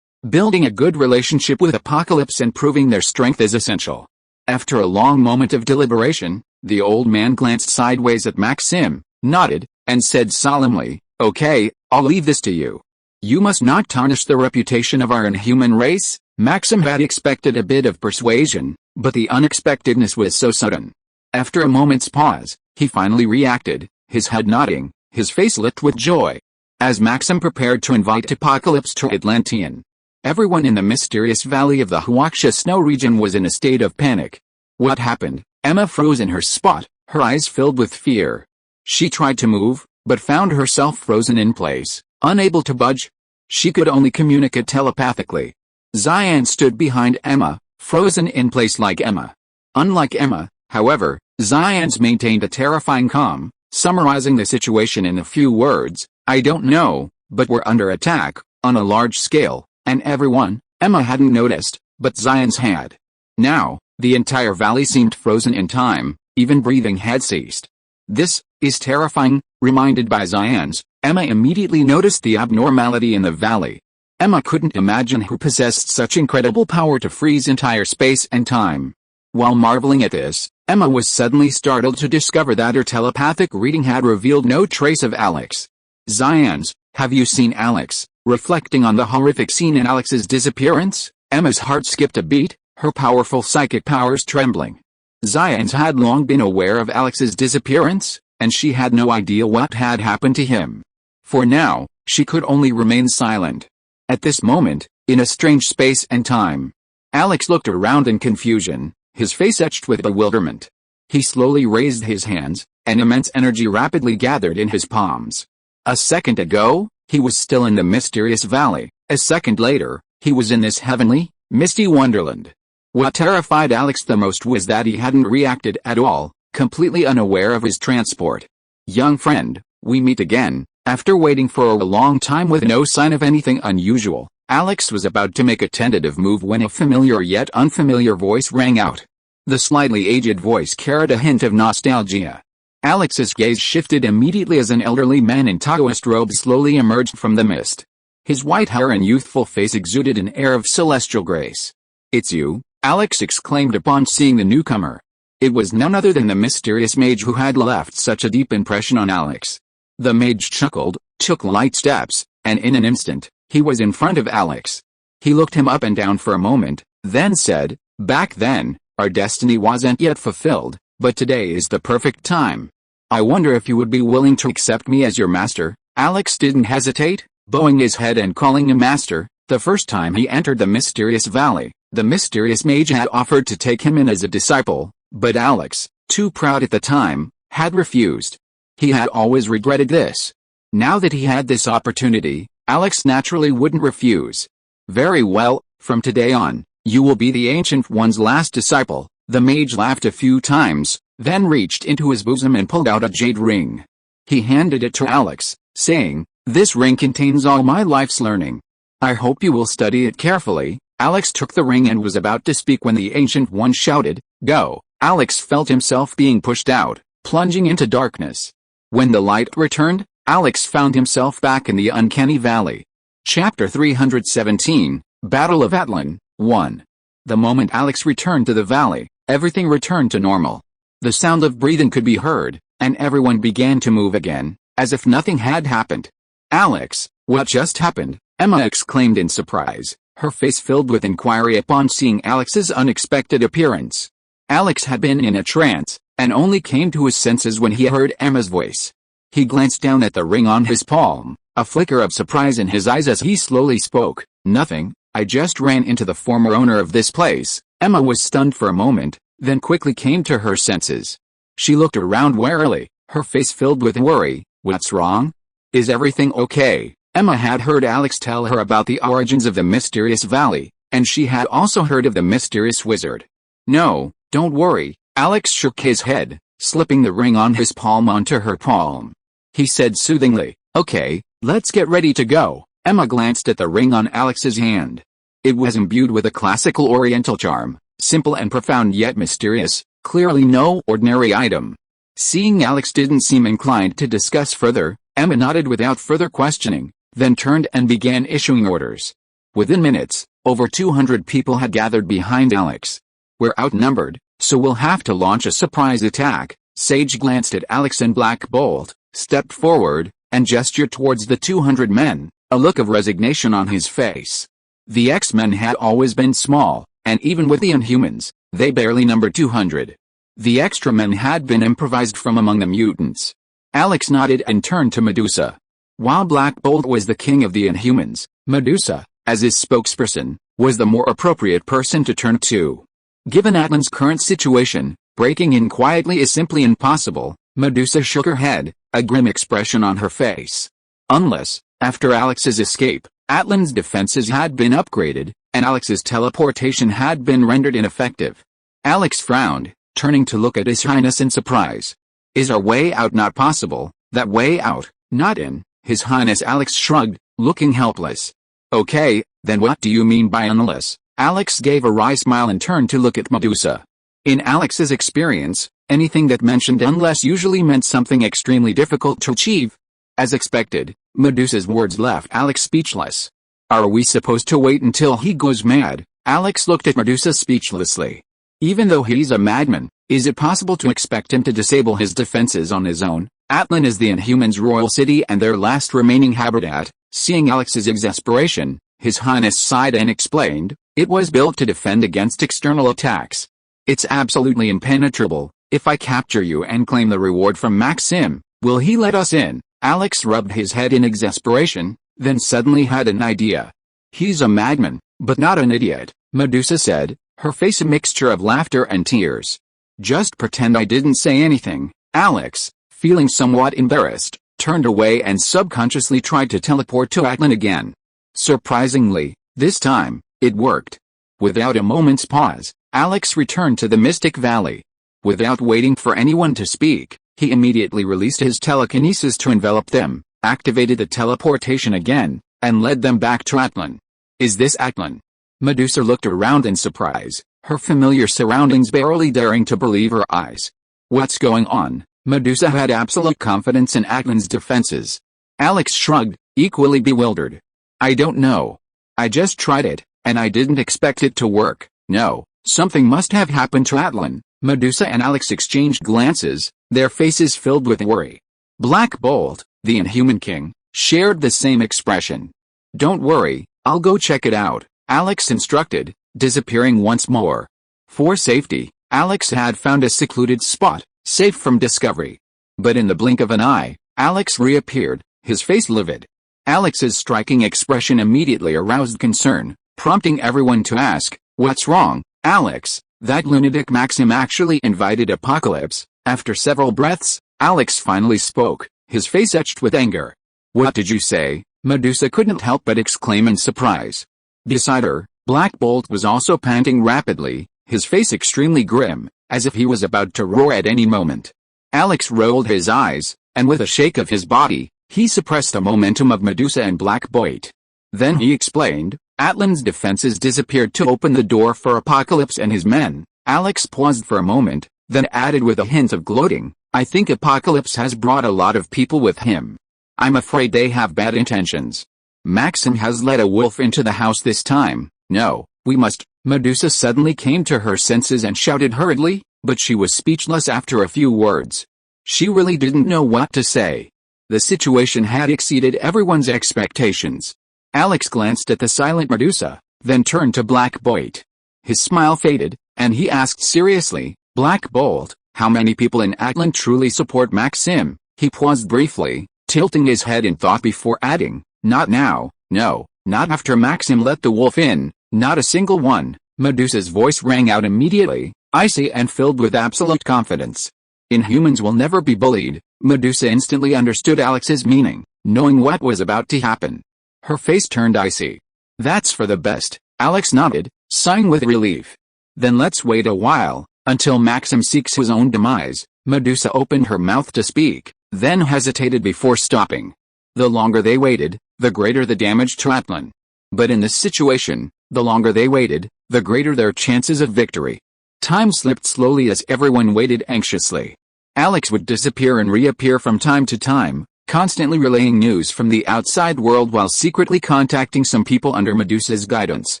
Building a good relationship with Apocalypse and proving their strength is essential. After a long moment of deliberation, the old man glanced sideways at Maxim, nodded, and said solemnly, "Okay, I'll leave this to you. You must not tarnish the reputation of our Inhuman race." Maxim had expected a bit of persuasion, but the unexpectedness was so sudden. After a moment's pause, he finally reacted, his head nodding, his face lit with joy. As Maxim prepared to invite Apocalypse to Atlantean, everyone in the mysterious valley of the Huaxia snow region was in a state of panic. What happened? Emma froze in her spot, her eyes filled with fear. She tried to move, but found herself frozen in place, unable to budge. She could only communicate telepathically. Xian stood behind Emma, frozen in place like Emma. Unlike Emma, however, Xian's maintained a terrifying calm, summarizing the situation in a few words, "I don't know, but we're under attack, on a large scale, and everyone." Emma hadn't noticed, but Xian's had. Now, the entire valley seemed frozen in time, even breathing had ceased. "This is terrifying," reminded by Xian's, Emma immediately noticed the abnormality in the valley. Emma couldn't imagine who possessed such incredible power to freeze entire space and time. While marveling at this, Emma was suddenly startled to discover that her telepathic reading had revealed no trace of Alex. "Xian's, have you seen Alex?" Reflecting on the horrific scene in Alex's disappearance, Emma's heart skipped a beat, her powerful psychic powers trembling. Xian's had long been aware of Alex's disappearance, and she had no idea what had happened to him. For now, she could only remain silent. At this moment, in a strange space and time, Alex looked around in confusion, his face etched with bewilderment. He slowly raised his hands, and immense energy rapidly gathered in his palms. A second ago, he was still in the mysterious valley. A second later, he was in this heavenly, misty wonderland. What terrified Alex the most was that he hadn't reacted at all, completely unaware of his transport. "Young friend, we meet again." After waiting for a long time with no sign of anything unusual, Alex was about to make a tentative move when a familiar yet unfamiliar voice rang out. The slightly aged voice carried a hint of nostalgia. Alex's gaze shifted immediately as an elderly man in Taoist robes slowly emerged from the mist. His white hair and youthful face exuded an air of celestial grace. "It's you, Alex exclaimed upon seeing the newcomer. It was none other than the mysterious mage who had left such a deep impression on Alex. The mage chuckled, took light steps, and in an instant, he was in front of Alex. He looked him up and down for a moment, then said, "Back then, our destiny wasn't yet fulfilled, but today is the perfect time. I wonder if you would be willing to accept me as your master." Alex didn't hesitate, bowing his head and calling him master. The first time he entered the mysterious valley, the mysterious mage had offered to take him in as a disciple, but Alex, too proud at the time, had refused. He had always regretted this. Now that he had this opportunity, Alex naturally wouldn't refuse. "Very well, from today on, you will be the Ancient One's last disciple." The mage laughed a few times, then reached into his bosom and pulled out a jade ring. He handed it to Alex, saying, "This ring contains all my life's learning. I hope you will study it carefully." Alex took the ring and was about to speak when the Ancient One shouted, "Go!" Alex felt himself being pushed out, plunging into darkness. When the light returned, Alex found himself back in the uncanny valley. Chapter 317, Battle of Atlan, 1. The moment Alex returned to the valley, everything returned to normal. The sound of breathing could be heard, and everyone began to move again, as if nothing had happened. "Alex, what just happened?" Emma exclaimed in surprise, her face filled with inquiry upon seeing Alex's unexpected appearance. Alex had been in a trance, and only came to his senses when he heard Emma's voice. He glanced down at the ring on his palm, a flicker of surprise in his eyes as he slowly spoke. "Nothing, I just ran into the former owner of this place." Emma was stunned for a moment, then quickly came to her senses. She looked around warily, her face filled with worry. "What's wrong? Is everything okay?" Emma had heard Alex tell her about the origins of the mysterious valley, and she had also heard of the mysterious wizard. "No, don't worry." Alex shook his head, slipping the ring on his palm onto her palm. He said soothingly, "Okay, let's get ready to go." Emma glanced at the ring on Alex's hand. It was imbued with a classical oriental charm, simple and profound yet mysterious, clearly no ordinary item. Seeing Alex didn't seem inclined to discuss further, Emma nodded without further questioning, then turned and began issuing orders. Within minutes, over 200 people had gathered behind Alex. "We're outnumbered, so we'll have to launch a surprise attack." Sage glanced at Alex and Black Bolt, stepped forward, and gestured towards the 200 men, a look of resignation on his face. The X-Men had always been small, and even with the Inhumans, they barely numbered 200. The extra men had been improvised from among the mutants. Alex nodded and turned to Medusa. While Black Bolt was the king of the Inhumans, Medusa, as his spokesperson, was the more appropriate person to turn to. Given Atlan's current situation, breaking in quietly is simply impossible. Medusa shook her head, a grim expression on her face. Unless, after Alex's escape, Atlan's defenses had been upgraded, and Alex's teleportation had been rendered ineffective. Alex frowned, turning to look at His Highness in surprise. "Is our way out not possible?" "That way out, not in." His Highness Alex shrugged, looking helpless. "Okay, then what do you mean by unless?" Alex gave a wry smile and turned to look at Medusa. In Alex's experience, anything that mentioned unless usually meant something extremely difficult to achieve. As expected, Medusa's words left Alex speechless. "Are we supposed to wait until he goes mad?" Alex looked at Medusa speechlessly. "Even though he's a madman, is it possible to expect him to disable his defenses on his own?" Atlan is the Inhumans' royal city and their last remaining habitat. Seeing Alex's exasperation, His Highness sighed and explained, "It was built to defend against external attacks. It's absolutely impenetrable. If I capture you and claim the reward from Maxim, will he let us in?" Alex rubbed his head in exasperation, then suddenly had an idea. "He's a madman, but not an idiot," Medusa said, her face a mixture of laughter and tears. "Just pretend I didn't say anything." Alex, feeling somewhat embarrassed, turned away and subconsciously tried to teleport to Atlan again. Surprisingly, this time, it worked. Without a moment's pause, Alex returned to the Mystic Valley. Without waiting for anyone to speak, he immediately released his telekinesis to envelop them, activated the teleportation again, and led them back to Atlan. "Is this Atlan?" Medusa looked around in surprise, her familiar surroundings barely daring to believe her eyes. "What's going on?" Medusa had absolute confidence in Atlan's defenses. Alex shrugged, equally bewildered. "I don't know. I just tried it, and I didn't expect it to work." "No, Something must have happened to Atlan. Medusa and Alex exchanged glances, their faces filled with worry. Black Bolt, the Inhuman King, shared the same expression. "Don't worry, I'll go check it out," Alex instructed, disappearing once more. For safety, Alex had found a secluded spot, safe from discovery. But in the blink of an eye, Alex reappeared, his face livid. Alex's striking expression immediately aroused concern, prompting everyone to ask, "What's wrong, Alex? That lunatic Maxim actually invited apocalypse." After several breaths, Alex finally spoke, his face etched with anger. "What did you say?" Medusa couldn't help but exclaim in surprise. Beside her, Black Bolt was also panting rapidly, his face extremely grim, as if he was about to roar at any moment. Alex rolled his eyes, and with a shake of his body, he suppressed the momentum of Medusa and Black Bolt. Then he explained, "Atlan's defenses disappeared to open the door for Apocalypse and his men." Alex paused for a moment, then added with a hint of gloating, "I think Apocalypse has brought a lot of people with him. I'm afraid they have bad intentions. Maxim has let a wolf into the house this time. No, we must." Medusa suddenly came to her senses and shouted hurriedly, but she was speechless after a few words. She really didn't know what to say. The situation had exceeded everyone's expectations. Alex glanced at the silent Medusa, then turned to Black Bolt. His smile faded, and he asked seriously, "Black Bolt, how many people in Atlan truly support Maxim?" He paused briefly, tilting his head in thought before adding, "Not now, no, not after Maxim let the wolf in, not a single one." Medusa's voice rang out immediately, icy and filled with absolute confidence. "Inhumans will never be bullied." Medusa instantly understood Alex's meaning, knowing what was about to happen. Her face turned icy. "That's for the best," Alex nodded, sighing with relief. "Then let's wait a while, until Maxim seeks his own demise." Medusa opened her mouth to speak, then hesitated before stopping. The longer they waited, the greater the damage to Atlan. But in this situation, the longer they waited, the greater their chances of victory. Time slipped slowly as everyone waited anxiously. Alex would disappear and reappear from time to time, constantly relaying news from the outside world while secretly contacting some people under Medusa's guidance.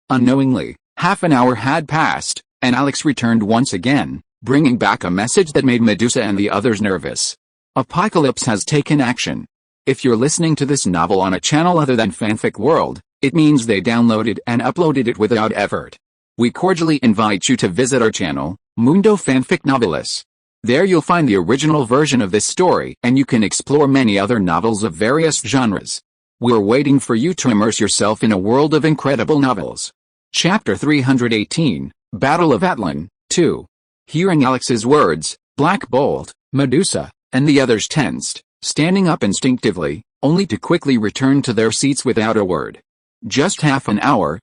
Unknowingly, half an hour had passed, and Alex returned once again, bringing back a message that made Medusa and the others nervous. Apocalypse has taken action. If you're listening to this novel on a channel other than Fanfic World, it means they downloaded and uploaded it without effort. We cordially invite you to visit our channel, Mundo Fanfic Novelis. There you'll find the original version of this story, and you can explore many other novels of various genres. We're waiting for you to immerse yourself in a world of incredible novels. Chapter 318, Battle of Atlan, 2. Hearing Alex's words, Black Bolt, Medusa, and the others tensed, standing up instinctively, only to quickly return to their seats without a word. Just half an hour,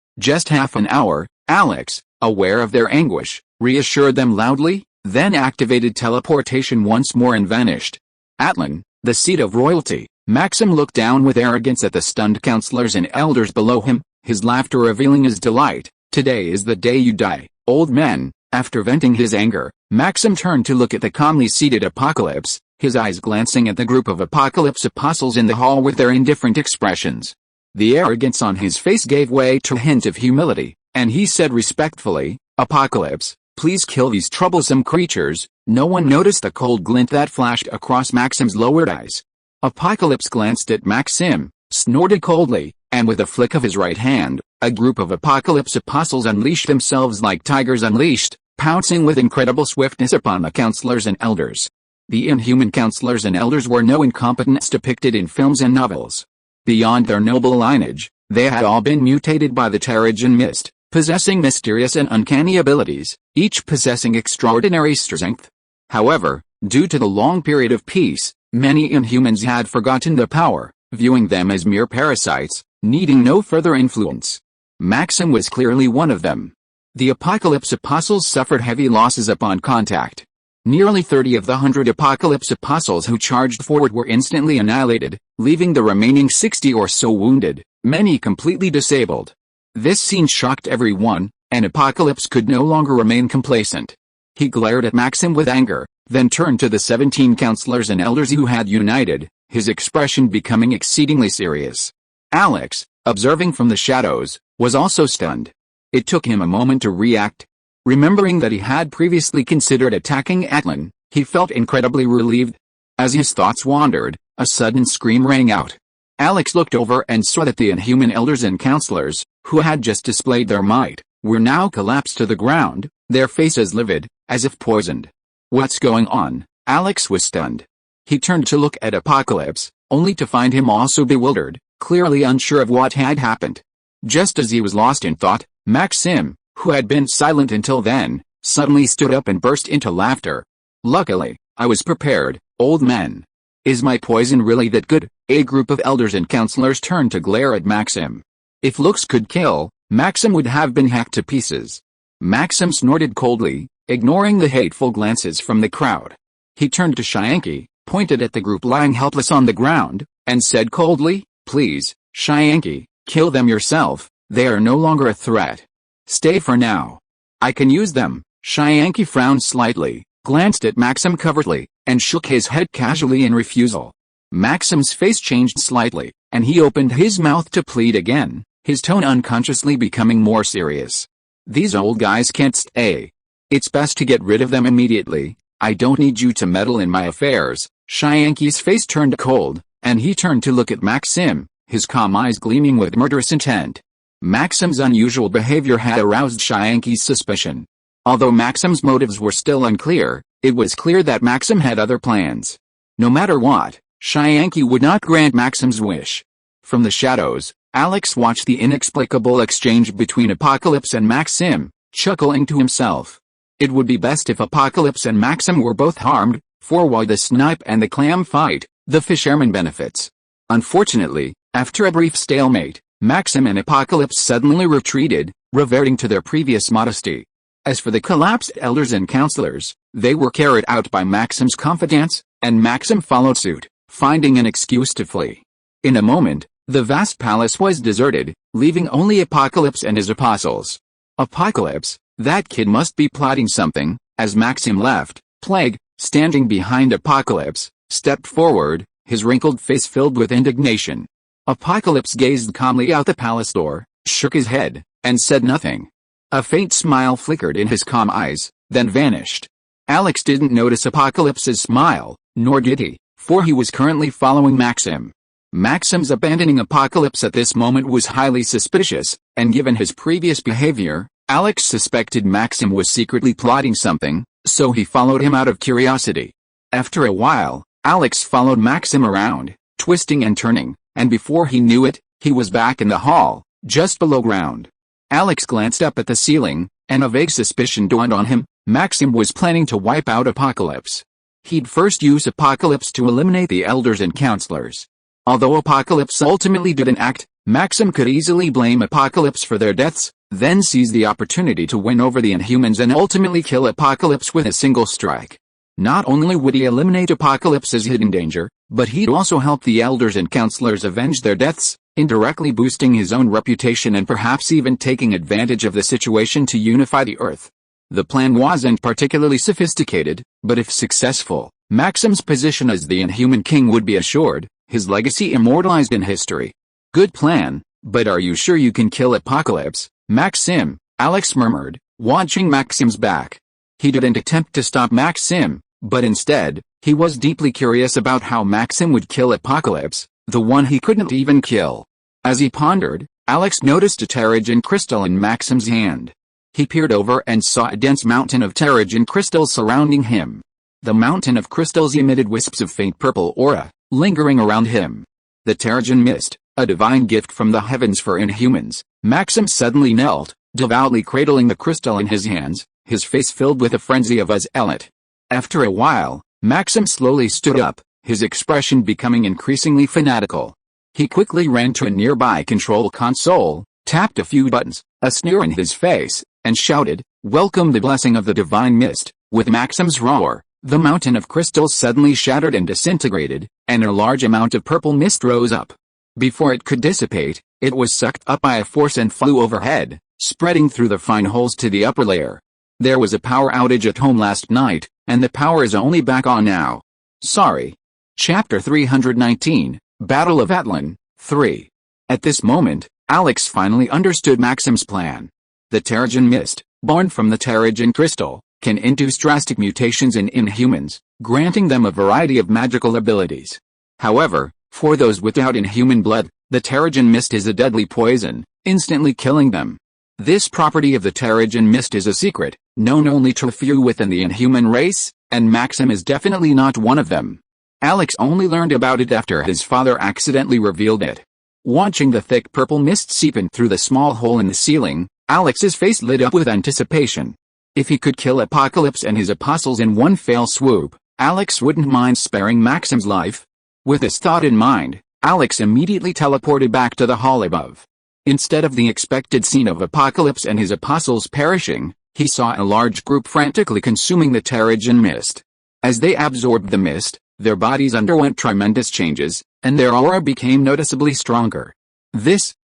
Alex, aware of their anguish, reassured them loudly, then activated teleportation once more and vanished. Atlan, the seat of royalty. Maxim looked down with arrogance at the stunned counselors and elders below him, his laughter revealing his delight. "Today is the day you die, old men." After venting his anger, Maxim turned to look at the calmly seated Apocalypse, his eyes glancing at the group of Apocalypse apostles in the hall with their indifferent expressions. The arrogance on his face gave way to a hint of humility, and he said respectfully, "Apocalypse, please kill these troublesome creatures." No one noticed the cold glint that flashed across Maxim's lowered eyes. Apocalypse glanced at Maxim, snorted coldly, and with a flick of his right hand, a group of Apocalypse apostles unleashed themselves like tigers unleashed, pouncing with incredible swiftness upon the counselors and elders. The inhuman counselors and elders were no incompetents depicted in films and novels. Beyond their noble lineage, they had all been mutated by the Terrigen Mist, possessing mysterious and uncanny abilities, each possessing extraordinary strength. However, due to the long period of peace, many Inhumans had forgotten their power, viewing them as mere parasites, needing no further influence. Maxim was clearly one of them. The Apocalypse apostles suffered heavy losses upon contact. Nearly 30 of the 100 Apocalypse apostles who charged forward were instantly annihilated, leaving the remaining 60 or so wounded, many completely disabled. This scene shocked everyone, and Apocalypse could no longer remain complacent. He glared at Maxim with anger, then turned to the 17 counselors and elders who had united, his expression becoming exceedingly serious. Alex, observing from the shadows, was also stunned. It took him a moment to react. Remembering that he had previously considered attacking Atlan, he felt incredibly relieved. As his thoughts wandered, a sudden scream rang out. Alex looked over and saw that the inhuman elders and counselors, who had just displayed their might, were now collapsed to the ground, their faces livid, as if poisoned. What's going on? Alex was stunned. He turned to look at Apocalypse, only to find him also bewildered, clearly unsure of what had happened. Just as he was lost in thought, Maxim, who had been silent until then, suddenly stood up and burst into laughter. Luckily, I was prepared, old man. Is my poison really that good? A group of elders and counselors turned to glare at Maxim. If looks could kill, Maxim would have been hacked to pieces. Maxim snorted coldly, ignoring the hateful glances from the crowd. He turned to Shyanki, pointed at the group lying helpless on the ground, and said coldly, "Please, Shyanki, kill them yourself, they are no longer a threat. Stay for now. I can use them." Shyanki frowned slightly, glanced at Maxim covertly, and shook his head casually in refusal. Maxim's face changed slightly, and he opened his mouth to plead again, his tone unconsciously becoming more serious. "These old guys can't stay. It's best to get rid of them immediately. I don't need you to meddle in my affairs." Shyanki's face turned cold, and he turned to look at Maxim, his calm eyes gleaming with murderous intent. Maxim's unusual behavior had aroused Shyanki's suspicion. Although Maxim's motives were still unclear, it was clear that Maxim had other plans. No matter what, Shyanki would not grant Maxim's wish. From the shadows, Alex watched the inexplicable exchange between Apocalypse and Maxim, chuckling to himself. It would be best if Apocalypse and Maxim were both harmed, for while the snipe and the clam fight, the fisherman benefits. Unfortunately, after a brief stalemate, Maxim and Apocalypse suddenly retreated, reverting to their previous modesty. As for the collapsed elders and counselors, they were carried out by Maxim's confidants, and Maxim followed suit, finding an excuse to flee. In a moment, the vast palace was deserted, leaving only Apocalypse and his apostles. Apocalypse, that kid must be plotting something. As Maxim left, Plague, standing behind Apocalypse, stepped forward, his wrinkled face filled with indignation. Apocalypse gazed calmly out the palace door, shook his head, and said nothing. A faint smile flickered in his calm eyes, then vanished. Alex didn't notice Apocalypse's smile, nor did he, for he was currently following Maxim. Maxim's abandoning Apocalypse at this moment was highly suspicious, and given his previous behavior, Alex suspected Maxim was secretly plotting something, so he followed him out of curiosity. After a while, Alex followed Maxim around, twisting and turning, and before he knew it, he was back in the hall, just below ground. Alex glanced up at the ceiling, and a vague suspicion dawned on him. Maxim was planning to wipe out Apocalypse. He'd first use Apocalypse to eliminate the elders and counselors. Although Apocalypse ultimately didn't act, Maxim could easily blame Apocalypse for their deaths, then seize the opportunity to win over the Inhumans and ultimately kill Apocalypse with a single strike. Not only would he eliminate Apocalypse's hidden danger, but he'd also help the elders and counselors avenge their deaths, indirectly boosting his own reputation and perhaps even taking advantage of the situation to unify the Earth. The plan wasn't particularly sophisticated, but if successful, Maxim's position as the Inhuman King would be assured, his legacy immortalized in history. Good plan, but are you sure you can kill Apocalypse, Maxim? Alex murmured, watching Maxim's back. He didn't attempt to stop Maxim, but instead, he was deeply curious about how Maxim would kill Apocalypse, the one he couldn't even kill. As he pondered, Alex noticed a Terrigen crystal in Maxim's hand. He peered over and saw a dense mountain of Terrigen crystals surrounding him. The mountain of crystals emitted wisps of faint purple aura, lingering around him. The Terrigen mist, a divine gift from the heavens for Inhumans. Maxim suddenly knelt, devoutly cradling the crystal in his hands, his face filled with a frenzy of zealot. After a while, Maxim slowly stood up, his expression becoming increasingly fanatical. He quickly ran to a nearby control console, tapped a few buttons, a sneer in his face, and shouted, "Welcome the blessing of the divine mist." With Maxim's roar, the mountain of crystals suddenly shattered and disintegrated, and a large amount of purple mist rose up. Before it could dissipate, it was sucked up by a force and flew overhead, spreading through the fine holes to the upper layer. There was a power outage at home last night, and the power is only back on now. Sorry. Chapter 319, Battle of Atlan, 3. At this moment, Alex finally understood Maxim's plan. The Terrigen mist, born from the Terrigen crystal, can induce drastic mutations in inhumans, granting them a variety of magical abilities. However, for those without inhuman blood, the Terrigen mist is a deadly poison, instantly killing them. This property of the Terrigen mist is a secret, known only to a few within the inhuman race, and Maxim is definitely not one of them. Alex only learned about it after his father accidentally revealed it. Watching the thick purple mist seep in through the small hole in the ceiling, Alex's face lit up with anticipation. If he could kill Apocalypse and his apostles in one fell swoop, Alex wouldn't mind sparing Maxim's life. With this thought in mind, Alex immediately teleported back to the hall above. Instead of the expected scene of Apocalypse and his apostles perishing, he saw a large group frantically consuming the Terrigen mist. As they absorbed the mist, their bodies underwent tremendous changes, and their aura became noticeably stronger.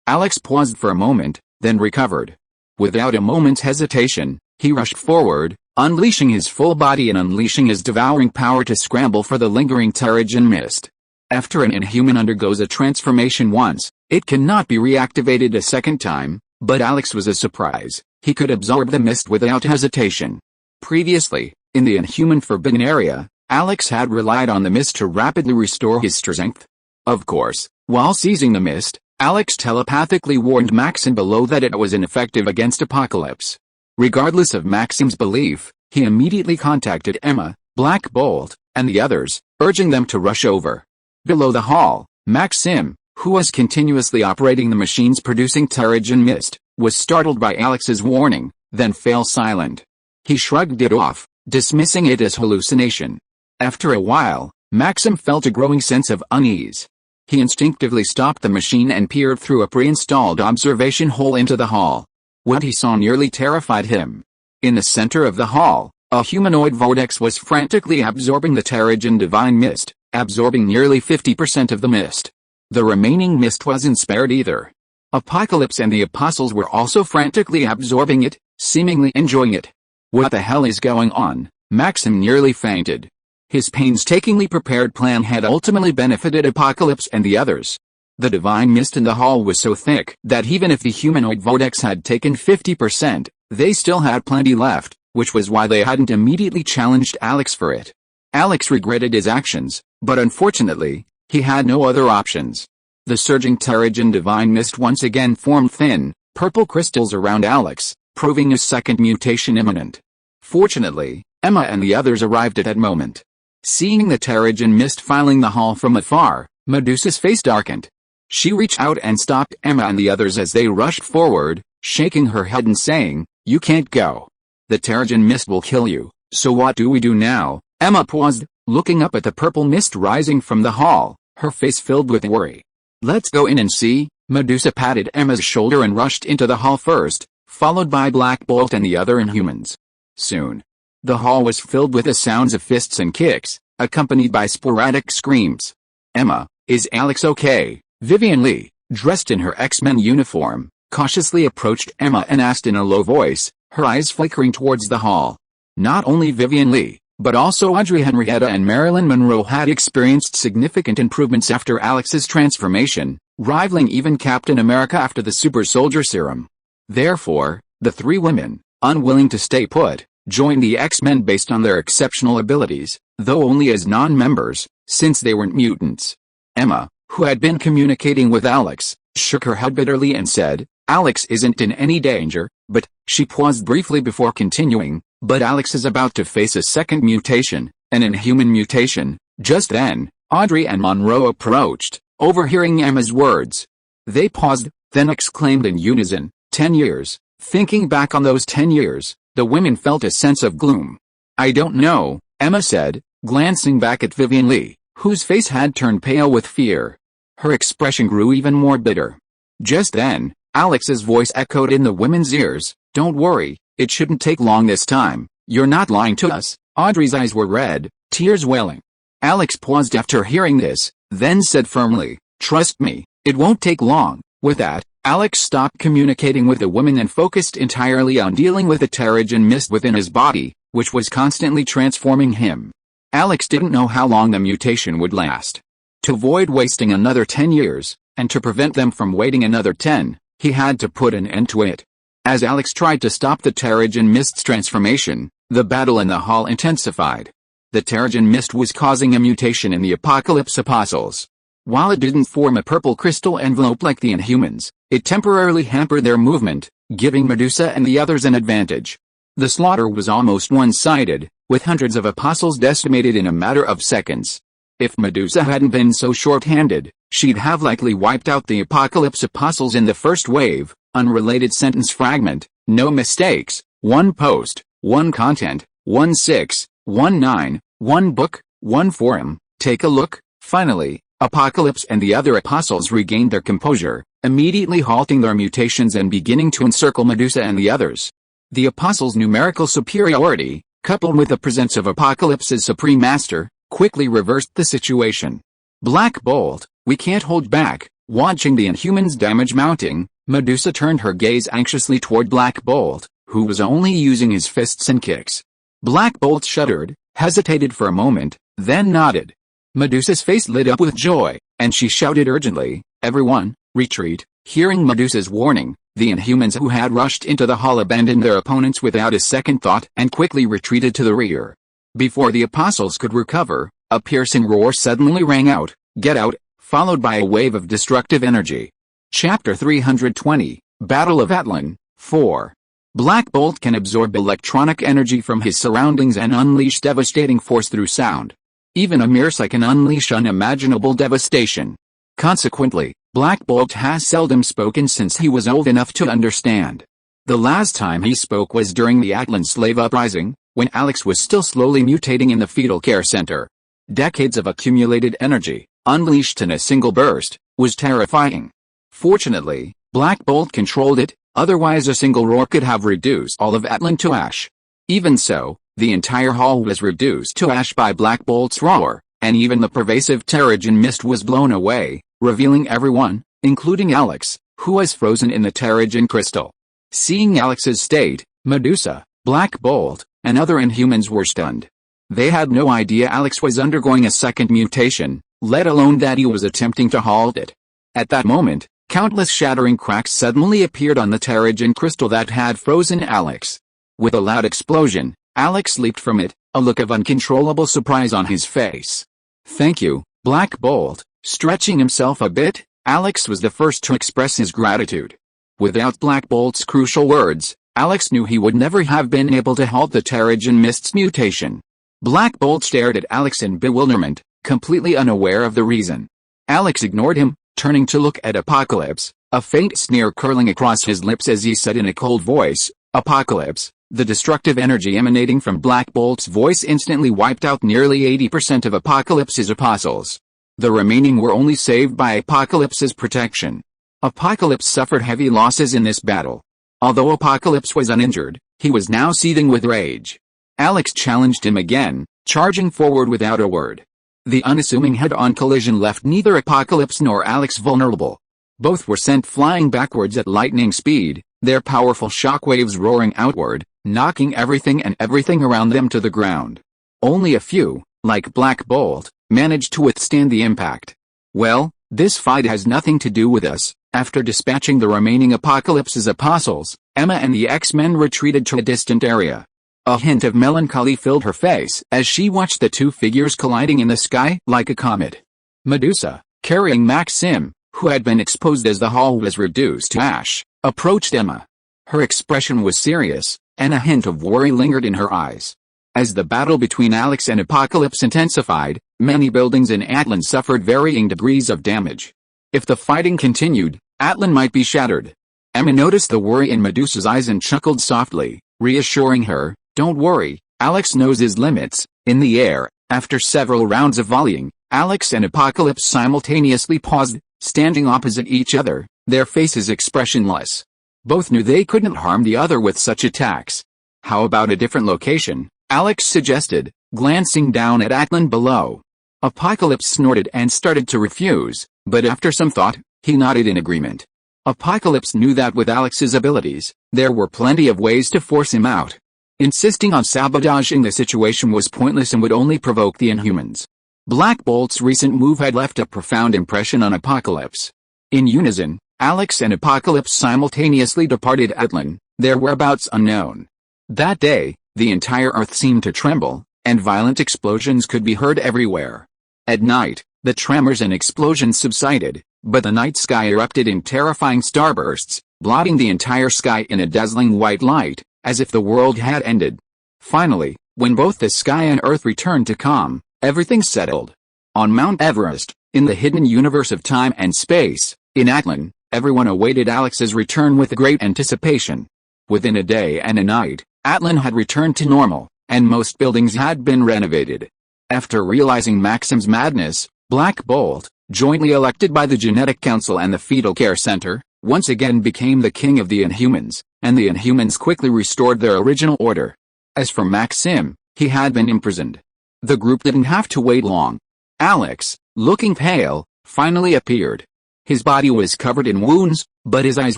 Alex paused for a moment, then recovered. Without a moment's hesitation, he rushed forward, unleashing his full body and unleashing his devouring power to scramble for the lingering Terrigen mist. After an inhuman undergoes a transformation once, it cannot be reactivated a second time, but Alex was a surprise. He could absorb the mist without hesitation. Previously, in the inhuman forbidden area, Alex had relied on the mist to rapidly restore his strength. Of course, while seizing the mist, Alex telepathically warned Maxim below that it was ineffective against Apocalypse. Regardless of Maxim's belief, he immediately contacted Emma, Black Bolt, and the others, urging them to rush over. Below the hall, Maxim, who was continuously operating the machines producing Terrigen mist, was startled by Alex's warning, then fell silent. He shrugged it off, dismissing it as hallucination. After a while, Maxim felt a growing sense of unease. He instinctively stopped the machine and peered through a pre-installed observation hole into the hall. What he saw nearly terrified him. In the center of the hall, a humanoid vortex was frantically absorbing the Terrigen divine mist, absorbing nearly 50% of the mist. The remaining mist wasn't spared either. Apocalypse and the apostles were also frantically absorbing it, seemingly enjoying it. What the hell is going on? Maxim nearly fainted. His painstakingly prepared plan had ultimately benefited Apocalypse and the others. The divine mist in the hall was so thick that even if the humanoid vortex had taken 50%, they still had plenty left, which was why they hadn't immediately challenged Alex for it. Alex regretted his actions, but unfortunately, he had no other options. The surging Terrigen divine mist once again formed thin, purple crystals around Alex, proving a second mutation imminent. Fortunately, Emma and the others arrived at that moment. Seeing the Terrigen mist filing the hall from afar, Medusa's face darkened. She reached out and stopped Emma and the others as they rushed forward, shaking her head and saying, "You can't go. The Terrigen mist will kill you, so what do we do now?" Emma paused, looking up at the purple mist rising from the hall, her face filled with worry. "Let's go in and see." Medusa patted Emma's shoulder and rushed into the hall first, followed by Black Bolt and the other Inhumans. Soon, the hall was filled with the sounds of fists and kicks, accompanied by sporadic screams. "Emma, is Alex okay?" Vivian Lee, dressed in her X-Men uniform, cautiously approached Emma and asked in a low voice, her eyes flickering towards the hall. Not only Vivian Lee, but also Audrey Henrietta and Marilyn Monroe had experienced significant improvements after Alex's transformation, rivaling even Captain America after the super soldier serum. Therefore, the three women, unwilling to stay put, joined the X-Men based on their exceptional abilities, though only as non-members, since they weren't mutants. Emma, who had been communicating with Alex, shook her head bitterly and said, "Alex isn't in any danger, but..." She paused briefly before continuing, "But Alex is about to face a second mutation, an inhuman mutation." Just then, Audrey and Monroe approached, overhearing Emma's words. They paused, then exclaimed in unison, "10 years." Thinking back on those 10 years, the women felt a sense of gloom. "I don't know," Emma said, glancing back at Vivian Lee, whose face had turned pale with fear. Her expression grew even more bitter. Just then, Alex's voice echoed in the women's ears, "Don't worry, it shouldn't take long this time. You're not lying to us." Audrey's eyes were red, tears welling. Alex paused after hearing this, then said firmly, "Trust me, it won't take long." With that, Alex stopped communicating with the women and focused entirely on dealing with the Terrigen mist within his body, which was constantly transforming him. Alex didn't know how long the mutation would last. To avoid wasting another 10 years, and to prevent them from waiting another 10, he had to put an end to it. As Alex tried to stop the Terrigen Mist's transformation, the battle in the hall intensified. The Terrigen Mist was causing a mutation in the Apocalypse Apostles. While it didn't form a purple crystal envelope like the Inhumans, it temporarily hampered their movement, giving Medusa and the others an advantage. The slaughter was almost one-sided, with hundreds of apostles decimated in a matter of seconds. If Medusa hadn't been so short-handed, she'd have likely wiped out the Apocalypse Apostles in the first wave. Unrelated sentence fragment, no mistakes, one post, one content, 1619, one book, one forum, take a look. Finally, Apocalypse and the other apostles regained their composure, immediately halting their mutations and beginning to encircle Medusa and the others. The apostles' numerical superiority, coupled with the presence of Apocalypse's Supreme Master, quickly reversed the situation. Black Bolt, we can't hold back. Watching the Inhumans' damage mounting, Medusa turned her gaze anxiously toward Black Bolt, who was only using his fists and kicks. Black Bolt shuddered, hesitated for a moment, then nodded. Medusa's face lit up with joy, and she shouted urgently, "Everyone, retreat!" Hearing Medusa's warning, the Inhumans who had rushed into the hall abandoned their opponents without a second thought and quickly retreated to the rear. Before the apostles could recover, a piercing roar suddenly rang out, "Get out!" followed by a wave of destructive energy. Chapter 320, Battle of Atlan, 4. Black Bolt can absorb electronic energy from his surroundings and unleash devastating force through sound. Even a mere sigh can unleash unimaginable devastation. Consequently, Black Bolt has seldom spoken since he was old enough to understand. The last time he spoke was during the Atlan slave uprising, when Alex was still slowly mutating in the fetal care center. Decades of accumulated energy, unleashed in a single burst, was terrifying. Fortunately, Black Bolt controlled it, otherwise a single roar could have reduced all of Atlan to ash. Even so, the entire hall was reduced to ash by Black Bolt's roar, and even the pervasive Terrigen Mist was blown away, revealing everyone, including Alex, who was frozen in the Terrigen crystal. Seeing Alex's state, Medusa, Black Bolt, and other Inhumans were stunned. They had no idea Alex was undergoing a second mutation, let alone that he was attempting to halt it. At that moment, countless shattering cracks suddenly appeared on the Terrigen crystal that had frozen Alex. With a loud explosion, Alex leaped from it, a look of uncontrollable surprise on his face. "Thank you, Black Bolt." Stretching himself a bit, Alex was the first to express his gratitude. Without Black Bolt's crucial words, Alex knew he would never have been able to halt the Terrigen Mist's mutation. Black Bolt stared at Alex in bewilderment, completely unaware of the reason. Alex ignored him, turning to look at Apocalypse, a faint sneer curling across his lips as he said in a cold voice, "Apocalypse." The destructive energy emanating from Black Bolt's voice instantly wiped out nearly 80% of Apocalypse's apostles. The remaining were only saved by Apocalypse's protection. Apocalypse suffered heavy losses in this battle. Although Apocalypse was uninjured, he was now seething with rage. Alex challenged him again, charging forward without a word. The unassuming head-on collision left neither Apocalypse nor Alex vulnerable. Both were sent flying backwards at lightning speed, their powerful shockwaves roaring outward, knocking everything and everything around them to the ground. Only a few, like Black Bolt, managed to withstand the impact. "Well, this fight has nothing to do with us." After dispatching the remaining Apocalypse's apostles, Emma and the X-Men retreated to a distant area. A hint of melancholy filled her face as she watched the two figures colliding in the sky like a comet. Medusa, carrying Maxim, who had been exposed as the hall was reduced to ash, approached Emma. Her expression was serious, and a hint of worry lingered in her eyes. As the battle between Alex and Apocalypse intensified, many buildings in Atlan suffered varying degrees of damage. If the fighting continued, Atlan might be shattered. Emma noticed the worry in Medusa's eyes and chuckled softly, reassuring her, "Don't worry, Alex knows his limits." In the air, after several rounds of volleying, Alex and Apocalypse simultaneously paused, standing opposite each other, their faces expressionless. Both knew they couldn't harm the other with such attacks. "How about a different location?" Alex suggested, glancing down at Atlan below. Apocalypse snorted and started to refuse, but after some thought, he nodded in agreement. Apocalypse knew that with Alex's abilities, there were plenty of ways to force him out. Insisting on sabotaging the situation was pointless and would only provoke the Inhumans. Black Bolt's recent move had left a profound impression on Apocalypse. In unison, Alex and Apocalypse simultaneously departed Atlan, their whereabouts unknown. That day, the entire Earth seemed to tremble, and violent explosions could be heard everywhere. At night, the tremors and explosions subsided, but the night sky erupted in terrifying starbursts, blotting the entire sky in a dazzling white light, as if the world had ended. Finally, when both the sky and Earth returned to calm, everything settled. On Mount Everest, in the hidden universe of time and space, in Atlan, everyone awaited Alex's return with great anticipation. Within a day and a night, Atlan had returned to normal, and most buildings had been renovated. After realizing Maxim's madness, Black Bolt, jointly elected by the Genetic Council and the Fetal Care Center, once again became the king of the Inhumans, and the Inhumans quickly restored their original order. As for Maxim, he had been imprisoned. The group didn't have to wait long. Alex, looking pale, finally appeared. His body was covered in wounds, but his eyes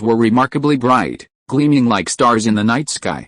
were remarkably bright, gleaming like stars in the night sky.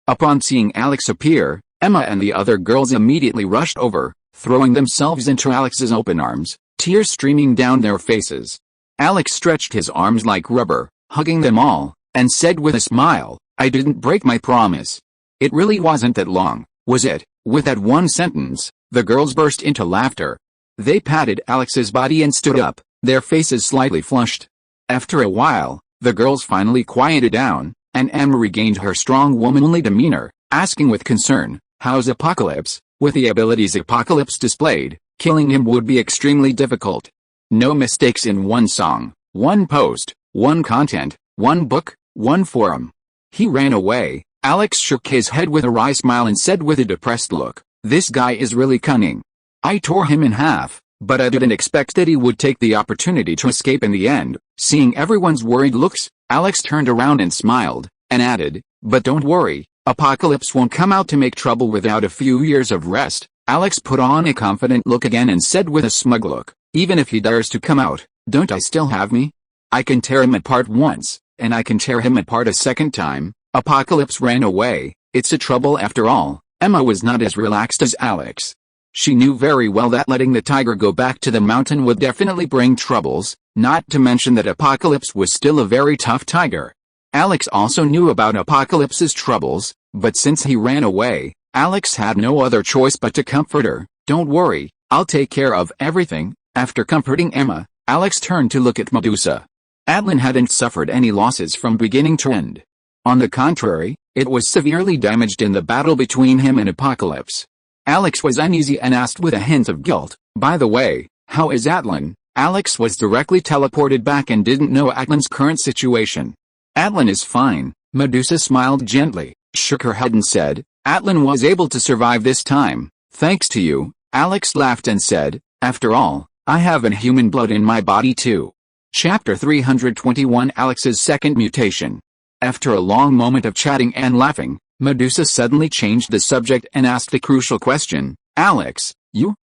Upon seeing Alex appear, Emma and the other girls immediately rushed over, throwing themselves into Alex's open arms, tears streaming down their faces. Alex stretched his arms like rubber, hugging them all, and said with a smile, "I didn't break my promise." "It really wasn't that long, was it?" With that one sentence, the girls burst into laughter. They patted Alex's body and stood up, their faces slightly flushed. After a while, the girls finally quieted down, and Emma regained her strong womanly demeanor, asking with concern, "How's Apocalypse?" With the abilities Apocalypse displayed, killing him would be extremely difficult. No mistakes in one song, one post, one content, one book, one forum. He ran away. Alex shook his head with a wry smile and said with a depressed look, "This guy is really cunning. I tore him in half, but I didn't expect that he would take the opportunity to escape in the end." Seeing everyone's worried looks, Alex turned around and smiled, and added, "But don't worry, Apocalypse won't come out to make trouble without a few years of rest." Alex put on a confident look again and said with a smug look, "Even if he dares to come out, don't I still have me? I can tear him apart once, and I can tear him apart a second time." Apocalypse ran away. It's a trouble after all. Emma was not as relaxed as Alex. She knew very well that letting the tiger go back to the mountain would definitely bring troubles, not to mention that Apocalypse was still a very tough tiger. Alex also knew about Apocalypse's troubles, but since he ran away, Alex had no other choice but to comfort her. "Don't worry, I'll take care of everything." After comforting Emma, Alex turned to look at Medusa. Atlan hadn't suffered any losses from beginning to end. On the contrary, it was severely damaged in the battle between him and Apocalypse. Alex was uneasy and asked with a hint of guilt, "By the way, how is Atlan?" Alex was directly teleported back and didn't know Atlan's current situation. "Atlan is fine." Medusa smiled gently, shook her head and said, "Atlan was able to survive this time, thanks to you." Alex laughed and said, "After all, I have Inhuman blood in my body too." Chapter 321 Alex's Second Mutation. After a long moment of chatting and laughing, Medusa suddenly changed the subject and asked the crucial question, "Alex,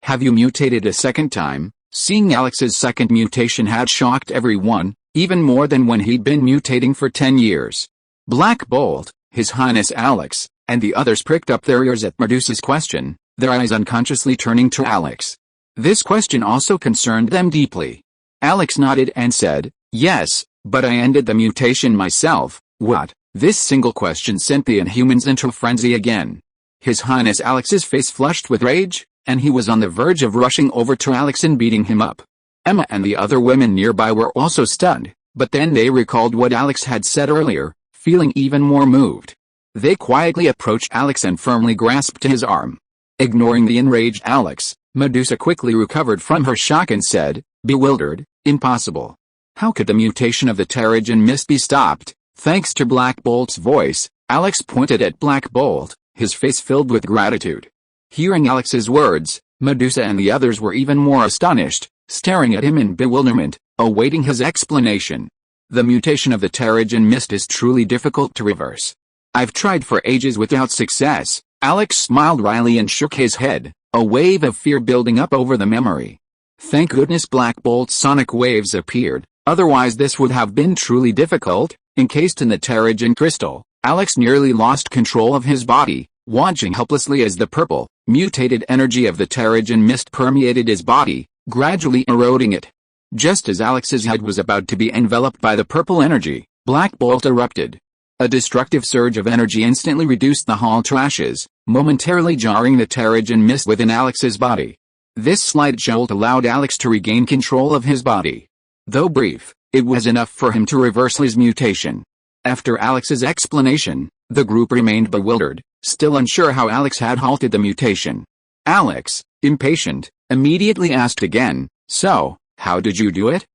have you mutated a second time?" Seeing Alex's second mutation had shocked everyone, even more than when he'd been mutating for 10 years. Black Bolt, His Highness Alex, and the others pricked up their ears at Medusa's question, their eyes unconsciously turning to Alex. This question also concerned them deeply. Alex nodded and said, "Yes, but I ended the mutation myself." "What?" This single question sent the Inhumans into a frenzy again. His Highness Alex's face flushed with rage, and he was on the verge of rushing over to Alex and beating him up. Emma and the other women nearby were also stunned, but then they recalled what Alex had said earlier, feeling even more moved. They quietly approached Alex and firmly grasped his arm. Ignoring the enraged Alex, Medusa quickly recovered from her shock and said, bewildered, "Impossible. How could the mutation of the Terrigen Mist be stopped?" Thanks to Black Bolt's voice, Alex pointed at Black Bolt, his face filled with gratitude. Hearing Alex's words, Medusa and the others were even more astonished, staring at him in bewilderment, awaiting his explanation. "The mutation of the Terrigen Mist is truly difficult to reverse. I've tried for ages without success." Alex smiled wryly and shook his head, a wave of fear building up over the memory. Thank goodness Black Bolt's sonic waves appeared, otherwise this would have been truly difficult. Encased in the Terrigen crystal, Alex nearly lost control of his body, watching helplessly as the purple, mutated energy of the Terrigen Mist permeated his body, gradually eroding it. Just as Alex's head was about to be enveloped by the purple energy, Black Bolt erupted. A destructive surge of energy instantly reduced the hall to ashes, momentarily jarring the Terrigen mist within Alex's body. This slight jolt allowed Alex to regain control of his body. Though brief, it was enough for him to reverse his mutation. After Alex's explanation, the group remained bewildered, still unsure how Alex had halted the mutation. Alex, impatient, immediately asked again, "So, how did you do it?"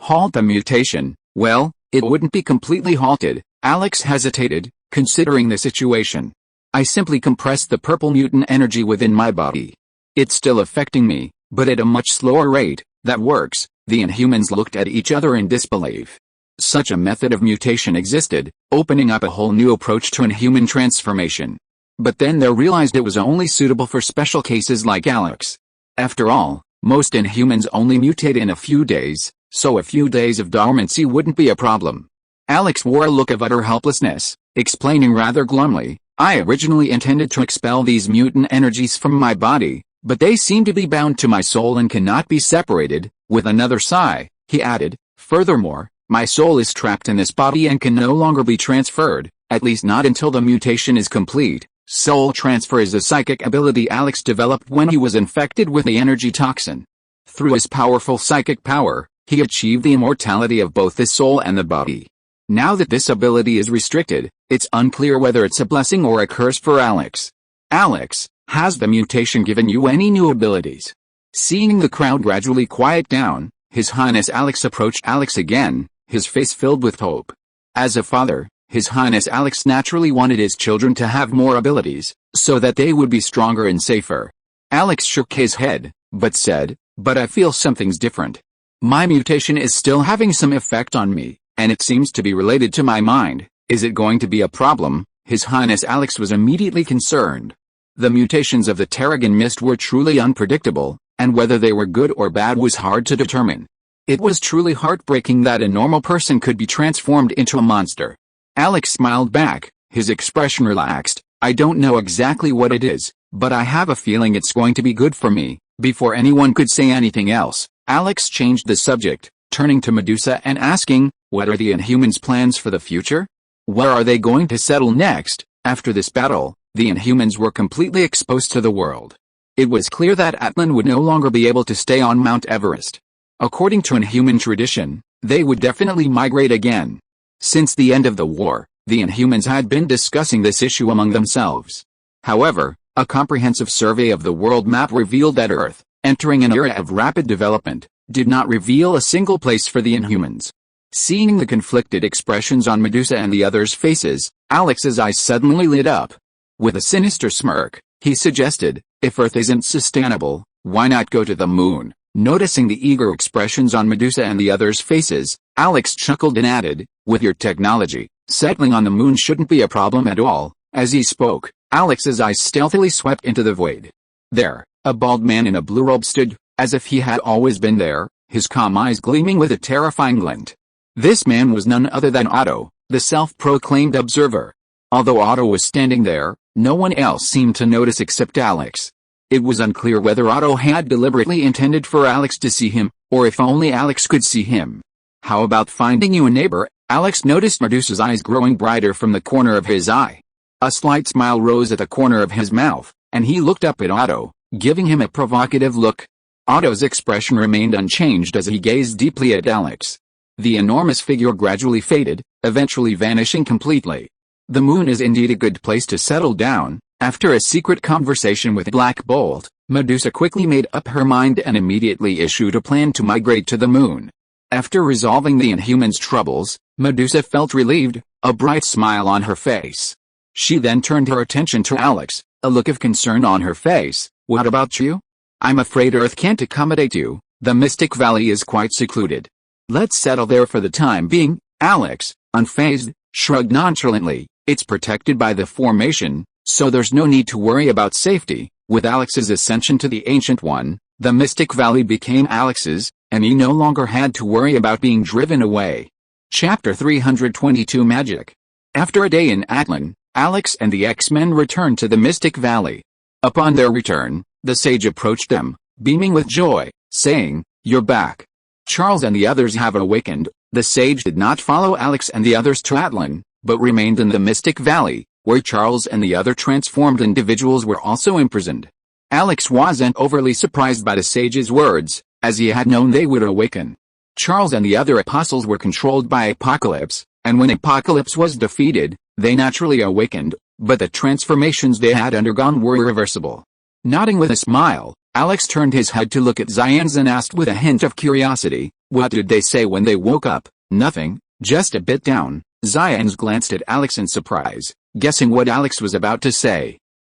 Halt the mutation. Well, it wouldn't be completely halted. Alex hesitated, considering the situation. I simply compressed the purple mutant energy within my body. It's still affecting me, but at a much slower rate. That works. The Inhumans looked at each other in disbelief. Such a method of mutation existed, opening up a whole new approach to Inhuman transformation. But then they realized it was only suitable for special cases like Alex. After all, most Inhumans only mutate in a few days, so a few days of dormancy wouldn't be a problem. Alex wore a look of utter helplessness, explaining rather glumly, "I originally intended to expel these mutant energies from my body, but they seem to be bound to my soul and cannot be separated." With another sigh, he added, "Furthermore, my soul is trapped in this body and can no longer be transferred, at least not until the mutation is complete." Soul transfer is a psychic ability Alex developed when he was infected with the energy toxin. Through his powerful psychic power, he achieved the immortality of both the soul and the body. Now that this ability is restricted, it's unclear whether it's a blessing or a curse for Alex. "Alex, has the mutation given you any new abilities?" Seeing the crowd gradually quiet down, His Highness Alex approached Alex again, his face filled with hope. As a father, His Highness Alex naturally wanted his children to have more abilities, so that they would be stronger and safer. Alex shook his head, but said, "But I feel something's different. My mutation is still having some effect on me, and it seems to be related to my mind. Is it going to be a problem?" His Highness Alex was immediately concerned. The mutations of the Terrigen Mist were truly unpredictable, and whether they were good or bad was hard to determine. It was truly heartbreaking that a normal person could be transformed into a monster. Alex smiled back, his expression relaxed. "I don't know exactly what it is, but I have a feeling it's going to be good for me." Before anyone could say anything else, Alex changed the subject, turning to Medusa and asking, "What are the Inhumans' plans for the future? Where are they going to settle next?" After this battle, the Inhumans were completely exposed to the world. It was clear that Atlan would no longer be able to stay on Mount Everest. According to Inhuman tradition, they would definitely migrate again. Since the end of the war, the Inhumans had been discussing this issue among themselves. However, a comprehensive survey of the world map revealed that Earth, entering an era of rapid development, did not reveal a single place for the Inhumans. Seeing the conflicted expressions on Medusa and the others' faces, Alex's eyes suddenly lit up. With a sinister smirk, he suggested, "If Earth isn't sustainable, why not go to the moon?" Noticing the eager expressions on Medusa and the others' faces, Alex chuckled and added, "With your technology, settling on the moon shouldn't be a problem at all." As he spoke, Alex's eyes stealthily swept into the void. There, a bald man in a blue robe stood, as if he had always been there, his calm eyes gleaming with a terrifying glint. This man was none other than Otto, the self-proclaimed observer. Although Otto was standing there, no one else seemed to notice except Alex. It was unclear whether Otto had deliberately intended for Alex to see him, or if only Alex could see him. "How about finding you a neighbor?" Alex noticed Medusa's eyes growing brighter from the corner of his eye. A slight smile rose at the corner of his mouth, and he looked up at Otto, giving him a provocative look. Otto's expression remained unchanged as he gazed deeply at Alex. The enormous figure gradually faded, eventually vanishing completely. The moon is indeed a good place to settle down. After a secret conversation with Black Bolt, Medusa quickly made up her mind and immediately issued a plan to migrate to the moon. After resolving the Inhumans' troubles, Medusa felt relieved, a bright smile on her face. She then turned her attention to Alex, a look of concern on her face. "What about you? I'm afraid Earth can't accommodate you. The Mystic Valley is quite secluded. Let's settle there for the time being." Alex, unfazed, shrugged nonchalantly. "It's protected by the formation, so there's no need to worry about safety." With Alex's ascension to the Ancient One, the Mystic Valley became Alex's, and he no longer had to worry about being driven away. Chapter 322 Magic. After a day in Atlan, Alex and the X-Men returned to the Mystic Valley. Upon their return, the sage approached them, beaming with joy, saying, "You're back. Charles and the others have awakened." The sage did not follow Alex and the others to Atlan, but remained in the Mystic Valley, where Charles and the other transformed individuals were also imprisoned. Alex wasn't overly surprised by the sage's words, as he had known they would awaken. Charles and the other apostles were controlled by Apocalypse, and when Apocalypse was defeated, they naturally awakened, but the transformations they had undergone were irreversible. Nodding with a smile, Alex turned his head to look at Xian's and asked with a hint of curiosity, "What did they say when they woke up?" "Nothing, just a bit down." Xian's glanced at Alex in surprise, guessing what Alex was about to say.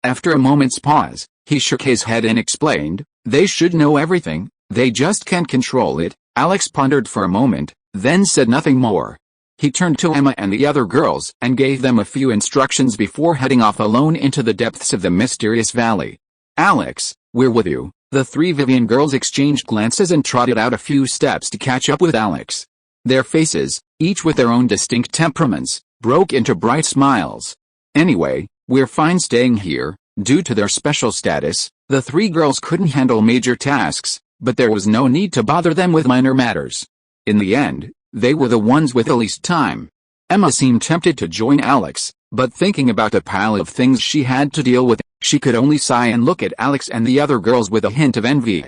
After a moment's pause, he shook his head and explained, "They should know everything, they just can't control it." Alex pondered for a moment, then said nothing more. He turned to Emma and the other girls and gave them a few instructions before heading off alone into the depths of the mysterious valley. "Alex, we're with you." The three Vivian girls exchanged glances and trotted out a few steps to catch up with Alex. Their faces, each with their own distinct temperaments, broke into bright smiles. "Anyway, we're fine staying here." Due to their special status, the three girls couldn't handle major tasks, but there was no need to bother them with minor matters. In the end, they were the ones with the least time. Emma seemed tempted to join Alex, but thinking about the pile of things she had to deal with, she could only sigh and look at Alex and the other girls with a hint of envy.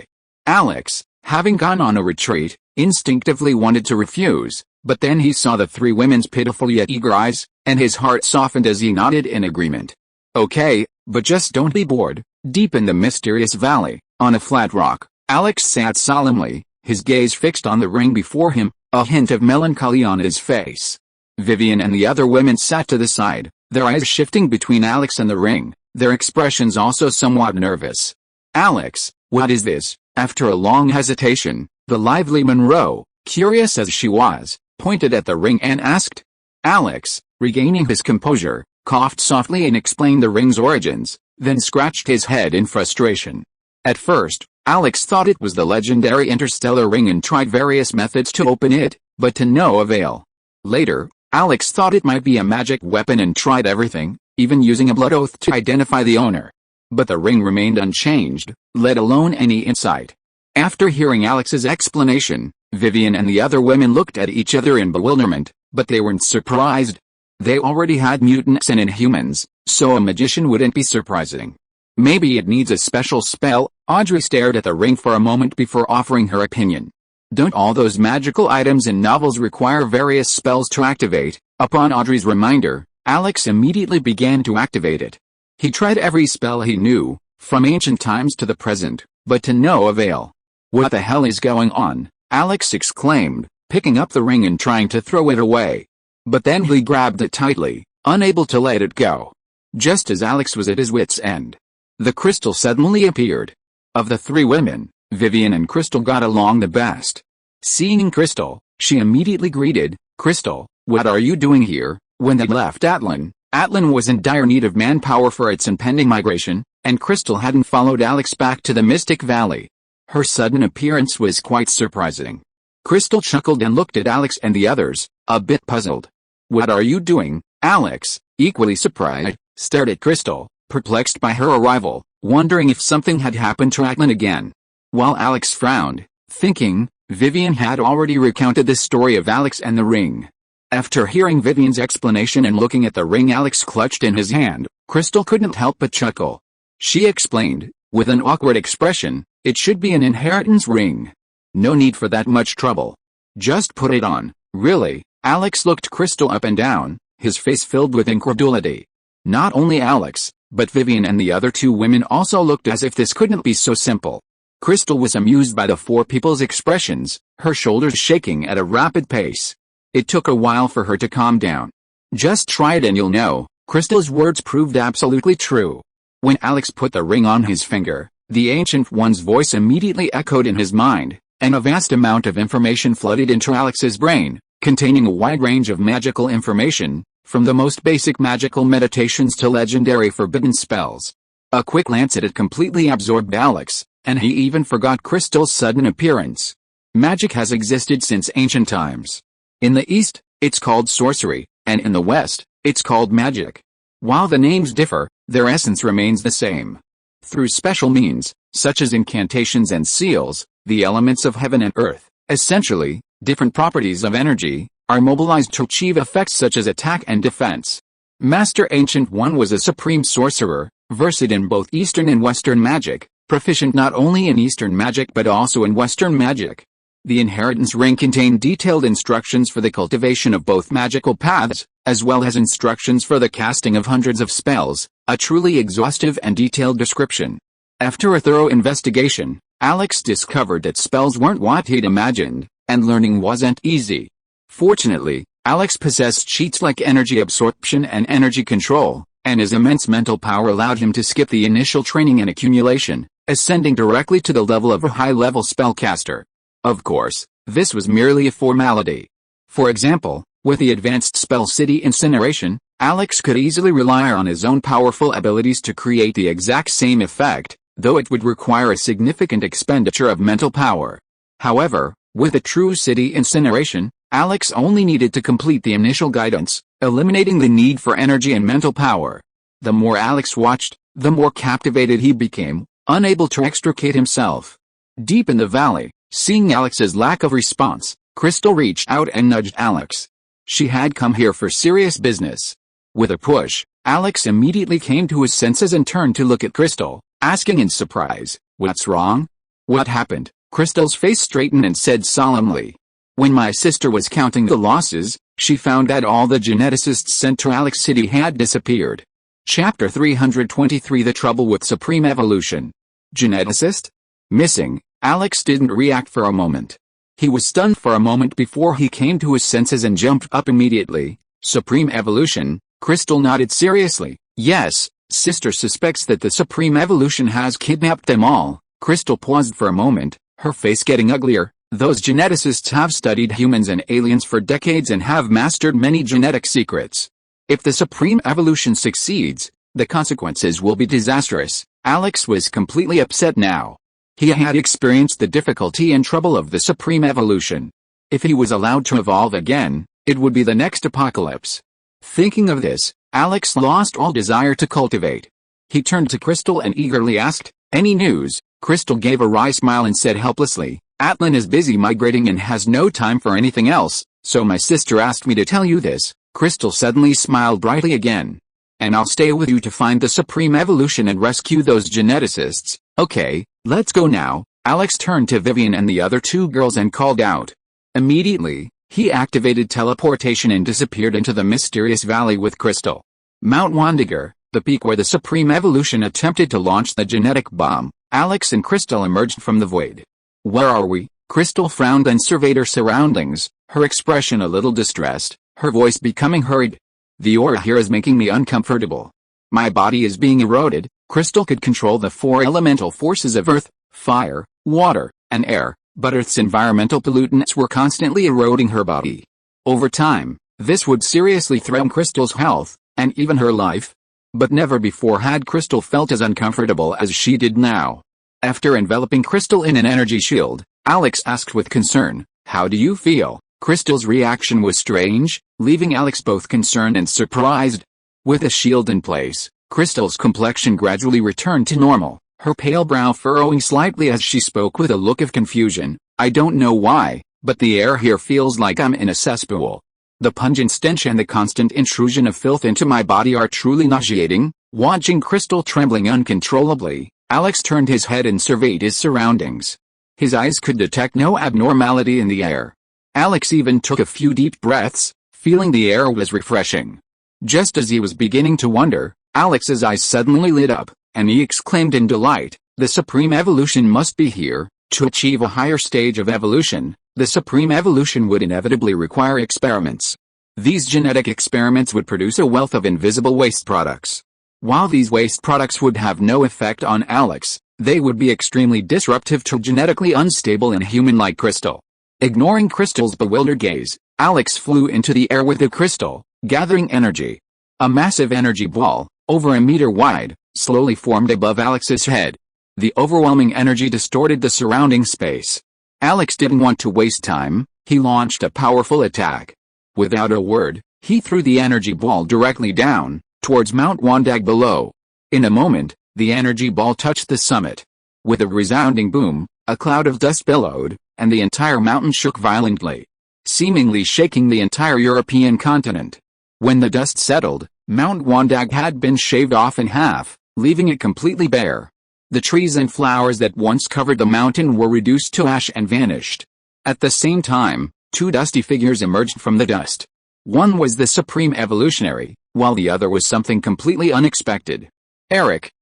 Alex, having gone on a retreat, instinctively wanted to refuse, but then he saw the three women's pitiful yet eager eyes, and his heart softened as he nodded in agreement. "Okay, but just don't be bored." Deep in the mysterious valley, on a flat rock, Alex sat solemnly, his gaze fixed on the ring before him, a hint of melancholy on his face. Vivian and the other women sat to the side, their eyes shifting between Alex and the ring, their expressions also somewhat nervous. "Alex, what is this?" After a long hesitation, the lively Monroe, curious as she was, pointed at the ring and asked. Alex, regaining his composure, coughed softly and explained the ring's origins, then scratched his head in frustration. At first, Alex thought it was the legendary interstellar ring and tried various methods to open it, but to no avail. Later, Alex thought it might be a magic weapon and tried everything, even using a blood oath to identify the owner. But the ring remained unchanged, let alone any insight. After hearing Alex's explanation, Vivian and the other women looked at each other in bewilderment, but they weren't surprised. They already had mutants and inhumans, so a magician wouldn't be surprising. Maybe it needs a special spell. Audrey stared at the ring for a moment before offering her opinion. Don't all those magical items in novels require various spells to activate? Upon Audrey's reminder, Alex immediately began to activate it. He tried every spell he knew, from ancient times to the present, but to no avail. "What the hell is going on?" Alex exclaimed, picking up the ring and trying to throw it away. But then he grabbed it tightly, unable to let it go. Just as Alex was at his wit's end, the crystal suddenly appeared. Of the three women, Vivian and Crystal got along the best. Seeing Crystal, she immediately greeted, "Crystal, what are you doing here?" When they left Atlan was in dire need of manpower for its impending migration, and Crystal hadn't followed Alex back to the Mystic Valley. Her sudden appearance was quite surprising. Crystal chuckled and looked at Alex and the others, a bit puzzled. "What are you doing?" Alex, equally surprised, stared at Crystal, perplexed by her arrival, wondering if something had happened to Atlan again. While Alex frowned, thinking, Vivian had already recounted the story of Alex and the ring. After hearing Vivian's explanation and looking at the ring Alex clutched in his hand, Crystal couldn't help but chuckle. She explained, with an awkward expression, "It should be an inheritance ring. No need for that much trouble. Just put it on." "Really?" Alex looked Crystal up and down, his face filled with incredulity. Not only Alex, but Vivian and the other two women also looked as if this couldn't be so simple. Crystal was amused by the four people's expressions, her shoulders shaking at a rapid pace. It took a while for her to calm down. "Just try it and you'll know." Crystal's words proved absolutely true. When Alex put the ring on his finger, the Ancient One's voice immediately echoed in his mind, and a vast amount of information flooded into Alex's brain, containing a wide range of magical information, from the most basic magical meditations to legendary forbidden spells. A quick glance at it completely absorbed Alex, and he even forgot Crystal's sudden appearance. Magic has existed since ancient times. In the East, it's called sorcery, and in the West, it's called magic. While the names differ, their essence remains the same. Through special means, such as incantations and seals, the elements of heaven and earth, essentially, different properties of energy, are mobilized to achieve effects such as attack and defense. Master Ancient One was a supreme sorcerer, versed in both Eastern and Western magic, proficient not only in Eastern magic but also in Western magic. The inheritance ring contained detailed instructions for the cultivation of both magical paths, as well as instructions for the casting of hundreds of spells, a truly exhaustive and detailed description. After a thorough investigation, Alex discovered that spells weren't what he'd imagined, and learning wasn't easy. Fortunately, Alex possessed cheats like energy absorption and energy control, and his immense mental power allowed him to skip the initial training and accumulation, ascending directly to the level of a high-level spellcaster. Of course, this was merely a formality. For example, with the advanced spell City Incineration, Alex could easily rely on his own powerful abilities to create the exact same effect, though it would require a significant expenditure of mental power. However, with a true City Incineration, Alex only needed to complete the initial guidance, eliminating the need for energy and mental power. The more Alex watched, the more captivated he became, unable to extricate himself. Deep in the valley, seeing Alex's lack of response, Crystal reached out and nudged Alex. She had come here for serious business. With a push, Alex immediately came to his senses and turned to look at Crystal, asking in surprise, "What's wrong?" "What happened?" Crystal's face straightened and said solemnly. "When my sister was counting the losses, she found that all the geneticists sent to Alex City had disappeared." Chapter 323 The Trouble with Supreme Evolution. Geneticist? Missing. Alex didn't react for a moment. He was stunned for a moment before he came to his senses and jumped up immediately. Supreme Evolution? Crystal nodded seriously. "Yes, sister suspects that the Supreme Evolution has kidnapped them all." Crystal paused for a moment, her face getting uglier. "Those geneticists have studied humans and aliens for decades and have mastered many genetic secrets. If the Supreme Evolution succeeds, the consequences will be disastrous." Alex was completely upset now. He had experienced the difficulty and trouble of the Supreme Evolution. If he was allowed to evolve again, it would be the next apocalypse. Thinking of this, Alex lost all desire to cultivate. He turned to Crystal and eagerly asked, "Any news?" Crystal gave a wry smile and said helplessly, "Atlan is busy migrating and has no time for anything else, so my sister asked me to tell you this." Crystal suddenly smiled brightly again. "And I'll stay with you to find the Supreme Evolution and rescue those geneticists." "Okay, let's go now." Alex turned to Vivian and the other two girls and called out. Immediately, he activated teleportation and disappeared into the mysterious valley with Crystal. Mount Wandiger, the peak where the Supreme Evolution attempted to launch the genetic bomb. Alex and Crystal emerged from the void. "Where are we?" Crystal frowned and surveyed her surroundings, her expression a little distressed, her voice becoming hurried. "The aura here is making me uncomfortable. My body is being eroded." Crystal could control the four elemental forces of earth, fire, water, and air, but Earth's environmental pollutants were constantly eroding her body. Over time, this would seriously threaten Crystal's health, and even her life. But never before had Crystal felt as uncomfortable as she did now. After enveloping Crystal in an energy shield, Alex asked with concern, "How do you feel?" Crystal's reaction was strange, leaving Alex both concerned and surprised. With a shield in place, Crystal's complexion gradually returned to normal, her pale brow furrowing slightly as she spoke with a look of confusion. "I don't know why, but the air here feels like I'm in a cesspool. The pungent stench and the constant intrusion of filth into my body are truly nauseating." Watching Crystal trembling uncontrollably, Alex turned his head and surveyed his surroundings. His eyes could detect no abnormality in the air. Alex even took a few deep breaths, feeling the air was refreshing. Just as he was beginning to wonder, Alex's eyes suddenly lit up, and he exclaimed in delight, "The Supreme Evolution must be here." To achieve a higher stage of evolution, the Supreme Evolution would inevitably require experiments. These genetic experiments would produce a wealth of invisible waste products. While these waste products would have no effect on Alex, they would be extremely disruptive to genetically unstable and human-like Crystal. Ignoring Crystal's bewildered gaze, Alex flew into the air with the crystal, gathering energy. A massive energy ball, over a meter wide, slowly formed above Alex's head. The overwhelming energy distorted the surrounding space. Alex didn't want to waste time, he launched a powerful attack. Without a word, he threw the energy ball directly down, towards Mount Wandag below. In a moment, the energy ball touched the summit. With a resounding boom, a cloud of dust billowed, and the entire mountain shook violently. seemingly shaking the entire European continent. When the dust settled, Mount Wondag had been shaved off in half, leaving it completely bare. The trees and flowers that once covered the mountain were reduced to ash and vanished. At the same time, two dusty figures emerged from the dust. One was the Supreme Evolutionary, while the other was something completely unexpected.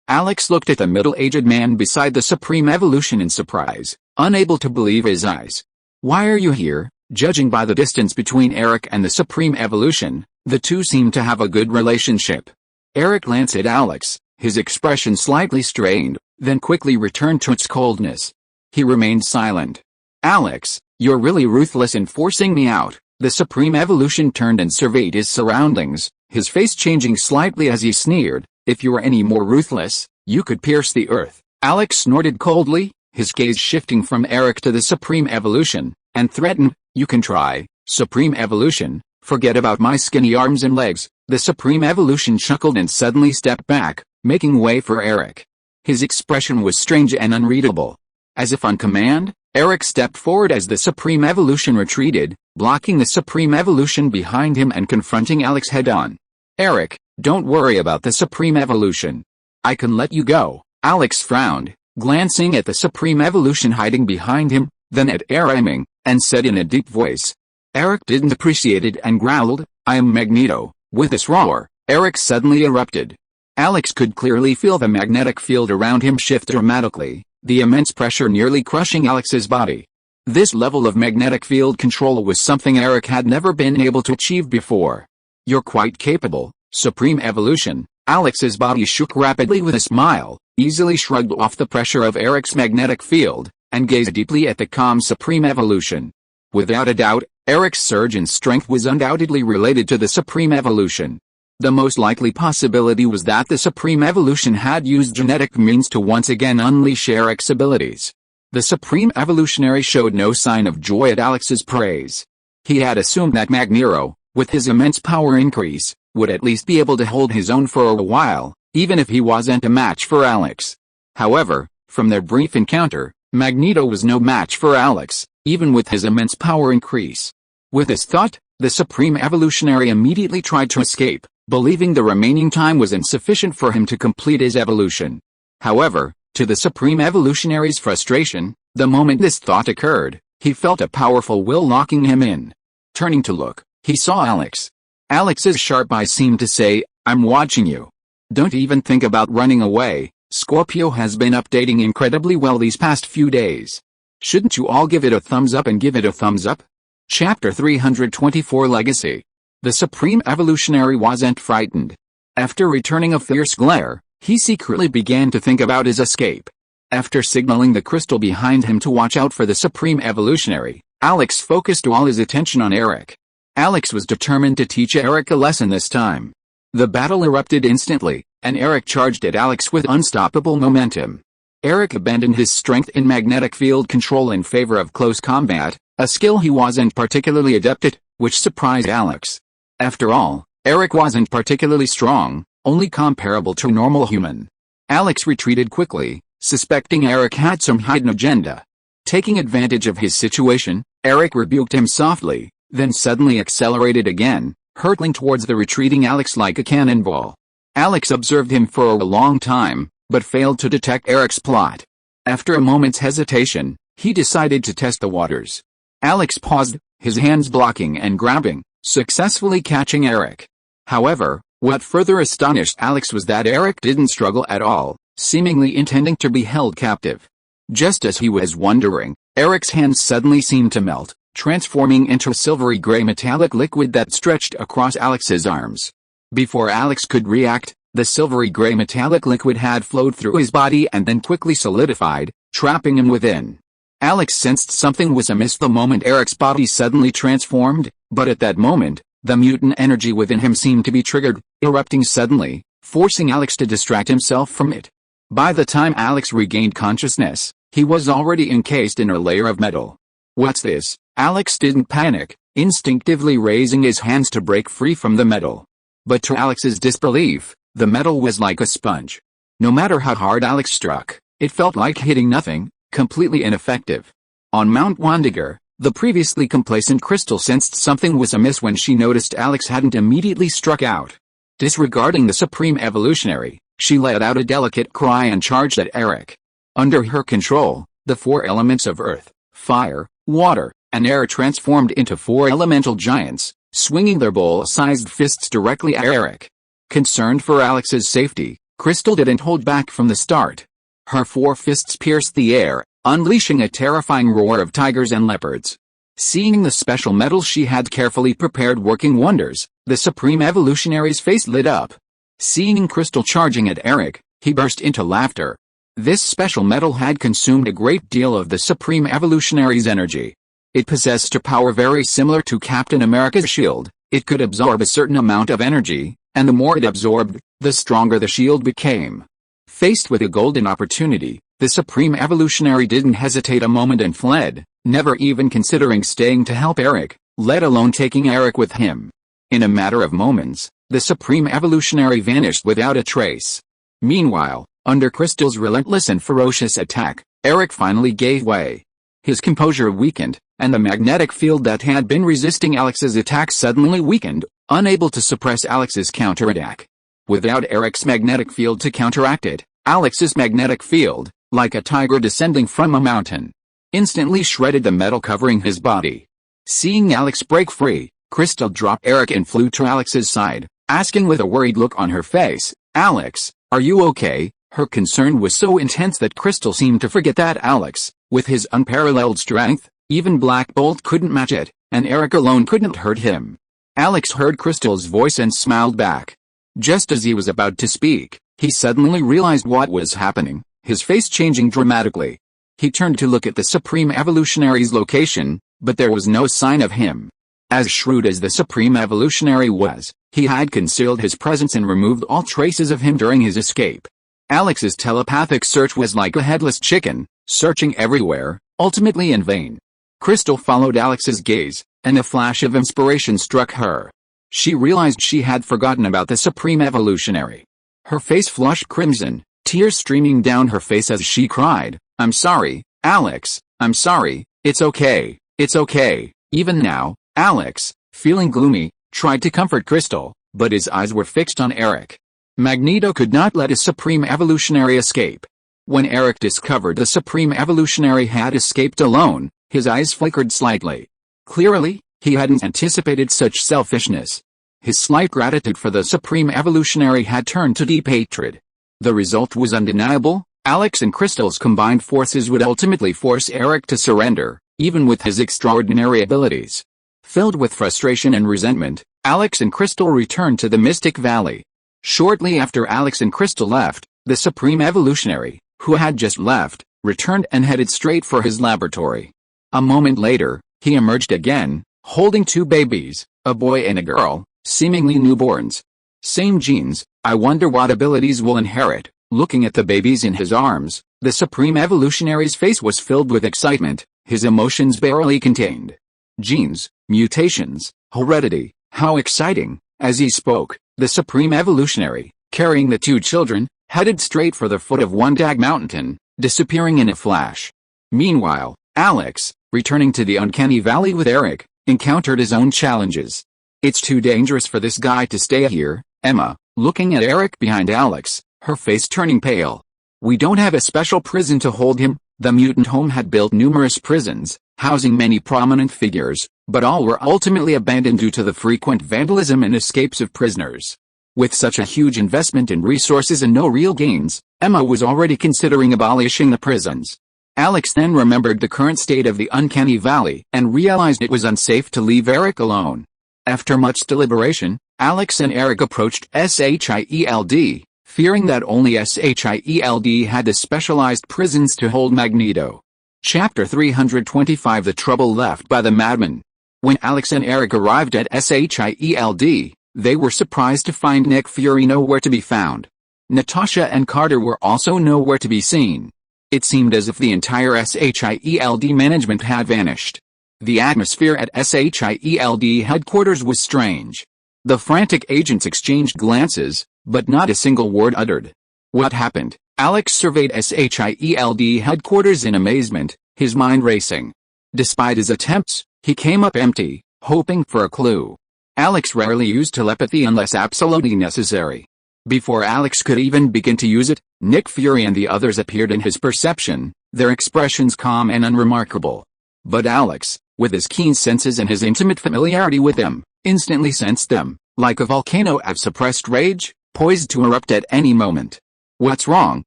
Alex looked at the middle-aged man beside the Supreme Evolution in surprise, unable to believe his eyes. "Why are you here?" Judging by the distance between Eric and the Supreme Evolution, the two seemed to have a good relationship. Eric glanced at Alex, his expression slightly strained, then quickly returned to its coldness. He remained silent. "Alex, you're really ruthless in forcing me out." The Supreme Evolution turned and surveyed his surroundings, his face changing slightly as he sneered. "If you were any more ruthless, you could pierce the earth." Alex snorted coldly, his gaze shifting from Eric to the Supreme Evolution, and threatened, "You can try, Supreme Evolution. Forget about my skinny arms and legs." The Supreme Evolution chuckled and suddenly stepped back, making way for Eric. His expression was strange and unreadable. As if on command, Eric stepped forward as the Supreme Evolution retreated, blocking the Supreme Evolution behind him and confronting Alex head-on. "Eric, don't worry about the Supreme Evolution. I can let you go." Alex frowned, glancing at the Supreme Evolution hiding behind him, then at Eric, and said in a deep voice. Eric didn't appreciate it and growled, "I am Magneto." With this roar, Eric suddenly erupted. Alex could clearly feel the magnetic field around him shift dramatically, the immense pressure nearly crushing Alex's body. This level of magnetic field control was something Eric had never been able to achieve before. "You're quite capable, Supreme Evolution." Alex's body shook rapidly with a smile, easily shrugged off the pressure of Eric's magnetic field, and gazed deeply at the calm Supreme Evolution. Without a doubt, Eric's surge in strength was undoubtedly related to the Supreme Evolution. The most likely possibility was that the Supreme Evolution had used genetic means to once again unleash Eric's abilities. The Supreme Evolutionary showed no sign of joy at Alex's praise. He had assumed that Magneto, with his immense power increase, would at least be able to hold his own for a while, even if he wasn't a match for Alex. However, from their brief encounter, Magneto was no match for Alex, even with his immense power increase. With this thought, the Supreme Evolutionary immediately tried to escape, believing the remaining time was insufficient for him to complete his evolution. However, to the Supreme Evolutionary's frustration, the moment this thought occurred, he felt a powerful will locking him in. Turning to look, he saw Alex. Alex's sharp eyes seemed to say, "I'm watching you. Don't even think about running away. Scorpio has been updating incredibly well these past few days. Shouldn't you all give it a thumbs up and give it a thumbs up?" Chapter 324 Legacy. The Supreme Evolutionary wasn't frightened. After returning a fierce glare, he secretly began to think about his escape. After signaling the crystal behind him to watch out for the Supreme Evolutionary, Alex focused all his attention on Eric. Alex was determined to teach Eric a lesson this time. The battle erupted instantly, and Eric charged at Alex with unstoppable momentum. Eric abandoned his strength in magnetic field control in favor of close combat, a skill he wasn't particularly adept at, which surprised Alex. After all, Eric wasn't particularly strong, only comparable to a normal human. Alex retreated quickly, suspecting Eric had some hidden agenda. Taking advantage of his situation, Eric rebuked him softly, then suddenly accelerated again, hurtling towards the retreating Alex like a cannonball. Alex observed him for a long time, but failed to detect Eric's plot. After a moment's hesitation, he decided to test the waters. Alex paused, his hands blocking and grabbing, successfully catching Eric. However, what further astonished Alex was that Eric didn't struggle at all, seemingly intending to be held captive. Just as he was wondering, Eric's hands suddenly seemed to melt, transforming into a silvery gray metallic liquid that stretched across Alex's arms. Before Alex could react, the silvery gray metallic liquid had flowed through his body and then quickly solidified, trapping him within. Alex sensed something was amiss the moment Eric's body suddenly transformed, but at that moment, the mutant energy within him seemed to be triggered, erupting suddenly, forcing Alex to distract himself from it. By the time Alex regained consciousness, he was already encased in a layer of metal. "What's this?" Alex didn't panic, instinctively raising his hands to break free from the metal. But to Alex's disbelief, the metal was like a sponge. No matter how hard Alex struck, it felt like hitting nothing, completely ineffective. On Mount Wondiger, The previously complacent Crystal sensed something was amiss when she noticed Alex hadn't immediately struck out. Disregarding the Supreme Evolutionary, she let out a delicate cry and charged at Eric. Under her control, the four elements of earth, fire, water, and air transformed into four elemental giants, swinging their bowl-sized fists directly at Eric. Concerned for Alex's safety, Crystal didn't hold back from the start. Her four fists pierced the air, unleashing a terrifying roar of tigers and leopards. Seeing the special metals she had carefully prepared working wonders, the Supreme Evolutionary's face lit up. Seeing Crystal charging at Eric, he burst into laughter. This special metal had consumed a great deal of the Supreme Evolutionary's energy. It possessed a power very similar to Captain America's shield. It could absorb a certain amount of energy, and the more it absorbed, the stronger the shield became. Faced with a golden opportunity, the Supreme Evolutionary didn't hesitate a moment and fled, never even considering staying to help Eric, let alone taking Eric with him. In a matter of moments, the Supreme Evolutionary vanished without a trace. Meanwhile, under Crystal's relentless and ferocious attack, Eric finally gave way. His composure weakened, and the magnetic field that had been resisting Alex's attack suddenly weakened, unable to suppress Alex's counterattack. Without Eric's magnetic field to counteract it, Alex's magnetic field, like a tiger descending from a mountain, instantly shredded the metal covering his body. Seeing Alex break free, Crystal dropped Eric and flew to Alex's side, asking with a worried look on her face, "Alex, are you okay?" Her concern was so intense that Crystal seemed to forget that Alex, with his unparalleled strength, even Black Bolt couldn't match it, and Eric alone couldn't hurt him. Alex heard Crystal's voice and smiled back. Just as he was about to speak, he suddenly realized what was happening, his face changing dramatically. He turned to look at the Supreme Evolutionary's location, but there was no sign of him. As shrewd as the Supreme Evolutionary was, he had concealed his presence and removed all traces of him during his escape. Alex's telepathic search was like a headless chicken, searching everywhere, ultimately in vain. Crystal followed Alex's gaze, and a flash of inspiration struck her. She realized she had forgotten about the Supreme Evolutionary. Her face flushed crimson, tears streaming down her face as she cried, "I'm sorry, Alex, I'm sorry, it's okay, it's okay." Even now, Alex, feeling gloomy, tried to comfort Crystal, but his eyes were fixed on Eric. Magneto could not let his Supreme Evolutionary escape. When Eric discovered the Supreme Evolutionary had escaped alone, his eyes flickered slightly. Clearly, he hadn't anticipated such selfishness. His slight gratitude for the Supreme Evolutionary had turned to deep hatred. The result was undeniable. Alex and Crystal's combined forces would ultimately force Eric to surrender, even with his extraordinary abilities. Filled with frustration and resentment, Alex and Crystal returned to the Mystic Valley. Shortly after Alex and Crystal left, the Supreme Evolutionary, who had just left, returned and headed straight for his laboratory. A moment later, he emerged again, holding two babies, a boy and a girl, seemingly newborns. Same genes, I wonder what abilities we'll inherit. Looking at the babies in his arms, the Supreme Evolutionary's face was filled with excitement, his emotions barely contained. Genes, mutations, heredity, how exciting. As he spoke, the Supreme Evolutionary, carrying the two children, headed straight for the foot of One Dag Mountain, disappearing in a flash. Meanwhile, Alex, returning to the uncanny valley with Eric, encountered his own challenges. "It's too dangerous for this guy to stay here," Emma, looking at Eric behind Alex, her face turning pale. "We don't have a special prison to hold him." The mutant home had built numerous prisons, housing many prominent figures, but all were ultimately abandoned due to the frequent vandalism and escapes of prisoners. With such a huge investment in resources and no real gains, Emma was already considering abolishing the prisons. Alex then remembered the current state of the uncanny valley and realized it was unsafe to leave Eric alone. After much deliberation, Alex and Eric approached SHIELD, fearing that only SHIELD had the specialized prisons to hold Magneto. Chapter 325 The Trouble Left by the Madman. When Alex and Eric arrived at SHIELD, they were surprised to find Nick Fury nowhere to be found. Natasha and Carter were also nowhere to be seen. It seemed as if the entire SHIELD management had vanished. The atmosphere at SHIELD headquarters was strange. The frantic agents exchanged glances, but not a single word uttered. What happened? Alex surveyed SHIELD headquarters in amazement, his mind racing. Despite his attempts, he came up empty, hoping for a clue. Alex rarely used telepathy unless absolutely necessary. Before Alex could even begin to use it, Nick Fury and the others appeared in his perception, their expressions calm and unremarkable. But Alex, with his keen senses and his intimate familiarity with them, instantly sensed them, like a volcano of suppressed rage, poised to erupt at any moment. "What's wrong,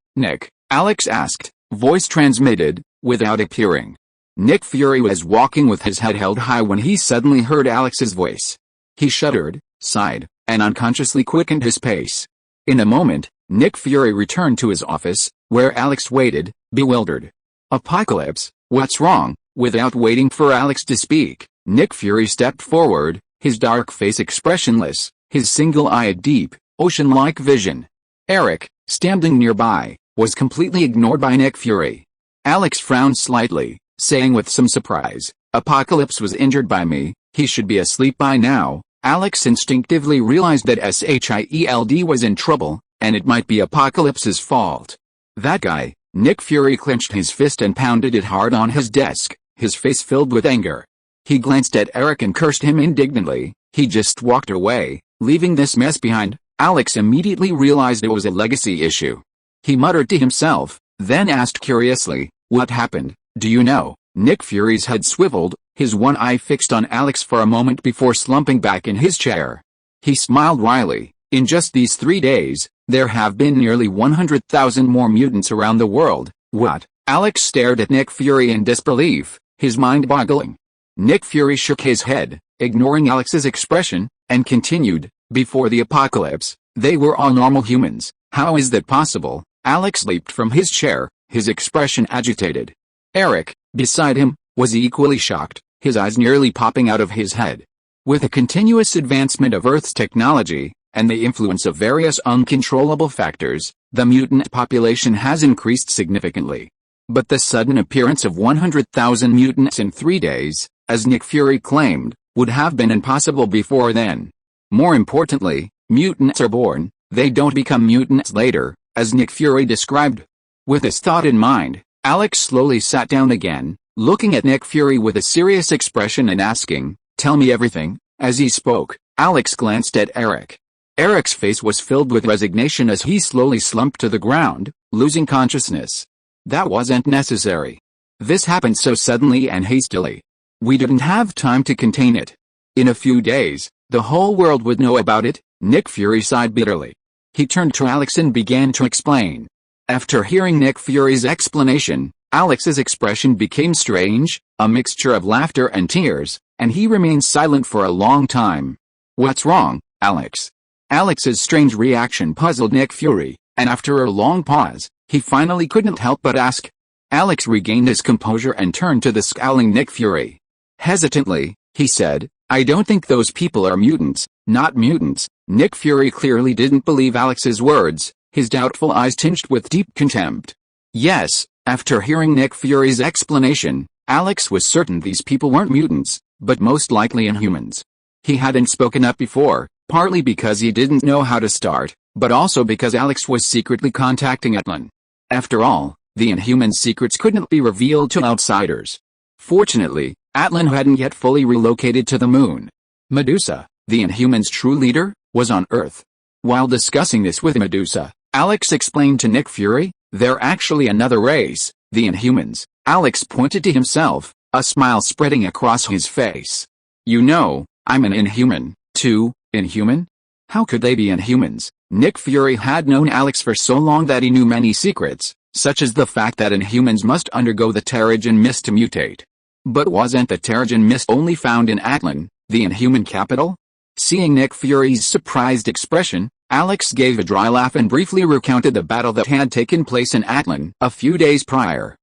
Nick?" Alex asked, voice transmitted, without appearing. Nick Fury was walking with his head held high when he suddenly heard Alex's voice. He shuddered, sighed, and unconsciously quickened his pace. In a moment, Nick Fury returned to his office, where Alex waited, bewildered. "Apocalypse, what's wrong?" Without waiting for Alex to speak, Nick Fury stepped forward, his dark face expressionless, his single-eyed deep, ocean-like vision. Eric, standing nearby, was completely ignored by Nick Fury. Alex frowned slightly, saying with some surprise, "Apocalypse was injured by me, he should be asleep by now." Alex instinctively realized that SHIELD was in trouble, and it might be Apocalypse's fault. "That guy." Nick Fury clenched his fist and pounded it hard on his desk, his face filled with anger. He glanced at Eric and cursed him indignantly. He just walked away, leaving this mess behind. Alex immediately realized it was a legacy issue. He muttered to himself, then asked curiously, "What happened, do you know?" Nick Fury's head swiveled, his one eye fixed on Alex for a moment before slumping back in his chair. He smiled wryly. "In just these 3 days, there have been nearly 100,000 more mutants around the world." "What?" Alex stared at Nick Fury in disbelief, his mind boggling. Nick Fury shook his head, ignoring Alex's expression, and continued, "Before the apocalypse, they were all normal humans. How is that possible?" Alex leaped from his chair, his expression agitated. Eric, beside him, was equally shocked, his eyes nearly popping out of his head. With the continuous advancement of Earth's technology, and the influence of various uncontrollable factors, the mutant population has increased significantly. But the sudden appearance of 100,000 mutants in 3 days, as Nick Fury claimed, would have been impossible before then. More importantly, mutants are born, they don't become mutants later, as Nick Fury described. With this thought in mind, Alex slowly sat down again, looking at Nick Fury with a serious expression and asking, "Tell me everything." As he spoke, Alex glanced at Eric. Eric's face was filled with resignation as he slowly slumped to the ground, losing consciousness. "That wasn't necessary. This happened so suddenly and hastily. We didn't have time to contain it. In a few days, the whole world would know about it." Nick Fury sighed bitterly. He turned to Alex and began to explain. After hearing Nick Fury's explanation, Alex's expression became strange, a mixture of laughter and tears, and he remained silent for a long time. "What's wrong, Alex?" Alex's strange reaction puzzled Nick Fury, and after a long pause, he finally couldn't help but ask. Alex regained his composure and turned to the scowling Nick Fury. Hesitantly, he said, "I don't think those people are mutants, not mutants." Nick Fury clearly didn't believe Alex's words, his doubtful eyes tinged with deep contempt. Yes, after hearing Nick Fury's explanation, Alex was certain these people weren't mutants, but most likely Inhumans. He hadn't spoken up before, partly because he didn't know how to start, but also because Alex was secretly contacting Atlan. After all, the Inhuman secrets couldn't be revealed to outsiders. Fortunately, Atlan hadn't yet fully relocated to the moon. Medusa, the Inhumans' true leader, was on Earth. While discussing this with Medusa, Alex explained to Nick Fury, "They're actually another race, the Inhumans." Alex pointed to himself, a smile spreading across his face. "You know, I'm an Inhuman, too." "Inhuman? How could they be Inhumans?" Nick Fury had known Alex for so long that he knew many secrets, such as the fact that Inhumans must undergo the Terrigen Mist to mutate. But wasn't the Terrigen Mist only found in Atlan, the Inhuman capital? Seeing Nick Fury's surprised expression, Alex gave a dry laugh and briefly recounted the battle that had taken place in Atlan a few days prior.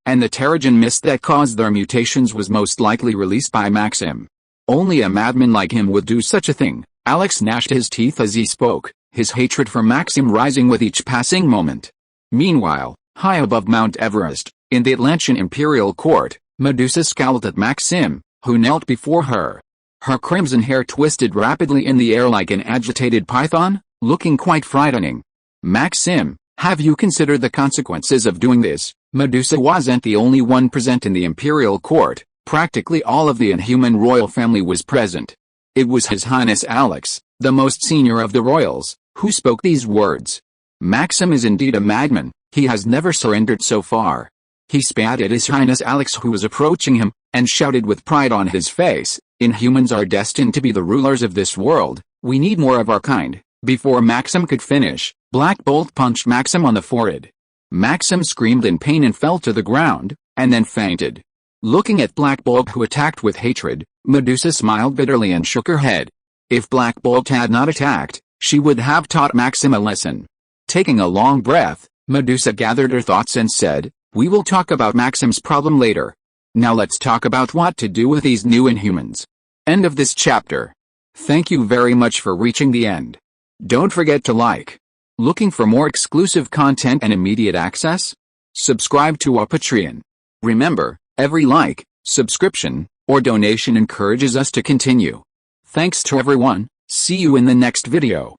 And the Terrigen Mist that caused their mutations was most likely released by Maxim. Only a madman like him would do such a thing. Alex gnashed his teeth as he spoke, his hatred for Maxim rising with each passing moment. Meanwhile, high above Mount Everest, in the Atlantean Imperial Court, Medusa scowled at Maxim, who knelt before her. Her crimson hair twisted rapidly in the air like an agitated python, looking quite frightening. "Maxim, have you considered the consequences of doing this?" Medusa wasn't the only one present in the imperial court. Practically all of the Inhuman royal family was present. It was His Highness Alex, the most senior of the royals, who spoke these words. Maxim is indeed a madman, he has never surrendered so far. He spat at His Highness Alex, who was approaching him, and shouted with pride on his face, Inhumans are destined to be the rulers of this world, we need more of our kind. Before Maxim could finish, Black Bolt punched Maxim on the forehead. Maxim screamed in pain and fell to the ground, and then fainted. Looking at Black Bolt, who attacked with hatred, Medusa smiled bitterly and shook her head. If Black Bolt had not attacked, she would have taught Maxim a lesson. Taking a long breath, Medusa gathered her thoughts and said, we will talk about Maxim's problem later. Now let's talk about what to do with these new Inhumans. End of this chapter. Thank you very much for reaching the end. Don't forget to like. Looking for more exclusive content and immediate access? Subscribe to our Patreon. Remember, every like, subscription, or donation encourages us to continue. Thanks to everyone, see you in the next video.